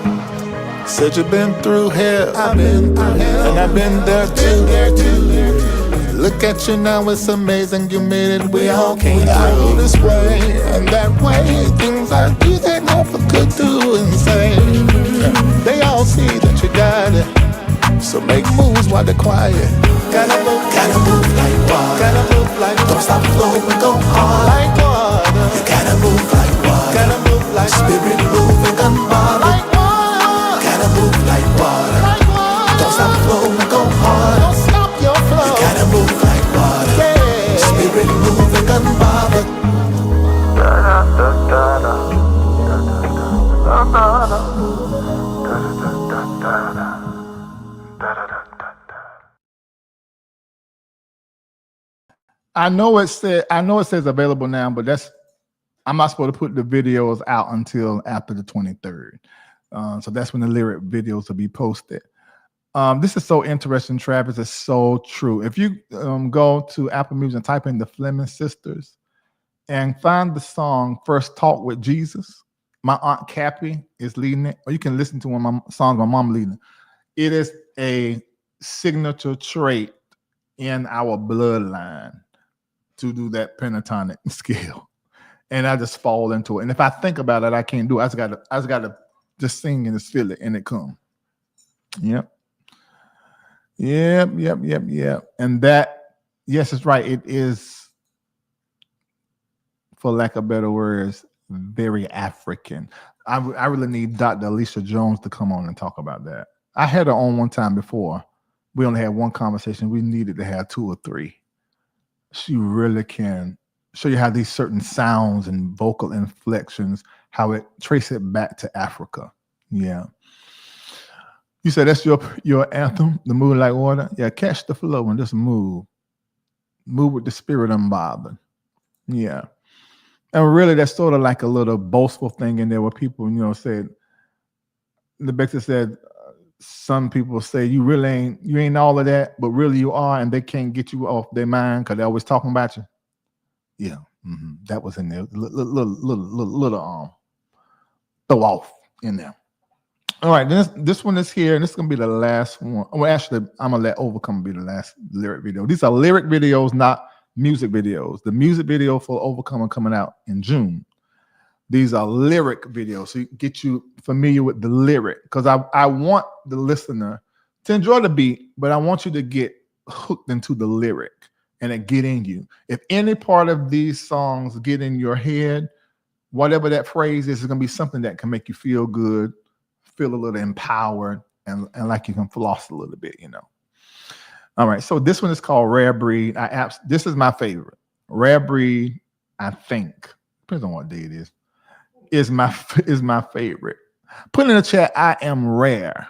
Said you've been through hell, I've been through hell, and I've been there too. Look at you now, it's amazing you made it. We all came through this way and that way. Things I do they never could do and say. They all see that you got it, so make moves while they're quiet. Gotta move like water. Gotta move like water. Don't stop flowing, go hard like water. You gotta move like water. Gotta move like spirit moving unbothered. Like water. Gotta move like water. Like water. Don't stop flowing, go hard. Don't stop your flow. You gotta move like water. Yeah. Spirit moving unbothered. I know it says available now, but I'm not supposed to put the videos out until after the 23rd. So that's when the lyric videos will be posted. This is so interesting, Travis. It's so true. If you go to Apple Music and type in the Fleming Sisters and find the song First Talk with Jesus, my Aunt Cappy is leading it, or you can listen to one of my songs my mom leading. It is a signature trait in our bloodline to do that pentatonic scale, and I just fall into it. And if I think about it, I can't do it. I just gotta just sing and just feel it, and it come. Yep. And that, yes, it's right. It is, for lack of better words, very African. I really need Dr. Alicia Jones to come on and talk about that. I had her on one time before. We only had one conversation. We needed to have 2 or 3. She really can show you how these certain sounds and vocal inflections, how it trace it back to Africa. Yeah. You said that's your anthem, the Move Like Water? Yeah, catch the flow and just move. Move with the spirit unbothered. Yeah. And really, that's sort of like a little boastful thing in there where people, said, the Bector said, some people say you ain't all of that, but really you are, and they can't get you off their mind because they're always talking about you. Yeah. That was in there. Little throw off in there. All right, this one is here, and this is gonna be the last one. Well, actually, I'm gonna let Overcome be the last lyric video. These are lyric videos, not music videos. The music video for Overcome are coming out in June. These are lyric videos, so you get you familiar with the lyric, because I want the listener to enjoy the beat, but I want you to get hooked into the lyric and it get in you. If any part of these songs get in your head, whatever that phrase is going to be something that can make you feel good, feel a little empowered, and like you can floss a little bit, All right, so this one is called Rare Breed. This is my favorite. Rare Breed, I think, depends on what day it is my favorite. Put in the chat, I am rare.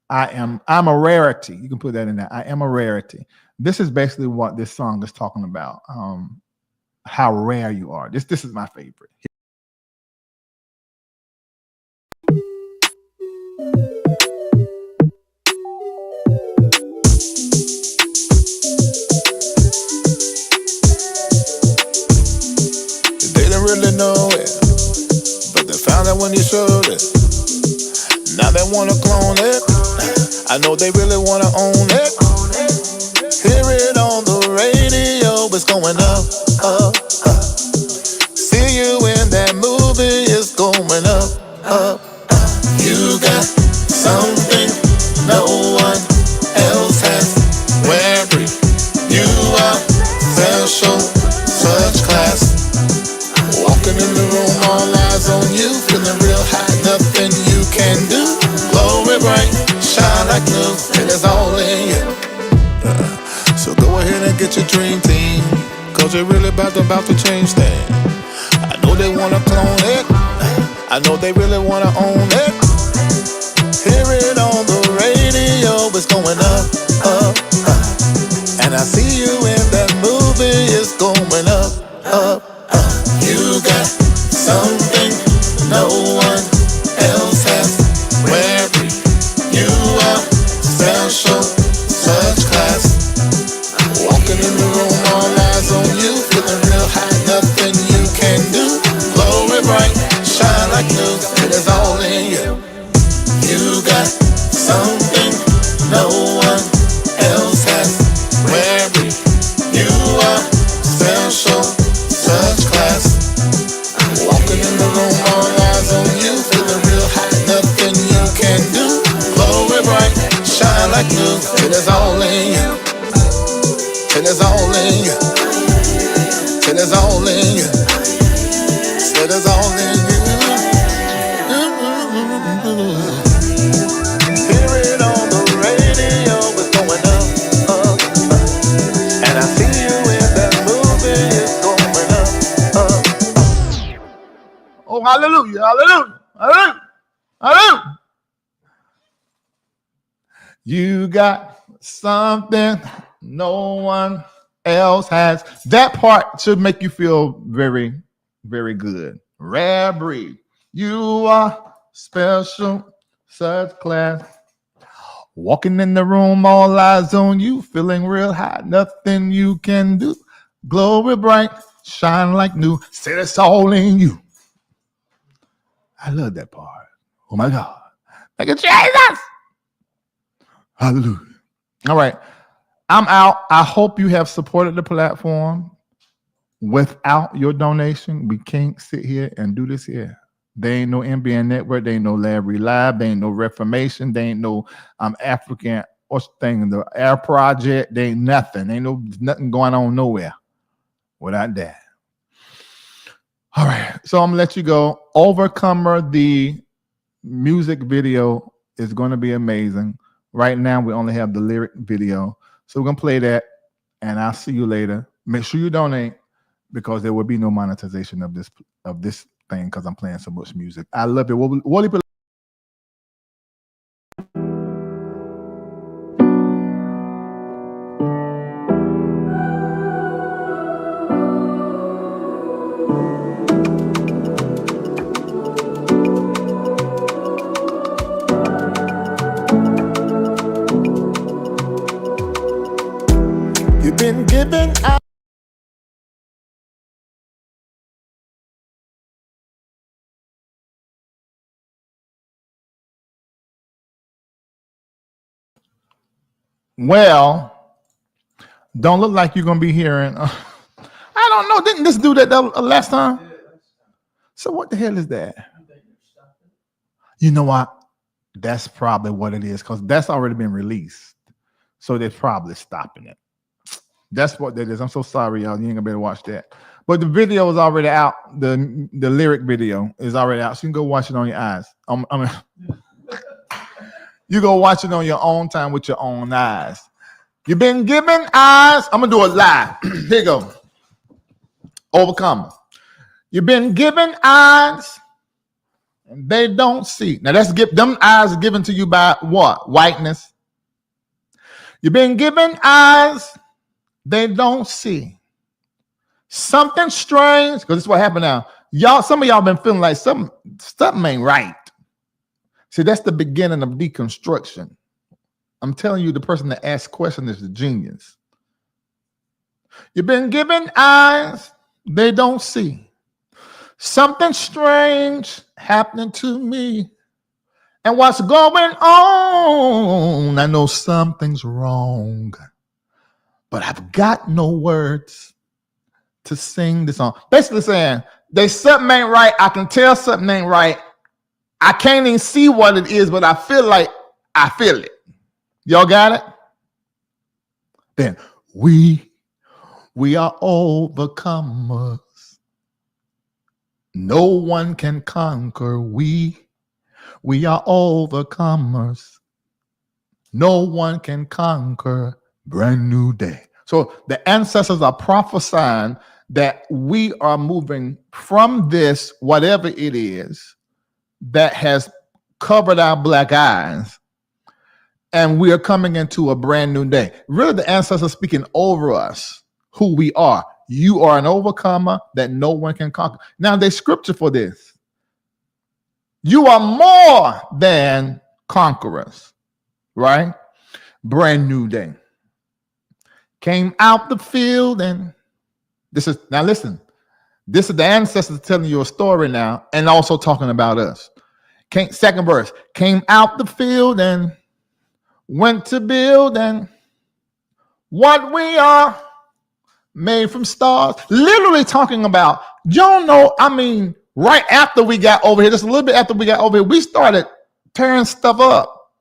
I'm a rarity. You can put that in there. I am a rarity. This is basically what this song is talking about. How rare you are. This is my favorite. They didn't really know it, but they found out when you showed it. Now they wanna clone it. I know they really wanna own it. Hear it on the radio, it's going up, up, up. See you in that movie, it's going up, up, up. You got something no one else has. Where you are special, such class. Walking in the room, all eyes on you, feeling real hot, nothing you can do. Glory bright, shine like new, and it's all in you. So go ahead and get your dream team, cause you're really about to change things. I know they wanna clone it, I know they really wanna own it. Hear it on the radio, it's going up, up, up. And I see you in that movie, it's going up, up, up. You got something no one else has. Where you are special, such class. Walking in the room, all eyes on you, feeling real hot, nothing you can do. Glory bright, shine like new, it is all in you. You got something no one else has. Where you are special, such class. Walking in the room, all eyes on you, feeling real hot, nothing you can do. Glory bright, shine like new, it is all in you. It is all in you. It is all in you. It is all in you. Hear it on the radio, it's going up, up, up. And I see you in that movie, it's going up, up, up. Oh, hallelujah, hallelujah, hallelujah, hallelujah. You got something no one else has. That part should make you feel very, very good. Rare breed. You are special, such class. Walking in the room, all eyes on you, feeling real hot, nothing you can do. Glory bright, shine like new. Say it's all in you. I love that part. Oh my God. Thank you, Jesus. Hallelujah. All right. I'm out. I hope you have supported the platform. Without your donation, we can't sit here and do this here. There ain't no NBN Network. There ain't no Larry Live. There ain't no Reformation. There ain't no African thing, the Air Project. There ain't nothing. Ain't nothing going on nowhere without that. All right. So I'm gonna let you go. Overcomer, the music video is going to be amazing. Right now, we only have the lyric video. So we're gonna play that, and I'll see you later. Make sure you donate because there will be no monetization of this thing because I'm playing so much music. I love it. What You've been given out. Well, don't look like you're gonna be hearing. I don't know. Didn't this do that last time? So what the hell is that? You know what? That's probably what it is because that's already been released. So they're probably stopping it. That's what that is. I'm so sorry, y'all. You ain't gonna be able to watch that. But the video is already out. The lyric video is already out. So you can go watch it on your eyes. You go watch it on your own time with your own eyes. You've been given eyes. I'm gonna do it live. Here you go. Overcomer. You've been given eyes, and they don't see. Now that's them eyes are given to you by what? Whiteness. You've been given eyes, they don't see. Something strange, because this is what happened now. Y'all, some of y'all been feeling like something ain't right. See, that's the beginning of deconstruction. I'm telling you, the person that asks questions is the genius. You've been given eyes, they don't see. Something strange happening to me. And what's going on? I know something's wrong, but I've got no words to sing this song. Basically saying, there's something ain't right. I can tell something ain't right. I can't even see what it is, but I feel like I feel it. Y'all got it? Then we are overcomers. No one can conquer. We are overcomers. No one can conquer. Brand new day. So the ancestors are prophesying that we are moving from this, whatever it is, that has covered our black eyes, and we are coming into a brand new day. Really, the ancestors speaking over us, who we are. You are an overcomer that no one can conquer. Now, there's scripture for this. You are more than conquerors, right? Brand new day. Came out the field, and now listen, this is the ancestors telling you a story now, and also talking about us. Second verse, came out the field and went to build, and what we are made from stars. Literally talking about, y'all know, I mean, right after we got over here, just a little bit after we got over here, we started tearing stuff up.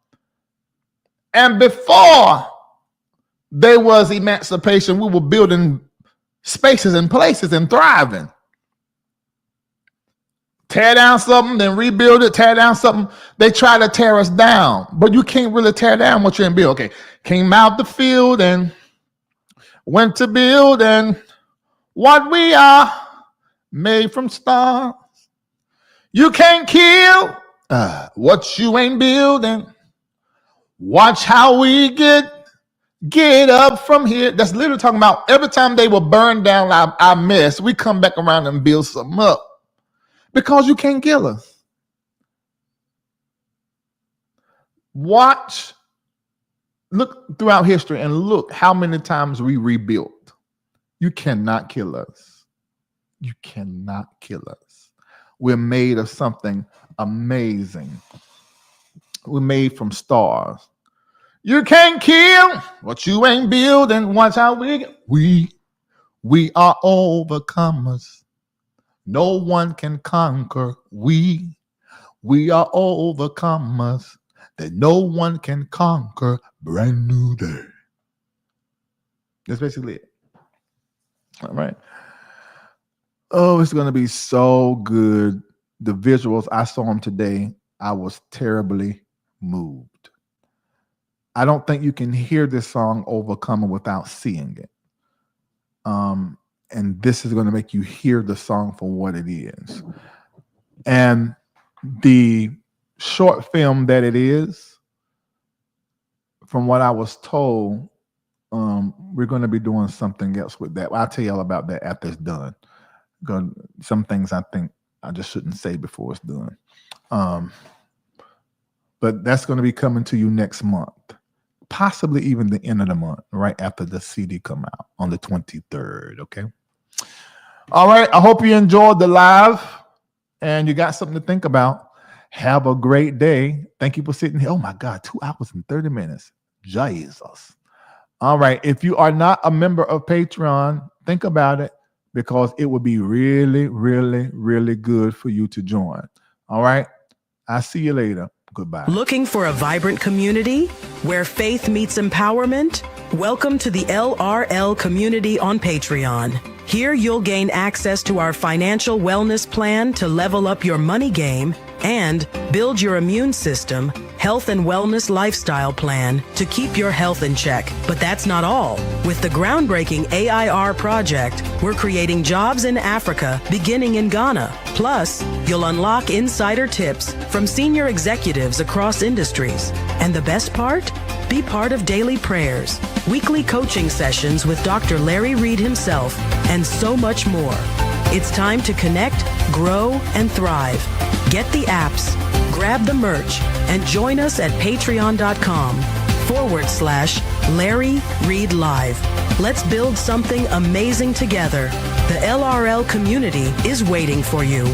And before there was emancipation, we were building spaces and places and thriving. Tear down something, then rebuild it, tear down something. They try to tear us down, but you can't really tear down what you didn't build. Okay, came out the field and went to build, and what we are made from stars. You can't kill what you ain't building. Watch how we get up from here. That's literally talking about every time they will burn down our mess, we come back around and build something up. Because you can't kill us. Watch, look throughout history and look how many times we rebuilt. You cannot kill us. You cannot kill us. We're made of something amazing. We're made from stars. You can't kill what you ain't building. Watch how we are overcomers. No one can conquer. We are overcomers that no one can conquer. Brand new day. That's basically it. All right. Oh, it's going to be so good. The visuals, I saw them today. I was terribly moved. I don't think you can hear this song Overcomer without seeing it. And this is going to make you hear the song for what it is. And the short film that it is, from what I was told, we're going to be doing something else with that. I'll tell you all about that after it's done. Some things I think I just shouldn't say before it's done. But that's going to be coming to you next month, possibly even the end of the month, right after the CD come out on the 23rd, okay? All right, I hope you enjoyed the live and you got something to think about. Have a great day. Thank you for sitting here. Oh my God, 2 hours and 30 minutes. Jesus. All right, if you are not a member of Patreon, think about it, because it would be really, really, really good for you to join. All right, I'll see you later. Goodbye. Looking for a vibrant community where faith meets empowerment? Welcome to the LRL community on Patreon. Here you'll gain access to our financial wellness plan to level up your money game and build your immune system, health and wellness lifestyle plan to keep your health in check. But that's not all. With the groundbreaking AIR project, we're creating jobs in Africa beginning in Ghana. Plus, you'll unlock insider tips from senior executives across industries. And the best part? Be part of daily prayers, weekly coaching sessions with Dr. Larry Reid himself, and so much more. It's time to connect, grow, and thrive. Get the apps, grab the merch, and join us at patreon.com/Larry Reid Live. Let's build something amazing together. The LRL community is waiting for you.